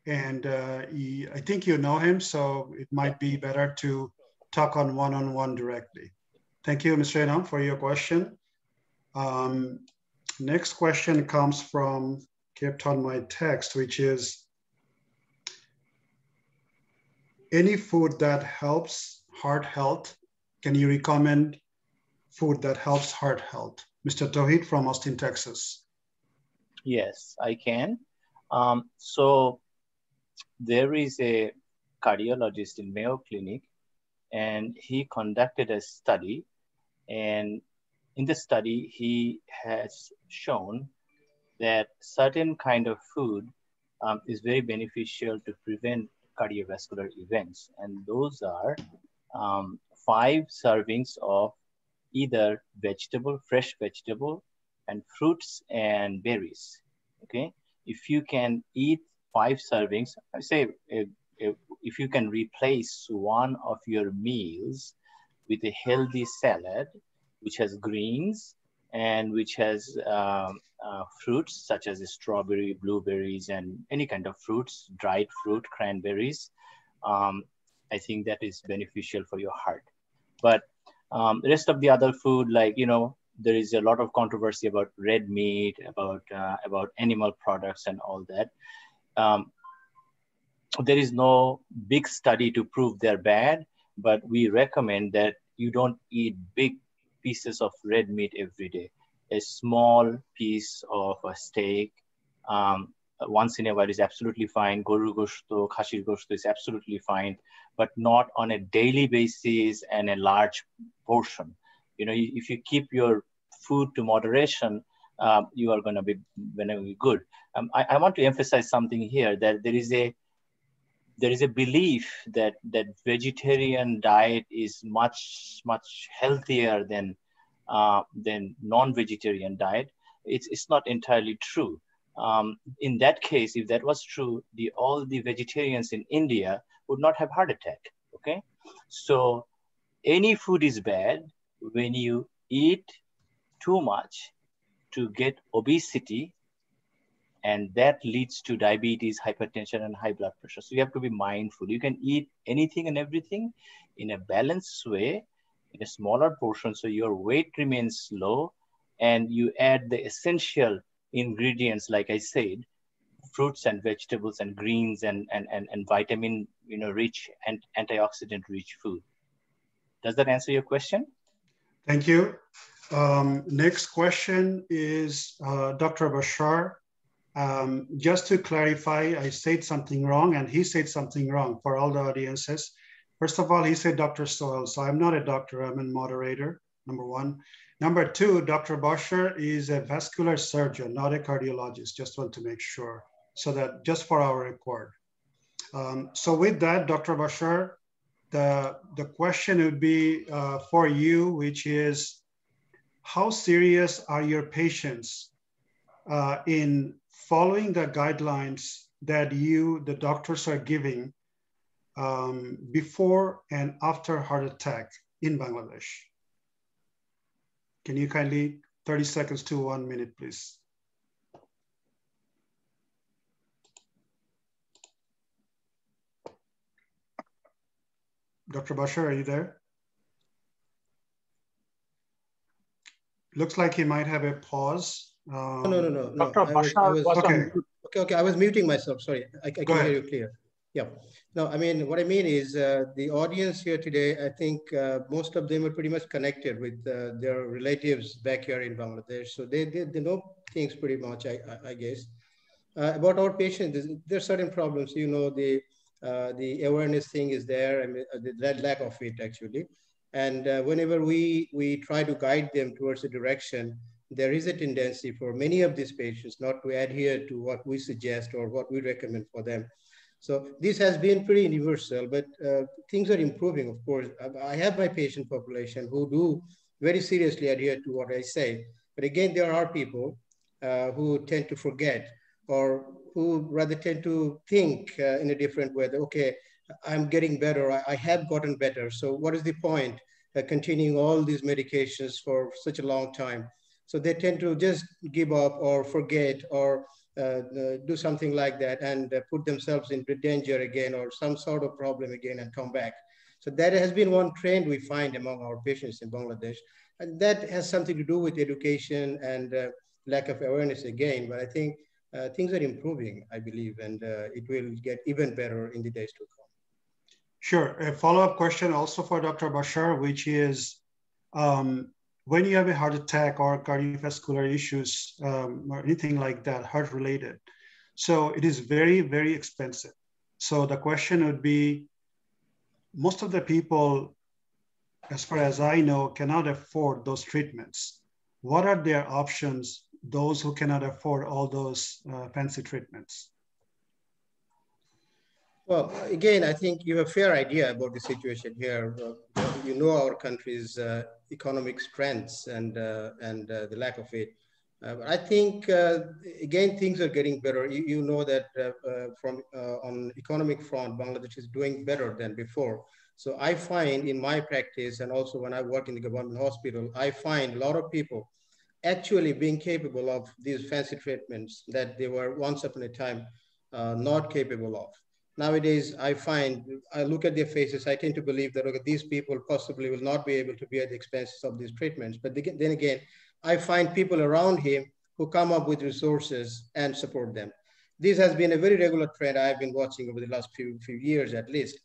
And I think you know him, so it might be better to talk on one-on-one directly. Thank you, Mr. Inam, for your question. Next question comes from, kept on my text, which is, any food that helps heart health, can you recommend food that helps heart health? Mr. Tawhid from Austin, Texas. Yes, I can. So there is a cardiologist in Mayo Clinic, and he conducted a study. And in the study, he has shown that certain kind of food is very beneficial to prevent cardiovascular events. And those are 5 servings of either vegetable, fresh vegetable, and fruits and berries, okay? If you can eat 5 servings, I say if you can replace one of your meals with a healthy salad, which has greens and which has fruits such as strawberry, blueberries, and any kind of fruits, dried fruit, cranberries, I think that is beneficial for your heart. But the rest of the other food, like, you know, there is a lot of controversy about red meat, about animal products and all that. There is no big study to prove they're bad, but we recommend that you don't eat big pieces of red meat every day. A small piece of a steak once in a while is absolutely fine. Goru goshto, khashir goshto is absolutely fine, but not on a daily basis and a large portion. You know, if you keep your food to moderation, you are going to be good. I want to emphasize something here, that there is a there is a belief that vegetarian diet is much healthier than non-vegetarian diet. It's not entirely true. In that case, if that was true, all the vegetarians in India would not have heart attack. Okay, so any food is bad when you eat too much to get obesity, and that leads to diabetes, hypertension, and high blood pressure. So you have to be mindful. You can eat anything and everything in a balanced way, in a smaller portion, so your weight remains low, and you add the essential ingredients, like I said, fruits and vegetables and greens and vitamin, rich and antioxidant rich food. Does that answer your question? Thank you. Next question is Dr. Bashar. Just to clarify, I said something wrong and he said something wrong for all the audiences. First of all, he said Dr. Soil, so I'm not a doctor, I'm a moderator, number one. Number two, Dr. Bashar is a vascular surgeon, not a cardiologist, just want to make sure, so that just for our record. So with that, Dr. Bashar, the question would be for you, which is, how serious are your patients in following the guidelines that the doctors are giving before and after heart attack in Bangladesh? Can you kindly, 30 seconds to 1 minute, please. Dr. Bashar, are you there? Looks like he might have a pause. No. Dr. Bashar was okay. on mute. Okay, I was muting myself, sorry. I can ahead. hear you clear. Yeah. No, I mean, what I mean is the audience here today, I think most of them are pretty much connected with their relatives back here in Bangladesh. So they know things pretty much, I guess. About our patients, there are certain problems, the awareness thing is there, I mean, the lack of it actually. And whenever we try to guide them towards a direction, there is a tendency for many of these patients not to adhere to what we suggest or what we recommend for them. So this has been pretty universal, but things are improving, of course. I have my patient population who do very seriously adhere to what I say. But again, there are people who tend to forget, or who rather tend to think in a different way that, okay, I'm getting better, I have gotten better. So what is the point continuing all these medications for such a long time? So they tend to just give up or forget or do something like that and put themselves into danger again or some sort of problem again and come back. So that has been one trend we find among our patients in Bangladesh. And that has something to do with education and lack of awareness again. But I think things are improving, I believe, and it will get even better in the days to come. Sure. A follow-up question also for Dr. Bashar, which is, when you have a heart attack or cardiovascular issues or anything like that, heart related, so it is very, very expensive. So the question would be, most of the people, as far as I know, cannot afford those treatments. What are their options, those who cannot afford all those fancy treatments? Well, again, I think you have a fair idea about the situation here. You know our country's economic strengths and the lack of it. I think, again, things are getting better. You know that on economic front, Bangladesh is doing better than before. So I find in my practice, and also when I work in the government hospital, I find a lot of people actually being capable of these fancy treatments that they were once upon a time not capable of. Nowadays, I look at their faces, I tend to believe that, okay, these people possibly will not be able to bear the expenses of these treatments. But then again, I find people around him who come up with resources and support them. This has been a very regular trend I've been watching over the last few years at least.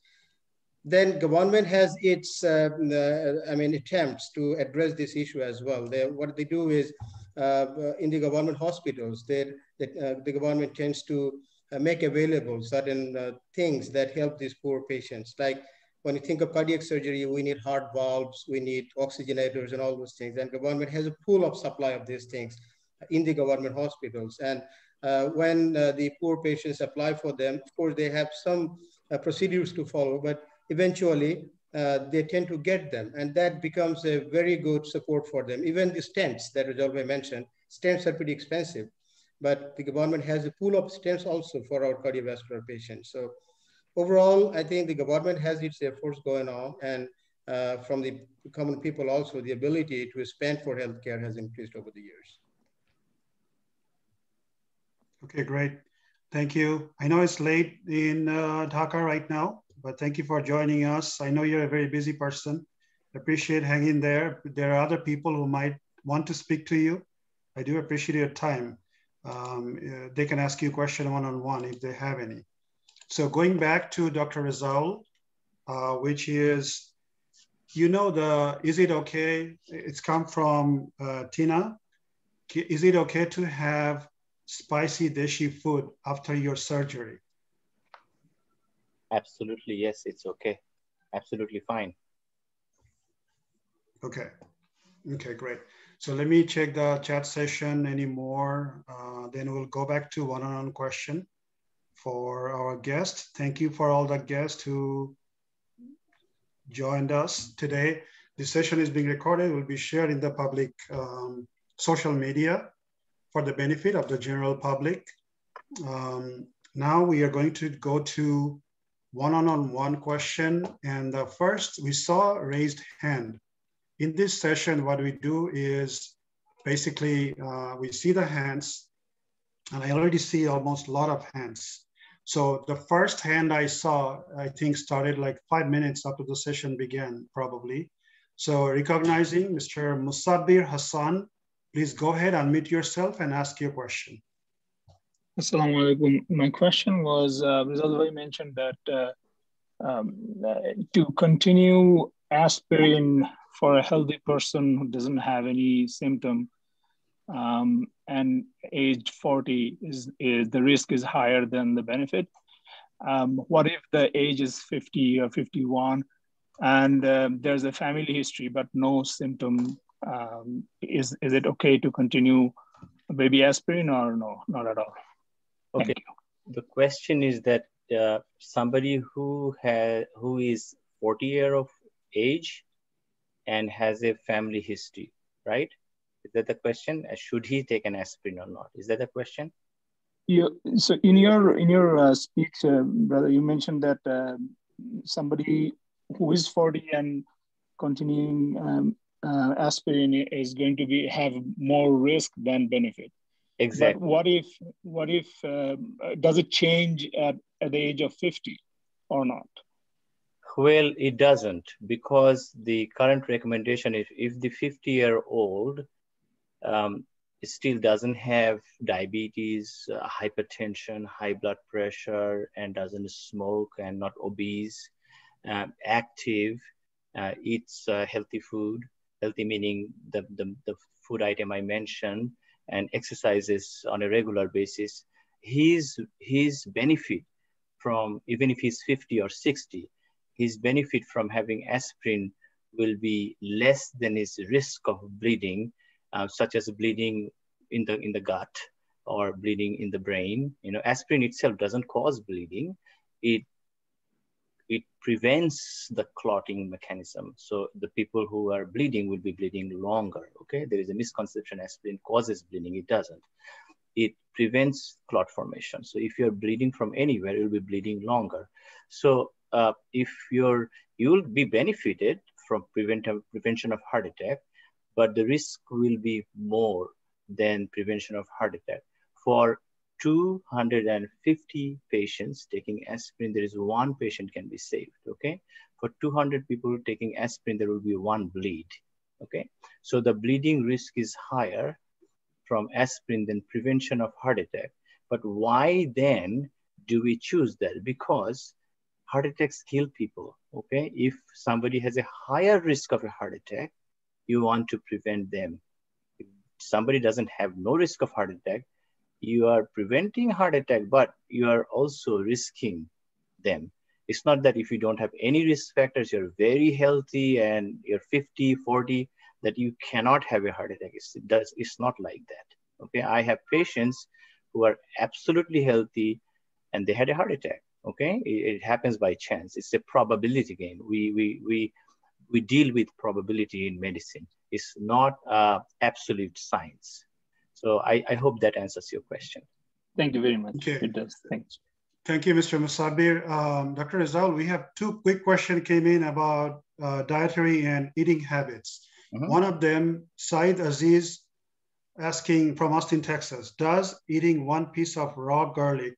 Then government has its, attempts to address this issue as well. What they do is, in the government hospitals, the government tends to make available certain things that help these poor patients. Like when you think of cardiac surgery, we need heart valves, we need oxygenators and all those things. And government has a pool of supply of these things in the government hospitals. And when the poor patients apply for them, of course, they have some procedures to follow, but eventually they tend to get them, and that becomes a very good support for them. Even the stents that Rezaul mentioned, stents are pretty expensive, but the government has a pool of stents also for our cardiovascular patients. So overall, I think the government has its efforts going on, and from the common people also, the ability to spend for healthcare has increased over the years. Okay, great. Thank you. I know it's late in Dhaka right now, but thank you for joining us. I know you're a very busy person. Appreciate hanging there. There are other people who might want to speak to you. I do appreciate your time. They can ask you a question one-on-one if they have any. So going back to Dr. Rezaul, which is, you know, is it okay? It's come from Tina. Is it okay to have spicy deshi food after your surgery? Absolutely, yes, it's okay. Absolutely fine. Okay. Okay, great. So let me check the chat session anymore. Then we'll go back to one-on-one question for our guest. Thank you for all the guests who joined us today. This session is being recorded. It will be shared in the public social media for the benefit of the general public. Now we are going to go to one-on-one question. And first, we saw raised hand. In this session, what we do is basically we see the hands, and I already see almost a lot of hands. So the first hand I saw, I think started like 5 minutes after the session began, probably. So recognizing Mr. Musabir Hassan, please go ahead, unmute yourself and ask your question. Assalamu alaikum. My question was, Rezaul mentioned that to continue aspirin for a healthy person who doesn't have any symptom and age 40 the risk is higher than the benefit. What if the age is 50 or 51 and there's a family history but no symptom? Is it okay to continue baby aspirin or no, not at all? Okay. Thank you. The question is that somebody who is 40 years of age and has a family history, right? Is that the question? Should he take an aspirin or not? Is that the question? Yeah. So in your speech, brother, you mentioned that somebody who is 40 and continuing aspirin is going to have more risk than benefit. Exactly. But what if does it change at the age of 50 or not? Well, it doesn't, because the current recommendation is if the 50-year-old still doesn't have diabetes, hypertension, high blood pressure, and doesn't smoke and not obese, active, eats healthy food, healthy meaning the food item I mentioned, and exercises on a regular basis, his benefit from, even if he's 50 or 60, his benefit from having aspirin will be less than his risk of bleeding, such as bleeding in the gut or bleeding in the brain. You know, aspirin itself doesn't cause bleeding. It prevents the clotting mechanism. So the people who are bleeding will be bleeding longer, okay? There is a misconception aspirin causes bleeding. It doesn't. It prevents clot formation. So if you're bleeding from anywhere, you'll be bleeding longer. So you'll be benefited from prevention of heart attack, but the risk will be more than prevention of heart attack. For 250 patients taking aspirin, there is one patient can be saved, okay? For 200 people taking aspirin, there will be one bleed, okay? So the bleeding risk is higher from aspirin than prevention of heart attack. But why then do we choose that? Because heart attacks kill people, okay? If somebody has a higher risk of a heart attack, you want to prevent them. If somebody doesn't have no risk of heart attack, you are preventing heart attack, but you are also risking them. It's not that if you don't have any risk factors, you're very healthy and you're 50, 40, that you cannot have a heart attack. It's not like that, okay? I have patients who are absolutely healthy and they had a heart attack, Okay, it happens by chance. It's a probability game. We deal with probability in medicine. It's not absolute science. So I hope that answers your question. Thank you very much. Okay. It does. Thanks. Thank you, Mr. Musabir. Dr. Rezaul, we have two quick questions came in about dietary and eating habits. One of them, Said Aziz, asking from Austin, Texas, does eating 1 piece of raw garlic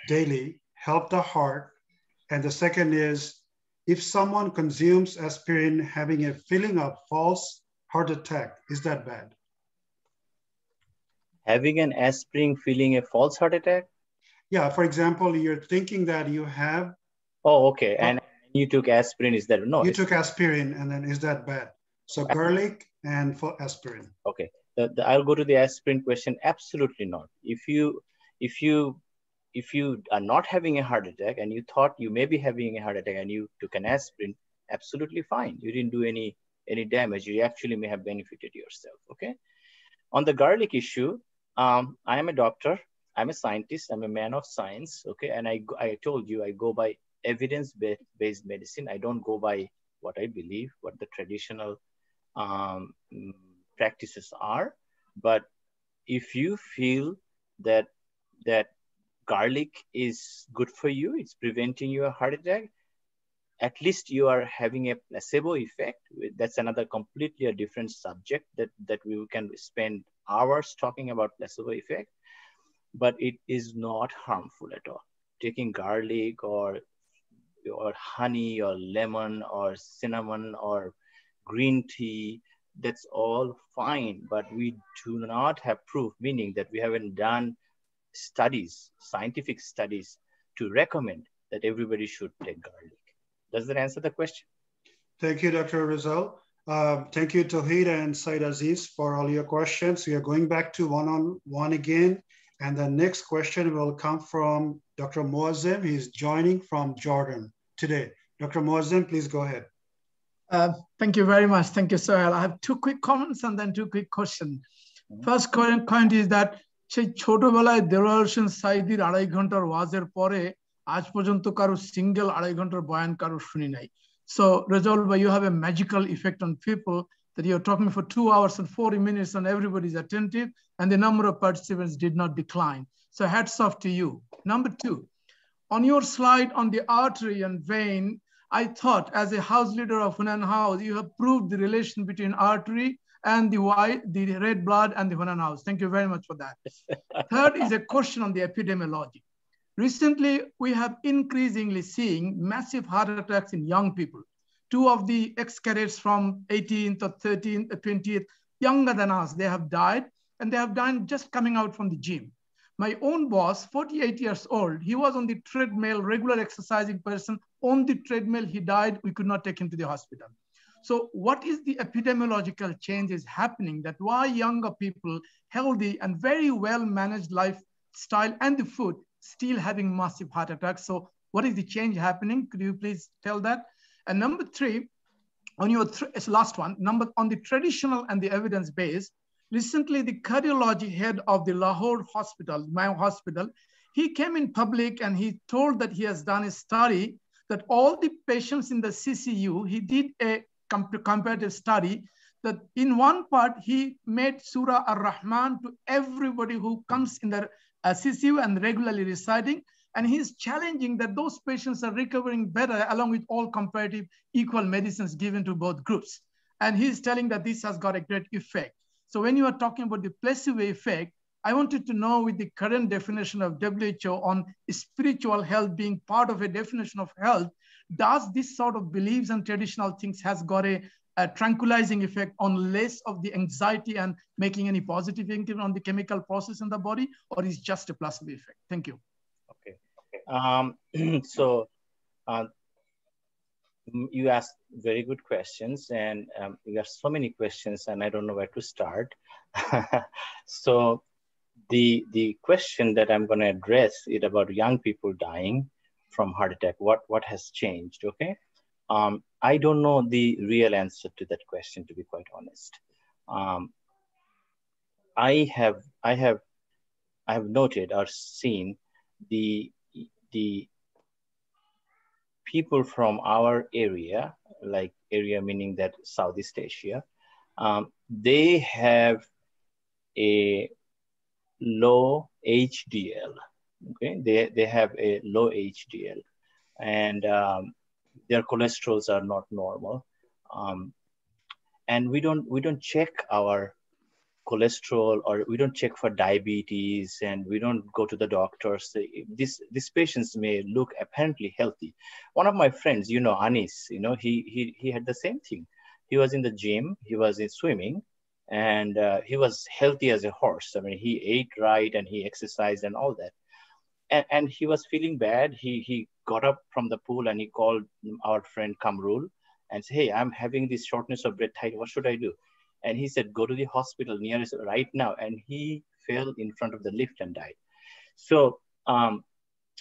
daily help the heart? And the second is, if someone consumes aspirin having a feeling of false heart attack, is that bad? Having an aspirin feeling a false heart attack? Yeah, for example, you're thinking that you have. Oh, okay. And you took aspirin, is that no? You took aspirin, and then is that bad? So garlic and for aspirin. Okay, I'll go to the aspirin question. Absolutely not. If you are not having a heart attack and you thought you may be having a heart attack and you took an aspirin, absolutely fine. You didn't do any damage. You actually may have benefited yourself. Okay. On the garlic issue, I am a doctor. I'm a scientist. I'm a man of science. Okay, and I told you I go by evidence-based medicine. I don't go by what I believe, what the traditional practices are. But if you feel that garlic is good for you, it's preventing your heart attack, at least you are having a placebo effect. That's another completely a different subject that we can spend hours talking about placebo effect, but it is not harmful at all. Taking garlic or honey or lemon or cinnamon or green tea, that's all fine, but we do not have proof, meaning that we haven't done studies, scientific studies, to recommend that everybody should take garlic. Does that answer the question? Thank you, Dr. Rezaul. Thank you, Tawheed and Said Aziz, for all your questions. We are going back to one-on-one again. And the next question will come from Dr. Moazem. He's joining from Jordan today. Dr. Moazem, please go ahead. Thank you very much. Thank you, Sohail. I have 2 quick comments and then 2 quick questions. First comment is that সেই ছোটবেলায় দেলোয়ার হোসেন সাইদির 2.5 ঘন্টার ওয়াজের পরে আজ পর্যন্ত কারো single 2.5 ঘন্টার বয়ান কারো শুনি নাই। So Rezaul, you have a magical effect on people that you're talking for 2 hours and 40 minutes and everybody's attentive and the number of participants did not decline. So hats off to you. Number 2, on your slide on the artery and vein, I thought as a house leader of Hunan House, you have proved the relation between artery and the red blood and the Hunan House. Thank you very much for that. Third is a question on the epidemiology. Recently, we have increasingly seeing massive heart attacks in young people. 2 of the ex-cadets from 18th or 13th or 20th, younger than us, they have died and they have died just coming out from the gym. My own boss, 48 years old, he was on the treadmill, regular exercising person, on the treadmill, he died, we could not take him to the hospital. So what is the epidemiological changes happening that why younger people, healthy and very well managed lifestyle and the food, still having massive heart attacks? So what is the change happening? Could you please tell that? And number 3, on your last one, on the traditional and the evidence base, recently the cardiology head of the Lahore hospital, my hospital, he came in public and he told that he has done a study that all the patients in the CCU, he did a comparative study that in one part, he made Surah Ar-Rahman to everybody who comes in the CCU and regularly reciting. And he's challenging that those patients are recovering better along with all comparative equal medicines given to both groups. And he's telling that this has got a great effect. So when you are talking about the placebo effect, I wanted to know with the current definition of WHO on spiritual health being part of a definition of health, does this sort of beliefs and traditional things has got a tranquilizing effect on less of the anxiety and making any positive impact on the chemical process in the body, or is just a placebo effect? Thank you. Okay. You asked very good questions and you have so many questions and I don't know where to start. So the question that I'm going to address is about young people dying from heart attack. What has changed? Okay. I don't know the real answer to that question, to be quite honest. I have noted or seen the people from our area, like area meaning that Southeast Asia, they have a low HDL. Okay, they have a low HDL, and their cholesterols are not normal, and we don't check our cholesterol, or we don't check for diabetes, and we don't go to the doctors. These patients may look apparently healthy. One of my friends, you know, Anis, you know, he had the same thing. He was in the gym, he was in swimming, and he was healthy as a horse. I mean, he ate right and he exercised and all that. And he was feeling bad. He got up from the pool and he called our friend Kamrul and said, "Hey, I'm having this shortness of breath. What should I do?" And he said, "Go to the hospital nearest right now." And he fell in front of the lift and died. So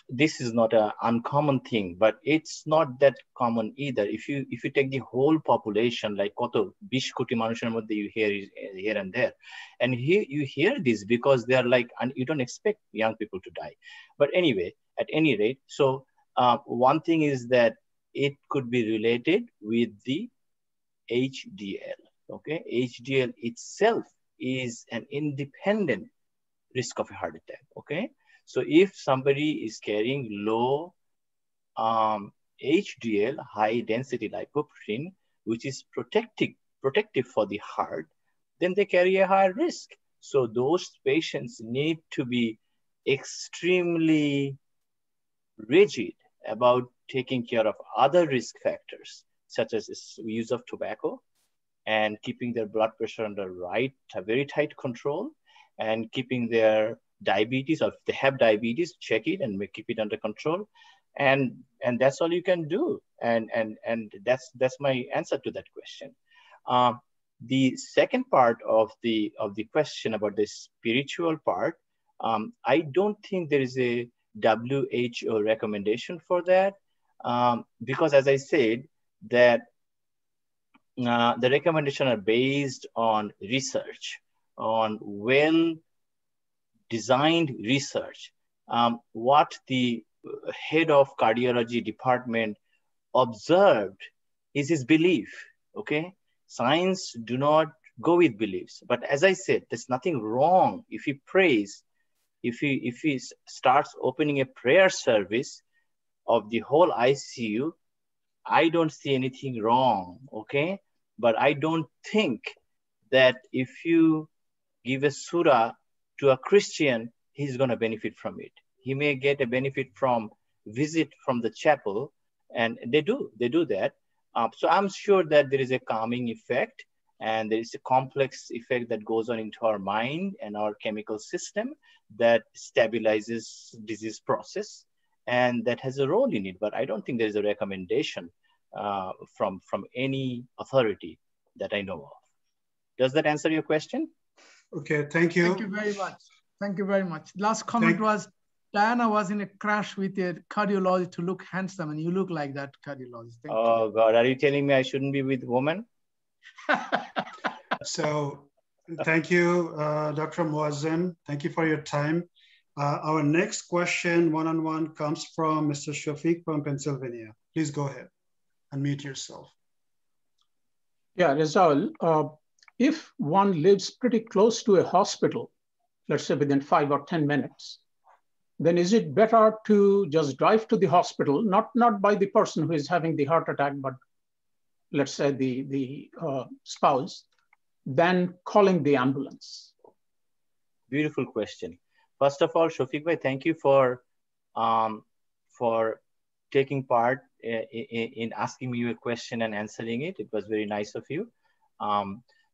this is not an uncommon thing, but it's not that common either. If you take the whole population, like koto 20 koti manusher moddhe you hear here and there, and here you hear this because they are like, and you don't expect young people to die. But anyway, at any rate, so one thing is that it could be related with the HDL. Okay, HDL itself is an independent risk of a heart attack. Okay, so if somebody is carrying low HDL, high density lipoprotein, which is protective for the heart, then they carry a higher risk. So those patients need to be extremely rigid about taking care of other risk factors, such as use of tobacco, and keeping their blood pressure under very tight control, and keeping their diabetes, or if they have diabetes, check it and keep it under control. And that's all you can do. And that's my answer to that question. The second part of the question about the spiritual part, I don't think there is a WHO recommendation for that, because as I said, that the recommendations are based on research, on well-designed research. What the head of cardiology department observed is his belief, okay? Science do not go with beliefs. But as I said, there's nothing wrong if he prays, if he starts opening a prayer service of the whole ICU, I don't see anything wrong, okay? But I don't think that if you give a surah to a Christian, he's gonna benefit from it. He may get a benefit from visit from the chapel, and they do that. So I'm sure that there is a calming effect, and there is a complex effect that goes on into our mind and our chemical system that stabilizes disease process, and that has a role in it. But I don't think there is a recommendation from any authority that I know of. Does that answer your question? Okay, thank you. Thank you very much. Thank you very much. Last comment was, Diana was in a crash with a cardiologist to look handsome, and you look like that cardiologist. Thank you. God, are you telling me I shouldn't be with women? So thank you, Dr. Muazzam. Thank you for your time. Our next question, one-on-one, comes from Mr. Shafiq from Pennsylvania. Please go ahead. Unmute yourself. Yeah, Rezaul, if one lives pretty close to a hospital, let's say within 5 or 10 minutes, then is it better to just drive to the hospital, not by the person who is having the heart attack, but let's say the spouse, than calling the ambulance? Beautiful question. First of all, Shafiq bhai, thank you for taking part in asking me a question and answering it. It was very nice of you.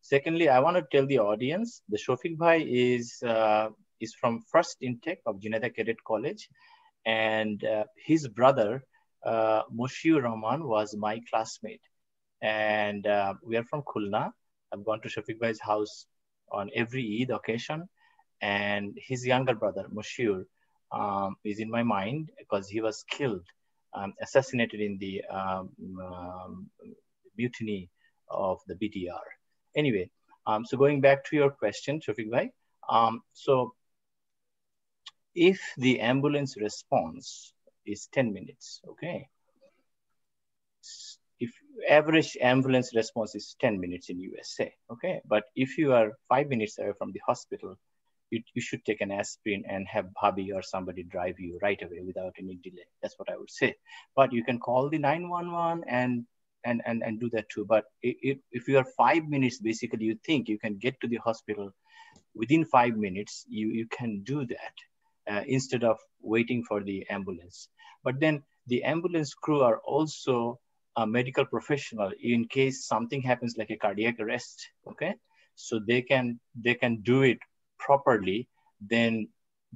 Secondly, I want to tell the audience, the Shafiq bhai is from first intake of Juneda Cadet College, and his brother, Moshiur Rahman, was my classmate. And we are from Khulna. I've gone to Shafiq bhai's house on every Eid occasion, and his younger brother, Moshiur, is in my mind because he was killed, assassinated in the mutiny of the BTR. Anyway, so going back to your question, Shafiq bhai, so if the ambulance response is 10 minutes, okay, average ambulance response is 10 minutes in USA, okay? But if you are 5 minutes away from the hospital, you should take an aspirin and have Bhabhi or somebody drive you right away without any delay. That's what I would say. But you can call the 911 and do that too. But if you are 5 minutes, basically you think you can get to the hospital within 5 minutes, you can do that instead of waiting for the ambulance. But then the ambulance crew are also a medical professional in case something happens like a cardiac arrest, okay? So they can do it properly, then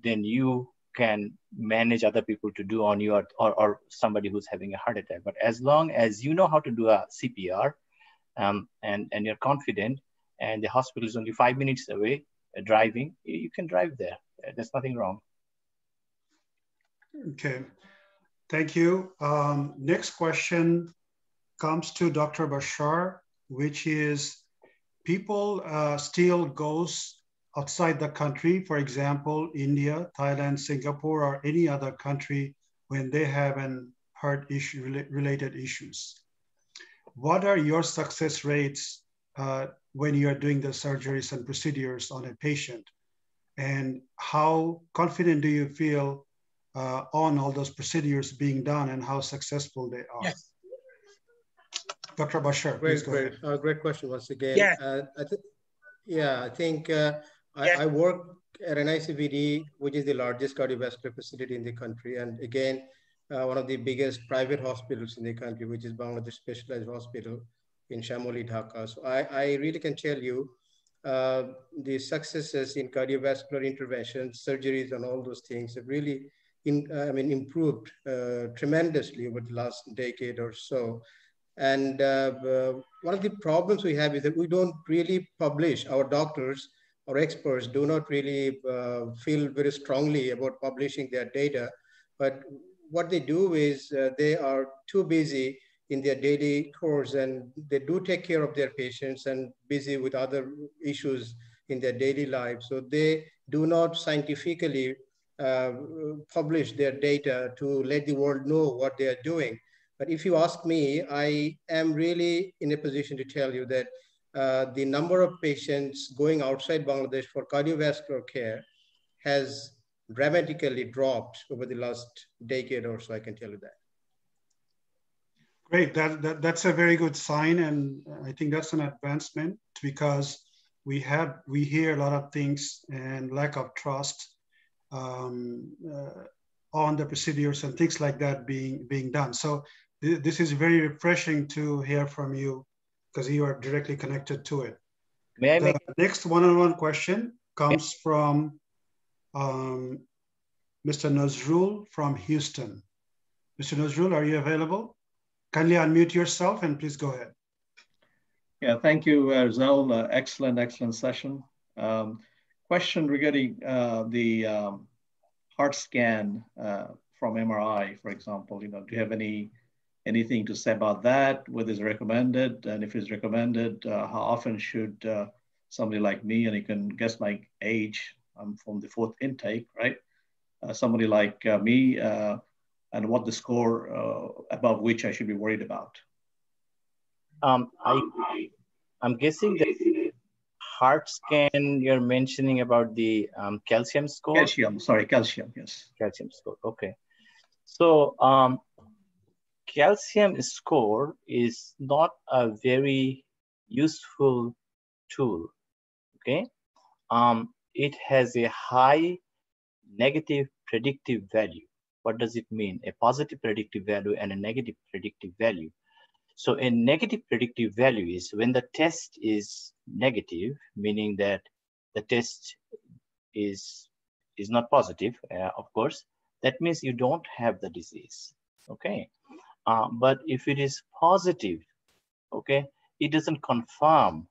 you can manage other people to do on you or somebody who's having a heart attack. But as long as you know how to do a CPR and you're confident and the hospital is only 5 minutes away driving, you can drive there. There's nothing wrong. Okay, thank you. Next question comes to Dr. Bashar, which is people still goes outside the country, for example, India, Thailand, Singapore, or any other country when they have an heart issue related issues. What are your success rates when you're doing the surgeries and procedures on a patient? And how confident do you feel on all those procedures being done and how successful they are? Yes. Dr. Bashar, please go ahead. Great question once again. Yeah. I think I work at an ICVD, which is the largest cardiovascular facility in the country. And again, one of the biggest private hospitals in the country, which is Bangladesh Specialized Hospital in Shamoli, Dhaka. So I really can tell you the successes in cardiovascular interventions, surgeries, and all those things have really improved tremendously over the last decade or so. And one of the problems we have is that we don't really publish. Our doctors or experts do not really feel very strongly about publishing their data. But what they do is they are too busy in their daily course, and they do take care of their patients and busy with other issues in their daily life. So they do not scientifically publish their data to let the world know what they are doing. But if you ask me, I am really in a position to tell you that the number of patients going outside Bangladesh for cardiovascular care has dramatically dropped over the last decade or so, I can tell you that. Great, that's a very good sign. And I think that's an advancement because we hear a lot of things and lack of trust on the procedures and things like that being done. So this is very refreshing to hear from you because you are directly connected to it. The next one-on-one question comes from Mr. Nazrul from Houston. Mr. Nazrul, are you available? Kindly unmute yourself and please go ahead. Yeah, thank you, Rezaul. Excellent session. Question regarding the heart scan from MRI, for example. Do you have anything to say about that? Whether it's recommended, and if it's recommended, how often should somebody like me, and you can guess my age, I'm from the 4th intake, right? Somebody like me, and what the score above which I should be worried about? I'm guessing that heart scan, you're mentioning about the calcium score? Calcium, yes. Calcium score, okay. So calcium score is not a very useful tool, okay? It has a high negative predictive value. What does it mean? A positive predictive value and a negative predictive value. So a negative predictive value is when the test is negative, meaning that the test is not positive, of course, that means you don't have the disease, okay? But if it is positive, okay, it doesn't confirm,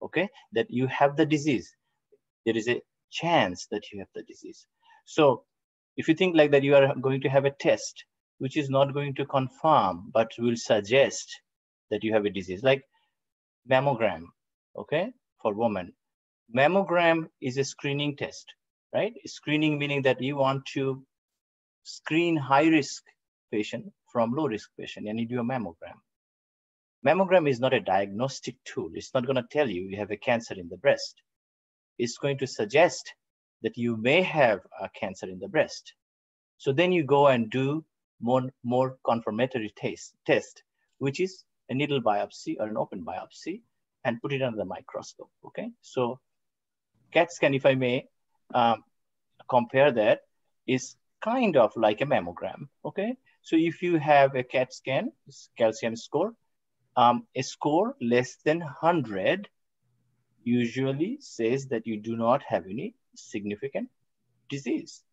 okay, that you have the disease. There is a chance that you have the disease. So if you think like that, you are going to have a test which is not going to confirm, but will suggest that you have a disease, like mammogram, okay, for women. Mammogram is a screening test, right? Screening meaning that you want to screen high-risk patient from low-risk patient, and you do a mammogram, Mammogram is not a diagnostic tool. It's not going to tell you you have a cancer in the breast. It's going to suggest that you may have a cancer in the breast. So then you go and do more confirmatory test, which is a needle biopsy or an open biopsy, and put it under the microscope, okay? So CAT scan, if I may compare that, is kind of like a mammogram, okay? So if you have a CAT scan, calcium score, a score less than 100 usually says that you do not have any significant disease,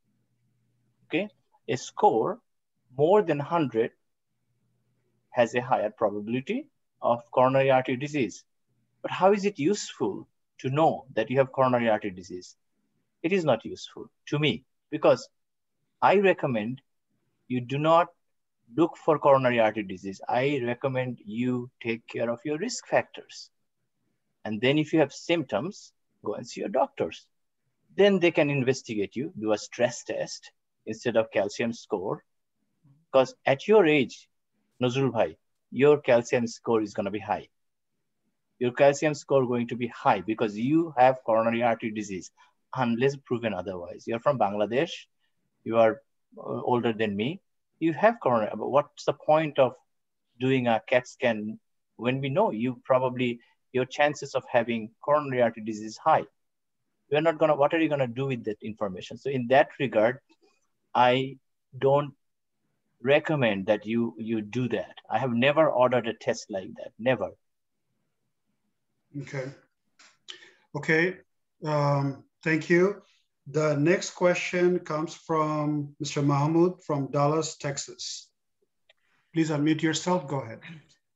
okay? A score more than 100 has a higher probability of coronary artery disease. But how is it useful to know that you have coronary artery disease? It is not useful to me, because I recommend you do not look for coronary artery disease. I recommend you take care of your risk factors. And then if you have symptoms, go and see your doctors. Then they can investigate you, do a stress test instead of calcium score. Because at your age, Nazrul Bhai, your calcium score is going to be high. Your calcium score going to be high because you have coronary artery disease, unless proven otherwise. You're from Bangladesh. You are older than me. You have coronary. But what's the point of doing a CAT scan when we know you probably, your chances of having coronary artery disease is high? We're not going to, what are you going to do with that information? So in that regard, I don't recommend that you do that. I have never ordered a test like that, never. Okay. Okay, thank you. The next question comes from Mr. Mahmoud from Dallas, Texas. Please unmute yourself, go ahead.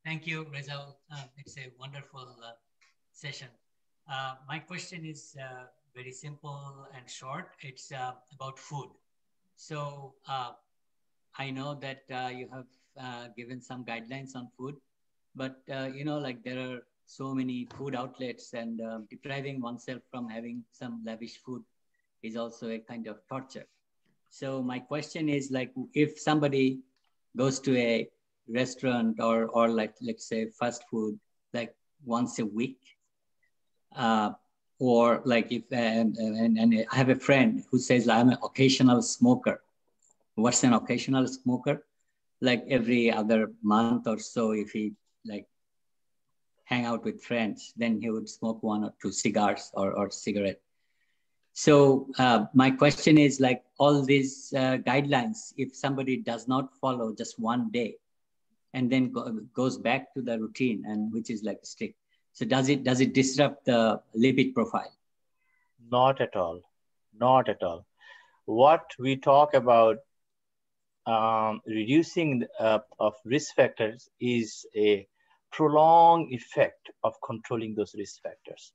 Thank you, Rezaul. It's a wonderful session. My question is very simple and short. It's about food. So I know that you have given some guidelines on food, but you know, like there are so many food outlets, and depriving oneself from having some lavish food is also a kind of torture. So my question is, like, if somebody goes to a restaurant or like, let's say fast food, like once a week, or like if, and I have a friend who says I'm an occasional smoker. What's an occasional smoker? Like every other month or so, if he like hang out with friends, then he would smoke 1 or 2 cigars or cigarette. So my question is, like, all these guidelines, if somebody does not follow just one day and then goes back to the routine, and which is like strict, so does it disrupt the lipid profile? Not at all, not at all. What we talk about reducing of risk factors is a prolonged effect of controlling those risk factors.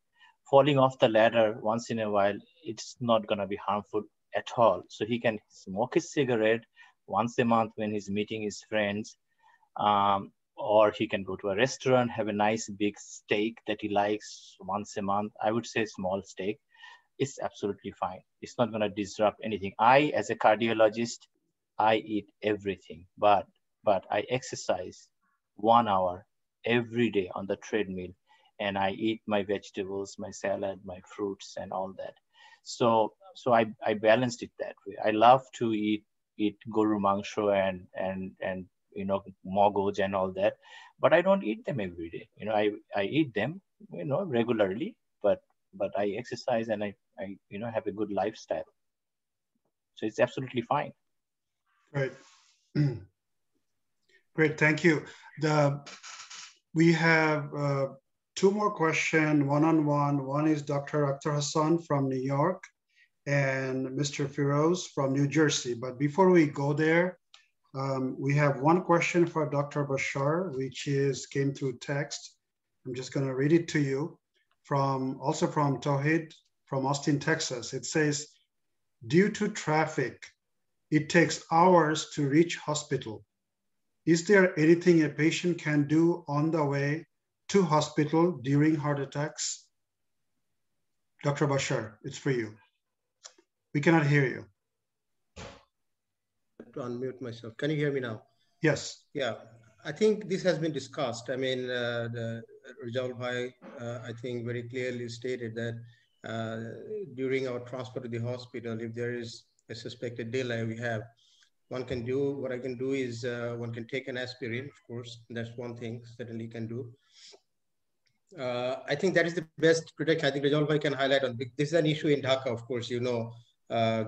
Falling off the ladder once in a while, it's not going to be harmful at all. So he can smoke his cigarette once a month when he's meeting his friends, or he can go to a restaurant, have a nice big steak that he likes once a month. I would say small steak. It's absolutely fine. It's not going to disrupt anything. I, as a cardiologist, I eat everything, but I exercise 1 hour every day on the treadmill, and I eat my vegetables, my salad, my fruits, and all that. So I balanced it that way. I love to eat goru mangsho and you know, mogoj and all that, but I don't eat them every day. You know, I eat them, you know, regularly, but I exercise and I you know, have a good lifestyle. So it's absolutely fine. Great. Great, thank you. We have 2 more questions, one-on-one. One is Dr. Akhtar Hassan from New York and Mr. Firoz from New Jersey. But before we go there, we have one question for Dr. Bashar, which came through text. I'm just gonna read it to you, also from Tawhid from Austin, Texas. It says, due to traffic, it takes hours to reach hospital. Is there anything a patient can do on the way to hospital during heart attacks? Dr. Bashar, it's for you. We cannot hear you. I have to unmute myself. Can you hear me now? Yes. Yeah, I think this has been discussed. I mean, Rezaul Bhai, I think very clearly stated that during our transfer to the hospital, if there is a suspected delay, what I can do is one can take an aspirin, of course. That's one thing certainly can do. I think that is the best protection. I think Rezaul Bhai can highlight on. This is an issue in Dhaka, of course, you know,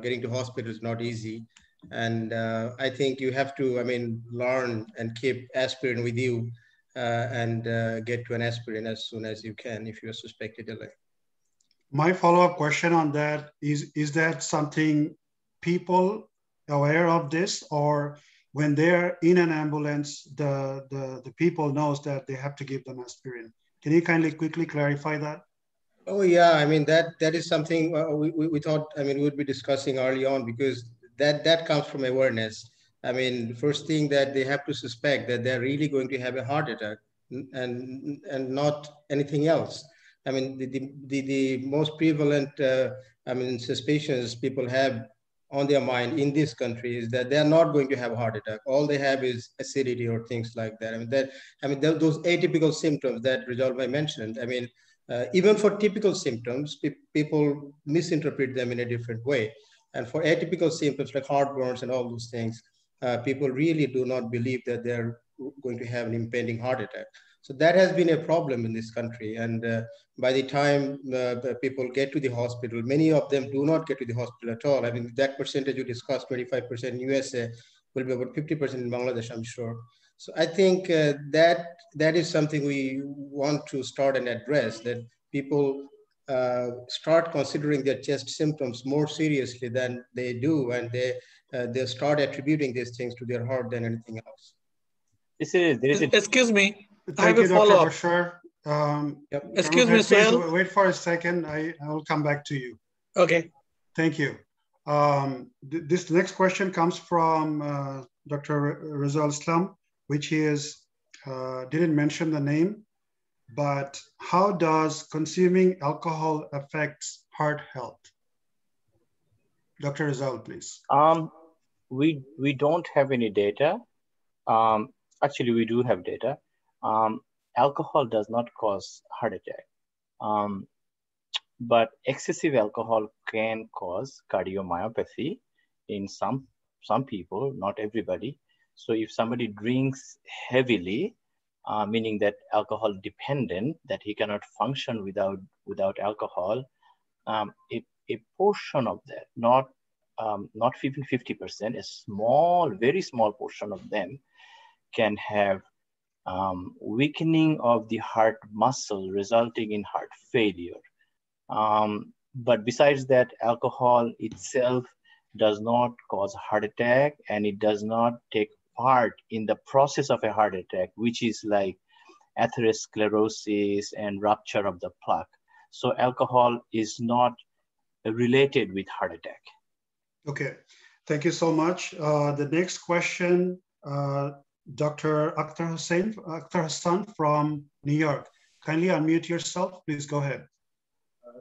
getting to hospital is not easy. And I think you have to, I mean, learn and keep aspirin with you and get to an aspirin as soon as you can if you are suspected delay. My follow-up question on that is that something people aware of this, or when they're in an ambulance, the people knows that they have to give them aspirin? Can you kindly quickly clarify that? Oh yeah, I mean, that is something we thought, I mean, we would be discussing early on, because that comes from awareness. I mean, the first thing that they have to suspect that they're really going to have a heart attack and not anything else. I mean, the most prevalent, I mean, suspicions people have on their mind in this country is that they're not going to have a heart attack. All they have is acidity or things like that. I mean, those atypical symptoms that Rezaul Bhai mentioned, I mean, even for typical symptoms, people misinterpret them in a different way. And for atypical symptoms like heartburns and all those things, people really do not believe that they're going to have an impending heart attack. So that has been a problem in this country. And by the time people get to the hospital, many of them do not get to the hospital at all. I mean, that percentage you discussed, 25% in USA, will be about 50% in Bangladesh, I'm sure. So I think that is something we want to start and address, that people start considering their chest symptoms more seriously than they do, and they start attributing these things to their heart than anything else. Excuse me. Thank you, Dr. Bashar. Excuse me, please wait for a second. I will come back to you. Okay. Thank you. This next question comes from Dr. Rezaul Islam, which is, didn't mention the name, but how does consuming alcohol affects heart health? Dr. Rezaul, please. We don't have any data. Actually, we do have data. Alcohol does not cause heart attack, but excessive alcohol can cause cardiomyopathy in some people, not everybody. So if somebody drinks heavily, meaning that alcohol dependent, that he cannot function without alcohol, a portion of that, not even 50%, a small, very small portion of them can have weakening of the heart muscle, resulting in heart failure. But besides that, alcohol itself does not cause a heart attack, and it does not take part in the process of a heart attack, which is like atherosclerosis and rupture of the plaque. So alcohol is not related with heart attack. Okay, thank you so much. The next question, Dr. Akhtar Hassan from New York. Kindly unmute yourself. Please go ahead.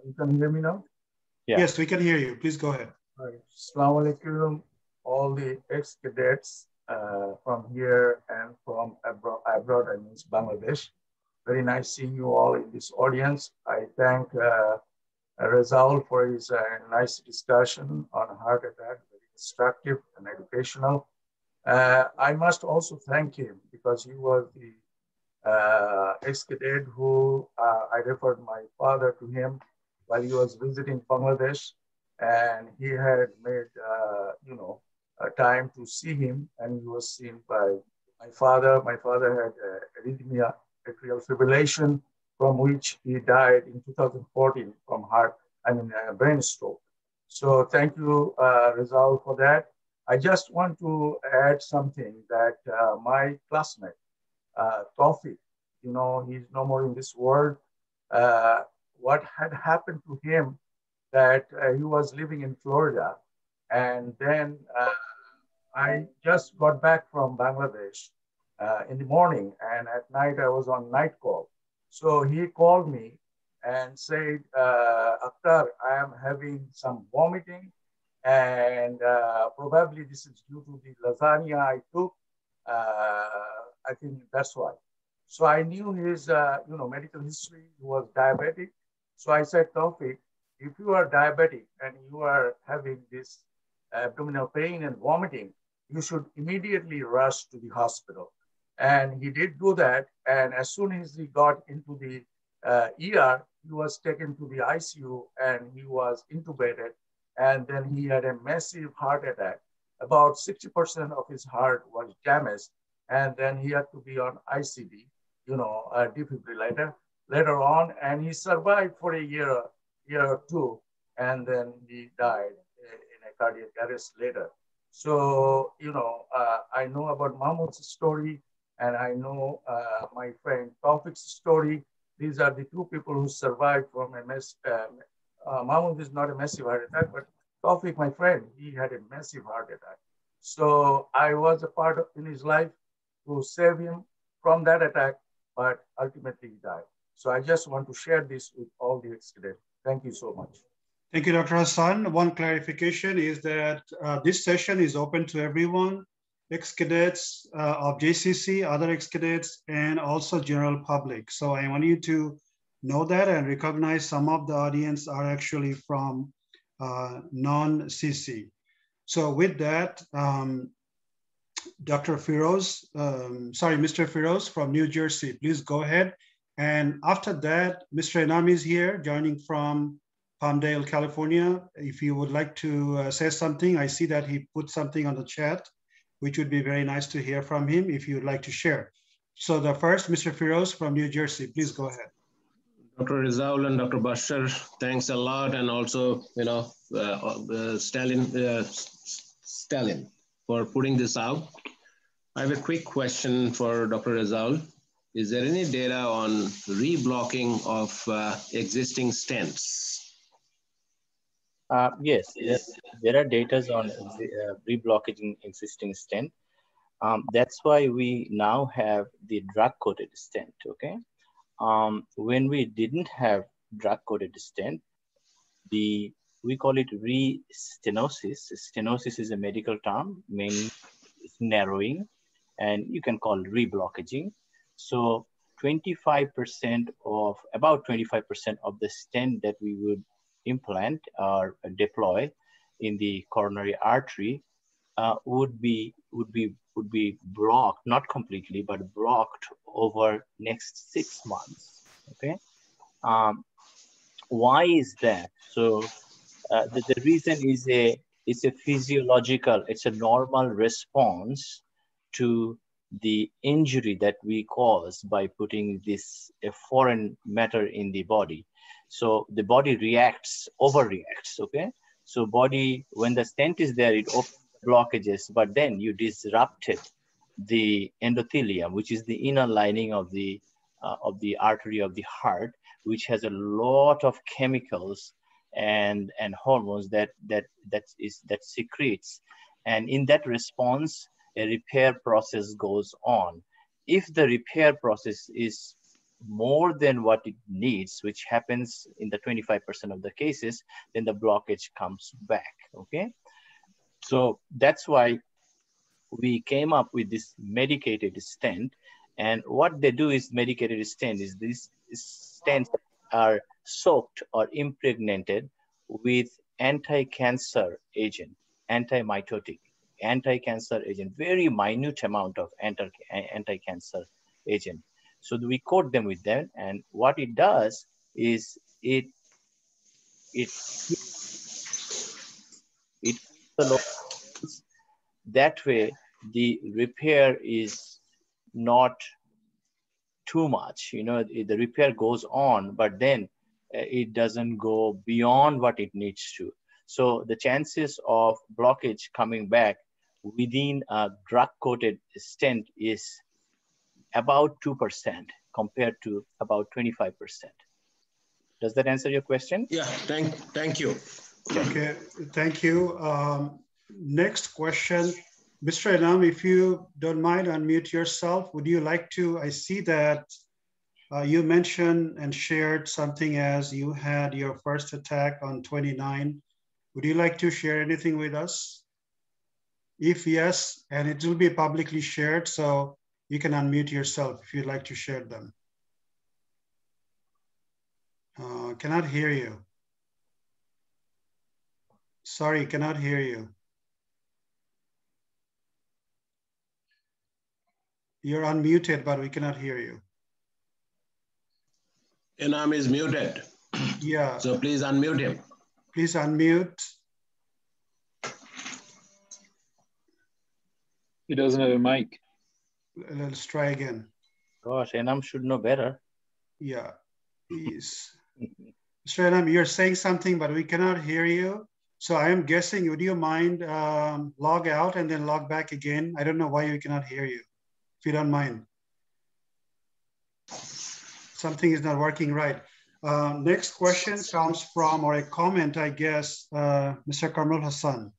You can hear me now? Yeah. Yes, we can hear you. Please go ahead. All right. Assalamu alaikum, all the ex-cadets from here and from abroad, I mean Bangladesh. Very nice seeing you all in this audience. I thank Rezaul for his nice discussion on heart attack, very instructive and educational. I must also thank him because he was the ex-cadet who I referred my father to him while he was visiting Bangladesh, and he had made a time to see him, and he was seen by my father. My father had arrhythmia, atrial fibrillation, from which he died in 2014 from brain stroke. So thank you, Rezaul, for that. I just want to add something that my classmate, Tawfiq, he's no more in this world. What had happened to him that he was living in Florida, and then I just got back from Bangladesh in the morning, and at night I was on night call. So he called me and said, Akhtar, I am having some vomiting, and probably this is due to the lasagna I took. I think that's why. So I knew his, medical history. He was diabetic. So I said, Tawfiq, if you are diabetic and you are having this abdominal pain and vomiting, you should immediately rush to the hospital. And he did do that. And as soon as he got into the ER, he was taken to the ICU and he was intubated. And then he had a massive heart attack. About 60% of his heart was damaged. And then he had to be on ICD, defibrillator later on. And he survived for a year or two. And then he died in a cardiac arrest later. So, I know about Mahmoud's story, and I know my friend Tawfiq's story. These are the two people who survived from MS. Mahmoud is not a massive heart attack, but Tawfiq, my friend, he had a massive heart attack. So I was a part in his life to save him from that attack, but ultimately he died. So I just want to share this with all the ex-cadets. Thank you so much. Thank you, Dr. Hassan. One clarification is that this session is open to everyone, ex-cadets of JCC, other ex-cadets, and also general public. So I want you to know that and recognize some of the audience are actually from non-CC. So with that, Mr. Firoz from New Jersey, please go ahead. And after that, Mr. Enam is here, joining from Palmdale, California. If you would like to say something, I see that he put something on the chat, which would be very nice to hear from him if you'd like to share. So the first, Mr. Firoz from New Jersey, please go ahead. Dr. Rezaul and Dr. Bashar, thanks a lot. And also, Stalin for putting this out. I have a quick question for Dr. Rezaul. Is there any data on reblocking of existing stents? Yes, there are data on reblockaging existing stent. That's why we now have the drug-coated stent, okay? When we didn't have drug-coated stent, we call it re-stenosis. Stenosis is a medical term, meaning it's narrowing, and you can call it reblockaging. So about 25% of the stent that we would implant or deploy in the coronary artery would be blocked, not completely, but blocked over next 6 months. Okay, why is that? So the reason is it's a physiological, it's a normal response to the injury that we cause by putting a foreign matter in the body. So the body overreacts, okay? So body, when the stent is there, it opens blockages, but then you disrupted the endothelium, which is the inner lining of the artery of the heart, which has a lot of chemicals and hormones that secretes. And in that response, a repair process goes on. If the repair process is more than what it needs, which happens in the 25% of the cases, then the blockage comes back, okay? So that's why we came up with this medicated stent. And what they do is medicated stent is these stents are soaked or impregnated with anti-cancer agent, anti-mitotic, anti-cancer agent, very minute amount of anti-cancer agent. So we coat them with them, and what it does is it that way the repair is not too much. The repair goes on, but then it doesn't go beyond what it needs to. So the chances of blockage coming back within a drug-coated stent is about 2% compared to about 25%. Does that answer your question? Yeah, thank you. Okay, thank you. Next question, Mr. Enam, if you don't mind, unmute yourself. Would you like to, I see that you mentioned and shared something as you had your first attack on 29. Would you like to share anything with us? If yes, and it will be publicly shared, so You can unmute yourself if you'd like to share them. Cannot hear you. Sorry, cannot hear you. You're unmuted, but we cannot hear you. Enam is muted. Yeah. So please unmute him. Please unmute. He doesn't have a mic. Let's try again. Gosh, Enam should know better. Yeah. Mr. Enam, you're saying something, but we cannot hear you. So I am guessing, would you mind log out and then log back again? I don't know why we cannot hear you, if you don't mind. Something is not working right. Next question comes from, or a comment, I guess, Mr. Kamrul Hassan.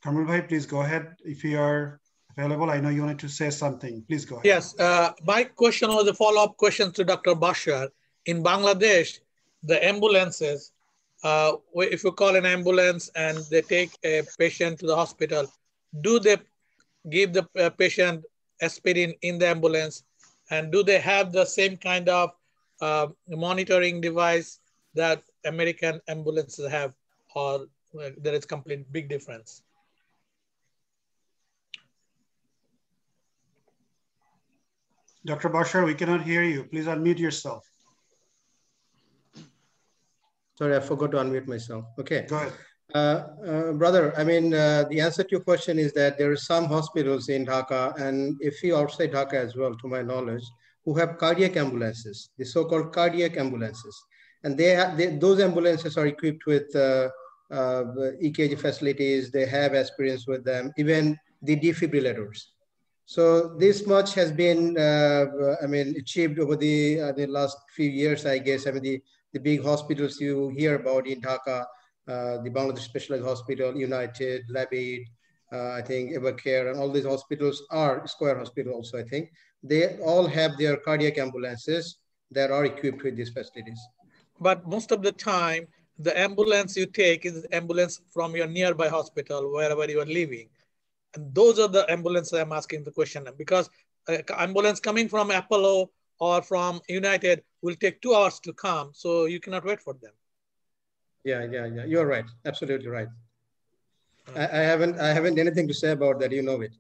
Kamrul Bhai, please go ahead if you are available. I know you wanted to say something. Please go ahead. Yes, my question was a follow-up question to Dr. Bashar. In Bangladesh, the ambulances, if you call an ambulance and they take a patient to the hospital, do they give the patient aspirin in the ambulance? And do they have the same kind of monitoring device that American ambulances have, or there is complete big difference? Dr. Bashar, we cannot hear you. Please unmute yourself. Sorry, I forgot to unmute myself. Okay. Go ahead. Brother, I mean, the answer to your question is that there are some hospitals in Dhaka and a few outside Dhaka as well, to my knowledge, who have cardiac ambulances, the so-called cardiac ambulances. And those ambulances are equipped with EKG facilities. They have aspirins with them, even the defibrillators. So this much has been, I mean, achieved over the last few years, I guess. I mean, the big hospitals you hear about in Dhaka, the Bangladesh Specialized Hospital, United, Labid, I think Evercare, and all these hospitals are Square Hospital also, I think. They all have their cardiac ambulances that are equipped with these facilities. But most of the time, the ambulance you take is ambulance from your nearby hospital, wherever you are living. And those are the ambulances I'm asking the question, because ambulance coming from Apollo or from United will take 2 hours to come. So you cannot wait for them. Yeah. You're right. Absolutely right. I haven't anything to say about that. You know it.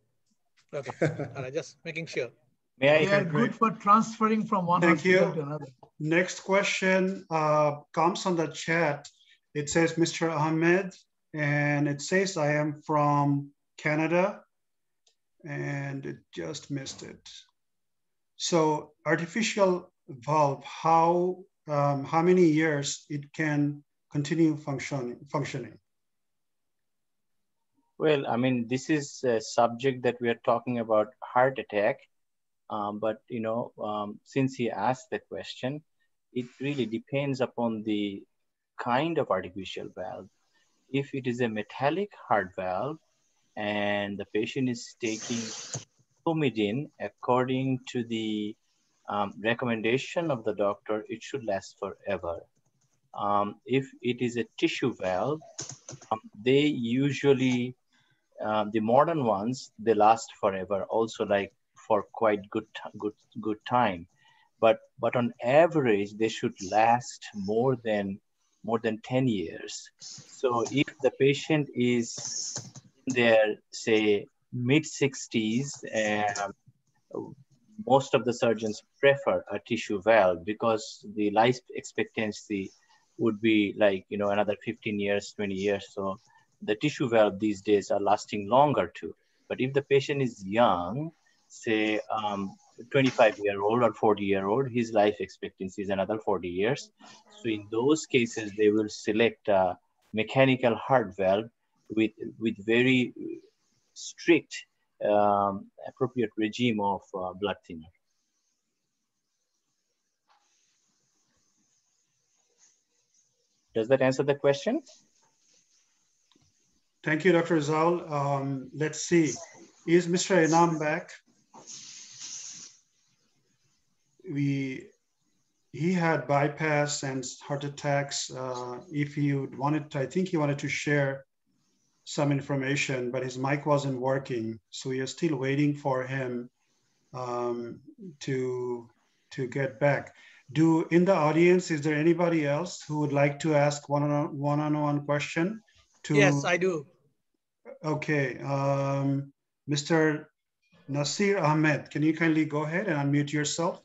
Okay. All right, just making sure. They are good for transferring from one hospital to another. Next question comes on the chat. It says, Mr. Ahmed, and it says, I am from Canada, and it just missed it. So artificial valve, how many years it can continue functioning? Well, I mean, this is a subject that we are talking about heart attack. But, you know, since he asked the question, it really depends upon the kind of artificial valve. If it is a metallic heart valve and the patient is taking Coumadin according to the recommendation of the doctor, it should last forever. If it is a tissue valve, they usually, the modern ones, they last forever, also like for quite good time. But on average, they should last more than 10 years. So if the patient is in their, say, mid-60s, most of the surgeons prefer a tissue valve because the life expectancy would be like, you know, another 15 years, 20 years. So the tissue valve these days are lasting longer too. But if the patient is young, say 25-year-old or 40-year-old, his life expectancy is another 40 years. So in those cases, they will select a mechanical heart valve with very strict appropriate regime of blood thinner. Does that answer the question? Thank you, Dr. Rezaul. Let's see. Is Mr. Enam back? He had bypass and heart attacks. If he wanted to, I think he wanted to share some information, but his mic wasn't working. So we are still waiting for him to get back. In the audience, is there anybody else who would like to ask one-on-one question? Yes, I do. Okay, Mr. Nasir Ahmed, can you kindly go ahead and unmute yourself?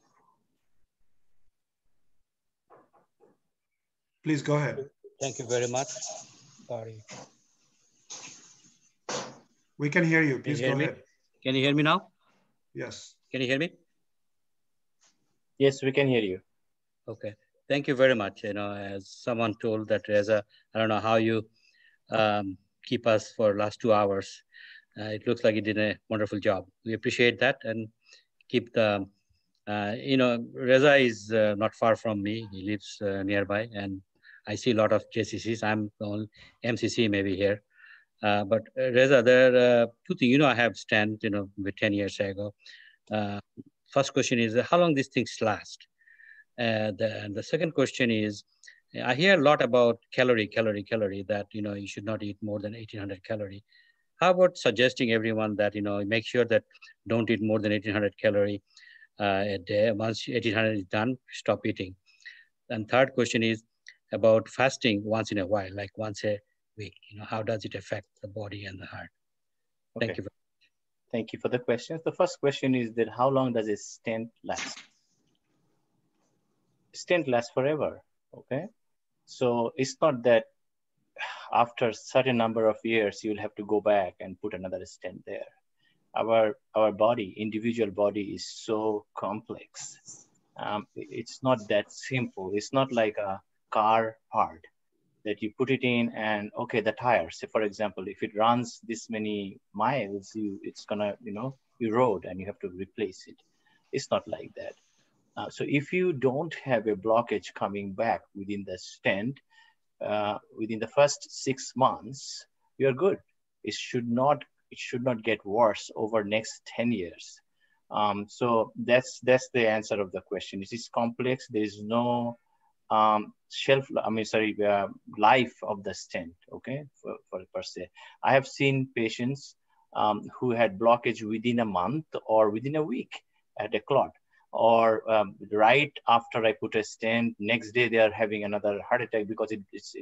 Please go ahead. Thank you very much. Sorry. We can hear you. Please go ahead. Can you hear me now? Yes. Can you hear me? Yes, we can hear you. Okay. Thank you very much. You know, as someone told that Reza, I don't know how you keep us for last 2 hours. It looks like you did a wonderful job. We appreciate that and keep the, you know, Reza is not far from me. He lives nearby and I see a lot of JCCs. I'm the only MCC maybe here. But Reza, there are 2 things, you know, I have stent, you know, 10 years ago. First question is how long these things last? The second question is, I hear a lot about calorie, that, you know, you should not eat more than 1800 calorie. How about suggesting everyone that, you know, make sure that don't eat more than 1800 calorie a day. Once 1800 is done, stop eating. And third question is about fasting once in a while, like once a week. You know, how does it affect the body and the heart? Okay. Thank you. Thank you for the questions. The first question is that how long does a stent last? Stent lasts forever, okay? So it's not that after a certain number of years, you'll have to go back and put another stent there. Our body, individual body is so complex. It's not that simple. It's not like a car part that you put it in and okay, the tires. So for example, if it runs this many miles, it's gonna, you know, erode and you have to replace it. It's not like that. So if you don't have a blockage coming back within the stent, within the first 6 months, you're good. It should not get worse over next 10 years. So that's the answer of the question. It is complex. There is no life of the stent, okay, for per se. I have seen patients who had blockage within a month or within a week at a clot, or right after I put a stent, next day they are having another heart attack because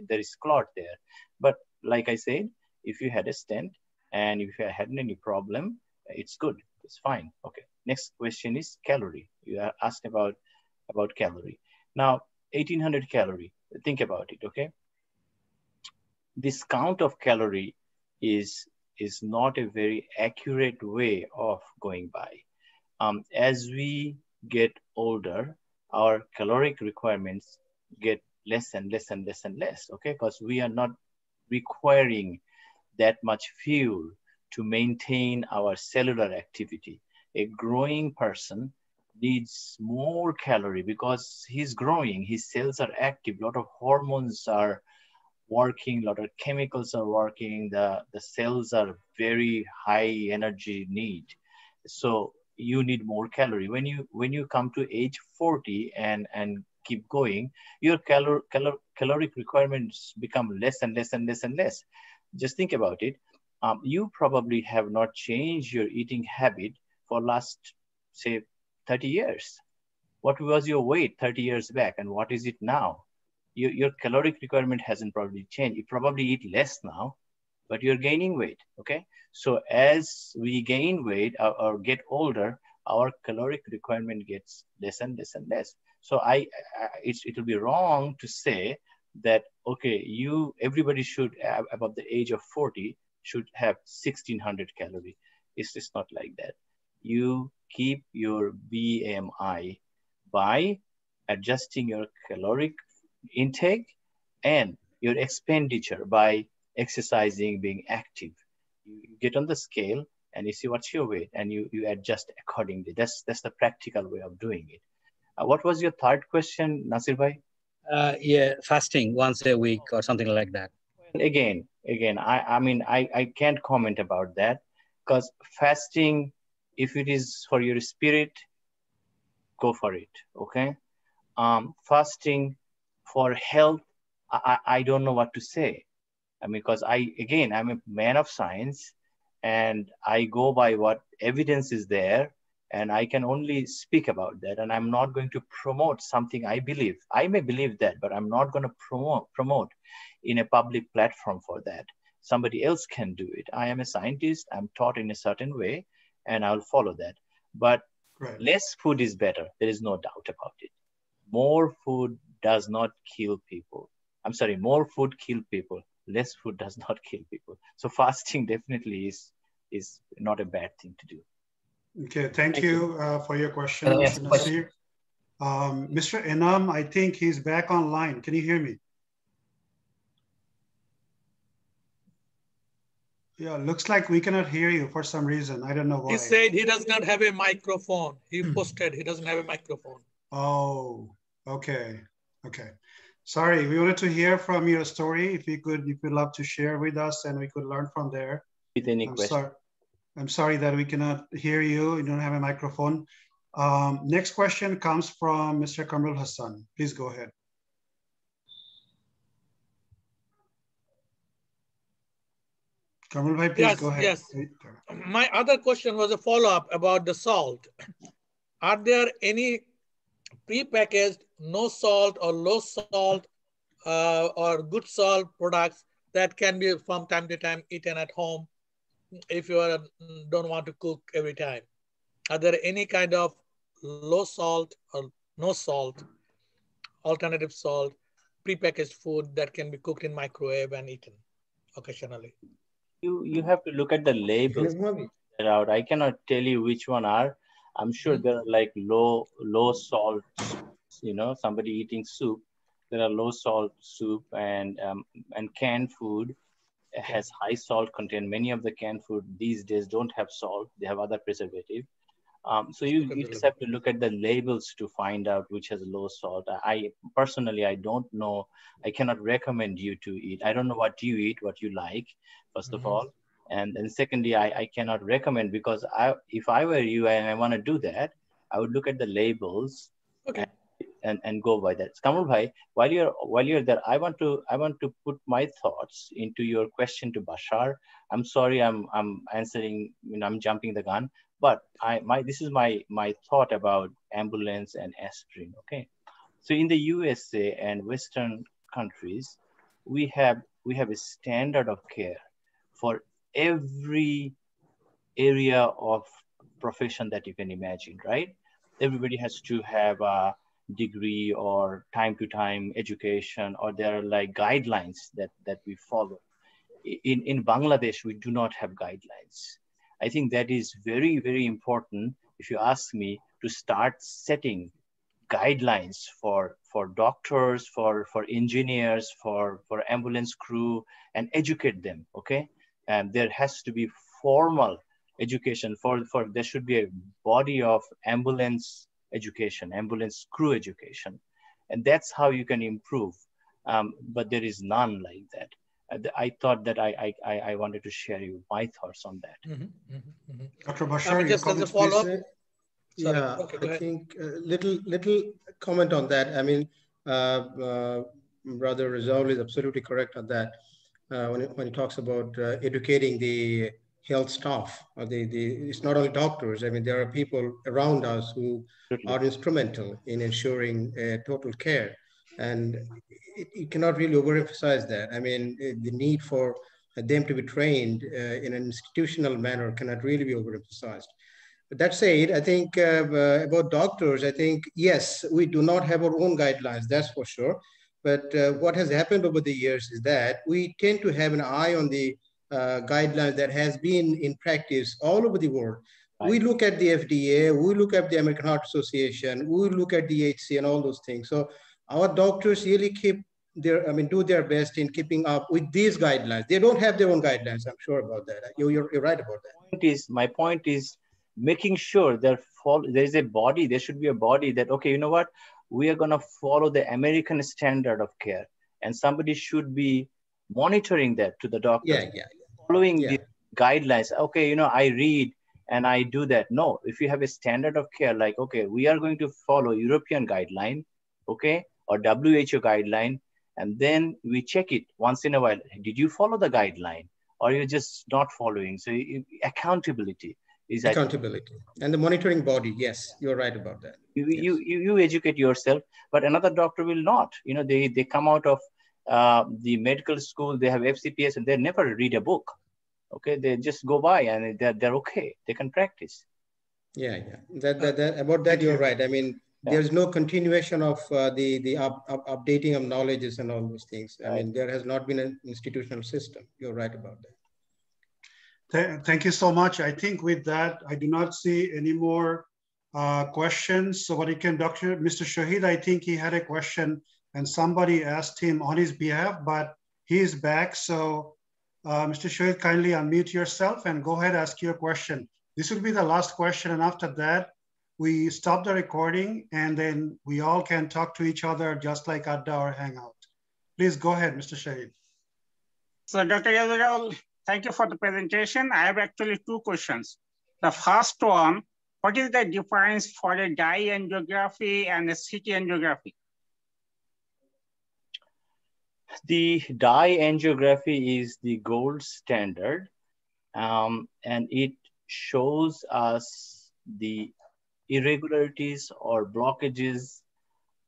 there is clot there. But like I said, if you had a stent and if you had any problem, it's good, it's fine. Okay, next question is calorie. You are asked about calorie. Now, 1800 calorie, think about it, okay? This count of calorie is not a very accurate way of going by. As we get older, our caloric requirements get less and less and less and less, okay? Because we are not requiring that much fuel to maintain our cellular activity. A growing person needs more calorie because he's growing, his cells are active, a lot of hormones are working, a lot of chemicals are working, the cells are very high energy need. So you need more calorie. When you come to age 40 and keep going, your caloric requirements become less and less and less and less. Just think about it. You probably have not changed your eating habit for last, say, 30 years. What was your weight 30 years back and what is it now? Your caloric requirement hasn't probably changed. You probably eat less now, but you're gaining weight, okay? So as we gain weight or get older, our caloric requirement gets less and less and less. So it will be wrong to say that, okay, everybody should, above the age of 40, should have 1600 calorie. It's just not like that. You keep your BMI by adjusting your caloric intake and your expenditure by exercising, being active. You get on the scale and you see what's your weight and you adjust accordingly. That's the practical way of doing it. What was your third question, Nasir bhai? Yeah, fasting once a week or something like that. Again, I mean, I can't comment about that because fasting, if it is for your spirit, go for it, okay? Fasting for health, I don't know what to say. I mean, because I'm a man of science and I go by what evidence is there. And I can only speak about that. And I'm not going to promote something I believe. I may believe that, but I'm not going to promote in a public platform for that. Somebody else can do it. I am a scientist. I'm taught in a certain way, and I'll follow that. But less food is better. There is no doubt about it. More food does not kill people. I'm sorry, more food kill people. Less food does not kill people. So fasting definitely is not a bad thing to do. Okay, thank you for your question, Mr. Nasir. Mr. Enam, I think he's back online. Can you hear me? Yeah, looks like we cannot hear you for some reason. I don't know why. He said he does not have a microphone. He posted he doesn't have a microphone. Oh, okay. Okay. Sorry, we wanted to hear from your story. If you could love to share with us and we could learn from there. With any question. I'm sorry that we cannot hear you. You don't have a microphone. Next question comes from Mr. Kamrul Hassan. Please go ahead. Kamrul bhai, please go ahead. Yes. My other question was a follow-up about the salt. Are there any pre-packaged no salt or low salt or good salt products that can be from time to time eaten at home if you don't want to cook every time? Are there any kind of low salt or no salt, alternative salt, pre-packaged food that can be cooked in microwave and eaten occasionally? You have to look at the labels that are out. I cannot tell you which one are. I'm sure there are like low salt, you know, somebody eating soup. There are low salt soup and canned food has high salt content. Many of the canned food these days don't have salt. They have other preservative. So you just have to look at the labels to find out which has low salt. I personally, I don't know. I cannot recommend you to eat. I don't know what you eat, what you like, first of all. And then secondly, I cannot recommend because if I were you and I want to do that, I would look at the labels and go by that. Kamrul bhai, while you're there, I want to put my thoughts into your question to Bashar. I'm sorry, I'm answering, you know, I'm jumping the gun, but this is my thought about ambulance and aspirin. Okay, so in the USA and Western countries, we have a standard of care for every area of profession that you can imagine, right? Everybody has to have a degree or time to time education, or there are like guidelines that we follow. In Bangladesh, we do not have guidelines. I think that is very, very important, if you ask me, to start setting guidelines for doctors, for engineers, for ambulance crew, and educate them, okay? And there has to be formal education there should be a body of ambulance education, ambulance crew education. And that's how you can improve. But there is none like that. I thought that I wanted to share you my thoughts on that. Dr. Bashar, just as a follow-up. Yeah, okay, I think little comment on that. I mean, Brother Rezaul is absolutely correct on that. When he talks about educating the health staff, it's not only doctors. I mean, there are people around us who are instrumental in ensuring total care. And you cannot really overemphasize that. I mean, the need for them to be trained in an institutional manner cannot really be overemphasized. But that said, I think about doctors, I think, yes, we do not have our own guidelines, that's for sure. But what has happened over the years is that we tend to have an eye on the guidelines that has been in practice all over the world. Right. We look at the FDA, we look at the American Heart Association, we look at the HC and all those things. So our doctors really do their best in keeping up with these guidelines. They don't have their own guidelines, I'm sure about that. You're right about that. My point is making sure there is a body, there should be a body that, okay, you know what, we are going to follow the American standard of care, and somebody should be monitoring that to the doctor, following the guidelines. Okay, you know, I read and I do that. No, if you have a standard of care, like, okay, we are going to follow European guideline, okay, or WHO guideline, and then we check it once in a while. Did you follow the guideline, or you're just not following? So accountability. Is accountability and the monitoring body. Yes, you're right about that. You educate yourself, but another doctor will not. You know, they come out of the medical school, they have FCPS, and they never read a book. Okay, they just go by and they're okay. They can practice. Yeah. About that, you're right. I mean, there's no continuation of the updating of knowledges and all those things. I mean, there has not been an institutional system. You're right about that. Thank you so much. I think with that, I do not see any more questions. So what you can, Mr. Shahid, I think he had a question and somebody asked him on his behalf, but he is back. So Mr. Shahid, kindly unmute yourself and go ahead, ask your question. This will be the last question. And after that, we stop the recording and then we all can talk to each other just like Adda or Hangout. Please go ahead, Mr. Shahid. So Dr. Rezaul, thank you for the presentation. I have actually two questions. The first one, what is the difference for a dye angiography and a CT angiography? The dye angiography is the gold standard, and it shows us the irregularities or blockages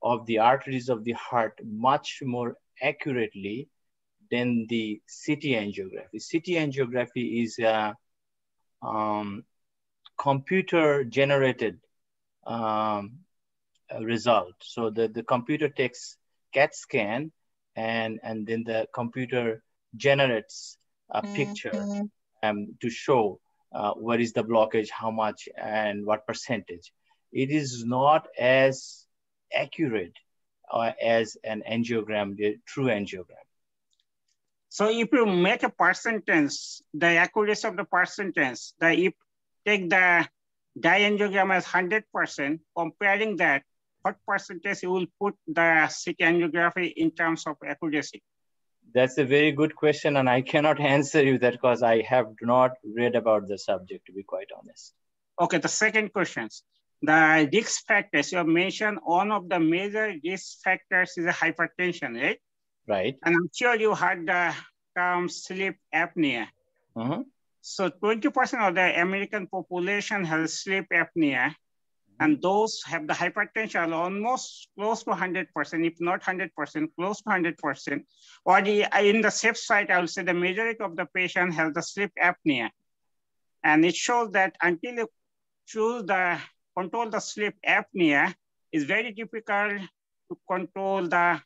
of the arteries of the heart much more accurately than the CT angiography. CT angiography is a computer-generated result. So the computer takes CAT scan and then the computer generates a picture to show what is the blockage, how much, and what percentage. It is not as accurate as an angiogram, the true angiogram. So if you make a percentage, the accuracy of the percentage, if take the dye angiogram as 100%, comparing that, what percentage you will put the CT angiography in terms of accuracy? That's a very good question, and I cannot answer you that because I have not read about the subject, to be quite honest. Okay, the second question. The risk factors, you have mentioned one of the major risk factors is hypertension, right? Right. And I'm sure you heard the term sleep apnea. So 20% of the American population has sleep apnea, and those have the hypertension almost close to 100%, if not 100%, close to 100%. Or in the safe side, I would say the majority of the patient has the sleep apnea. And it shows that until you choose control the sleep apnea, it's very difficult to control the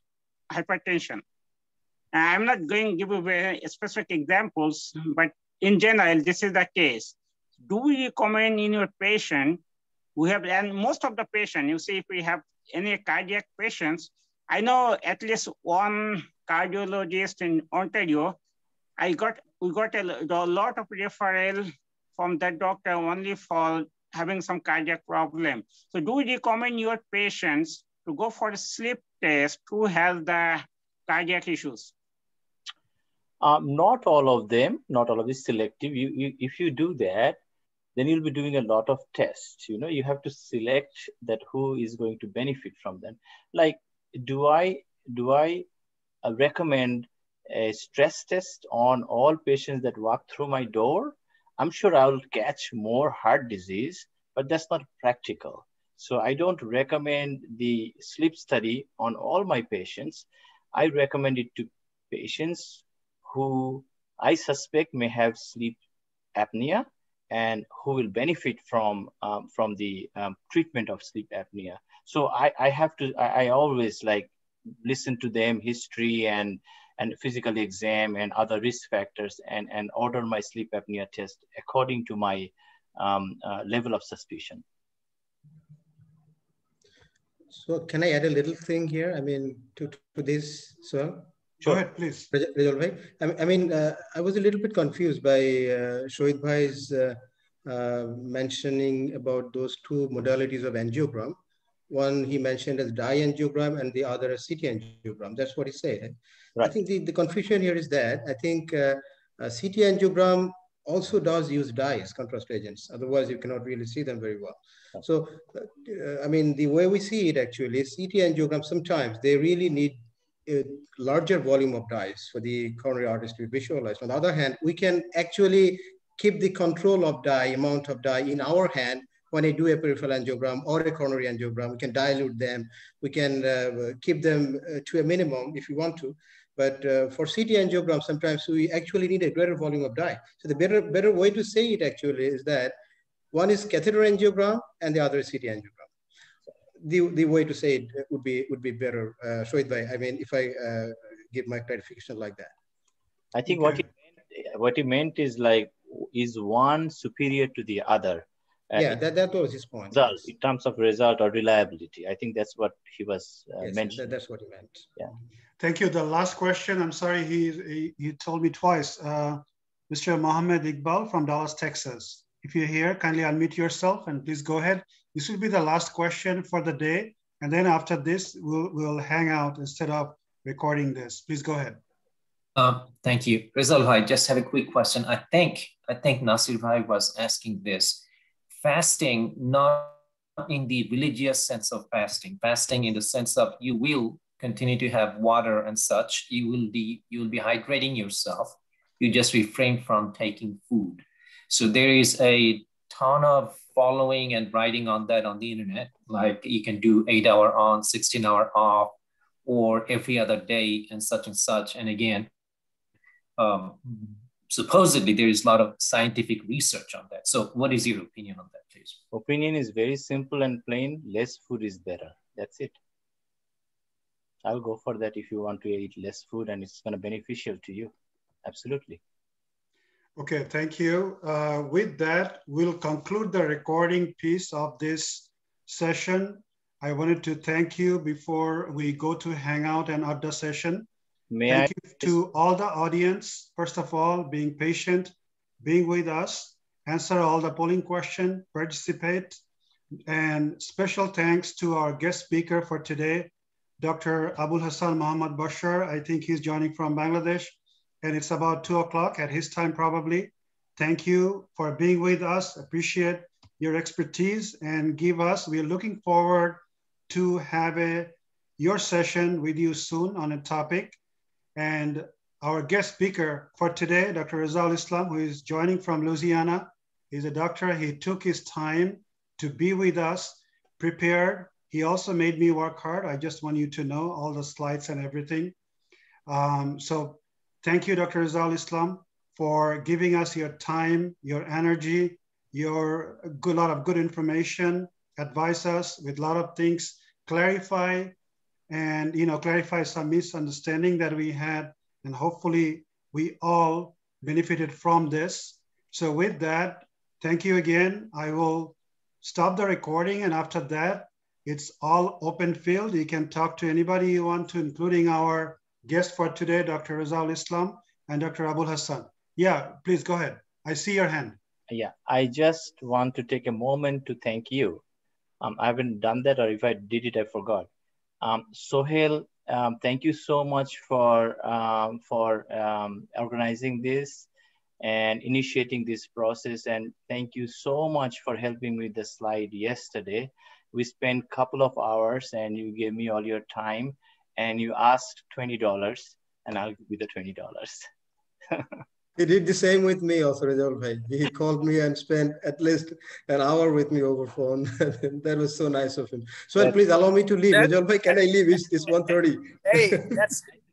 hypertension. I'm not going to give you very specific examples, but in general, this is the case. Do we recommend in your patient, and most of the patient, you see if we have any cardiac patients, I know at least one cardiologist in Ontario, we got a lot of referral from that doctor only for having some cardiac problem. So do we recommend your patients to go for a sleep test who have the cardiac issues? Not all of them, not all of this selective. If you do that, then you'll be doing a lot of tests. You know, you have to select that who is going to benefit from them. Like, do I recommend a stress test on all patients that walk through my door? I'm sure I'll catch more heart disease, but that's not practical. So I don't recommend the sleep study on all my patients. I recommend it to patients who I suspect may have sleep apnea and who will benefit from the treatment of sleep apnea. So I always like listen to them, history and physical exam and other risk factors and order my sleep apnea test according to my level of suspicion. So can I add a little thing here? I mean, to this, sir? Sure. Go ahead, please. Rezaul bhai. I mean, I was a little bit confused by Shohid bhai's mentioning about those two modalities of angiogram. One he mentioned as dye angiogram and the other as CT angiogram. That's what he said. Right. I think the confusion here is that I think CT angiogram also does use dye as contrast agents. Otherwise, you cannot really see them very well. So, I mean, the way we see it actually, CT angiogram, sometimes they really need a larger volume of dyes for the coronary arteries to be visualized. On the other hand, we can actually keep the control of dye, amount of dye in our hand when I do a peripheral angiogram or a coronary angiogram. We can dilute them. We can keep them to a minimum if you want to. But for CT angiogram, sometimes we actually need a greater volume of dye. So the better way to say it actually is that one is catheter angiogram and the other is CT angiogram. The way to say it would be better. Shoaib bhai, I mean, if I give my clarification like that. I think what he meant is like, is one superior to the other? Yeah, that was his point. Result, yes. In terms of result or reliability. I think that's what he was mentioning. That's what he meant. Yeah. Thank you. The last question, I'm sorry, he told me twice. Mr. Mohammed Iqbal from Dallas, Texas. If you're here, kindly unmute yourself and please go ahead. This will be the last question for the day. And then after this, we'll hang out instead of recording this. Please go ahead. Thank you. Rezaul, I just have a quick question. I think Nasir Bhai was asking this. Fasting, not in the religious sense of fasting, fasting in the sense of you will continue to have water and such, you will be hydrating yourself. You just refrain from taking food. So there is a ton of following and writing on that on the internet. Like you can do 8-hour on, 16-hour off, or every other day and such and such. And again, supposedly there is a lot of scientific research on that. So what is your opinion on that, please? Opinion is very simple and plain. Less food is better. That's it. I'll go for that if you want to eat less food and it's going to be beneficial to you. Absolutely. Okay, thank you. With that, we'll conclude the recording piece of this session. I wanted to thank you before we go to Hangout and Adda session. Thank you to all the audience, first of all, being patient, being with us, answer all the polling questions, participate, and special thanks to our guest speaker for today, Dr. Abul Hassan Muhammad Bashar. I think he's joining from Bangladesh, and it's about 2 o'clock at his time probably. Thank you for being with us. Appreciate your expertise and we're looking forward to have your session with you soon on a topic. And our guest speaker for today, Dr. Rezaul Islam, who is joining from Louisiana, he's a doctor. He took his time to be with us, prepared. He also made me work hard. I just want you to know all the slides and everything. So thank you, Dr. Rezaul Islam, for giving us your time, your energy, your lot of good information, advise us with a lot of things, clarify some misunderstanding that we had, and hopefully we all benefited from this. So with that, thank you again. I will stop the recording, and after that, it's all open field. You can talk to anybody you want to, including our guest for today, Dr. Rezaul Islam and Dr. Abul Hassan. Yeah, please go ahead. I see your hand. Yeah, I just want to take a moment to thank you. I haven't done that, or if I did it, I forgot. Sohail, thank you so much for organizing this and initiating this process. And thank you so much for helping me with the slide yesterday. We spent a couple of hours and you gave me all your time and you asked $20 and I'll give you the $20. He did the same with me also, Rezaul bhai. He called me and spent at least an hour with me over phone. That was so nice of him. So please allow me to leave. Rezaul bhai, can I leave? It's 1:30. Hey,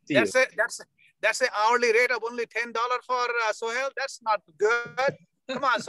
that's an hourly rate of only $10 for Sohail. That's not good. Come on,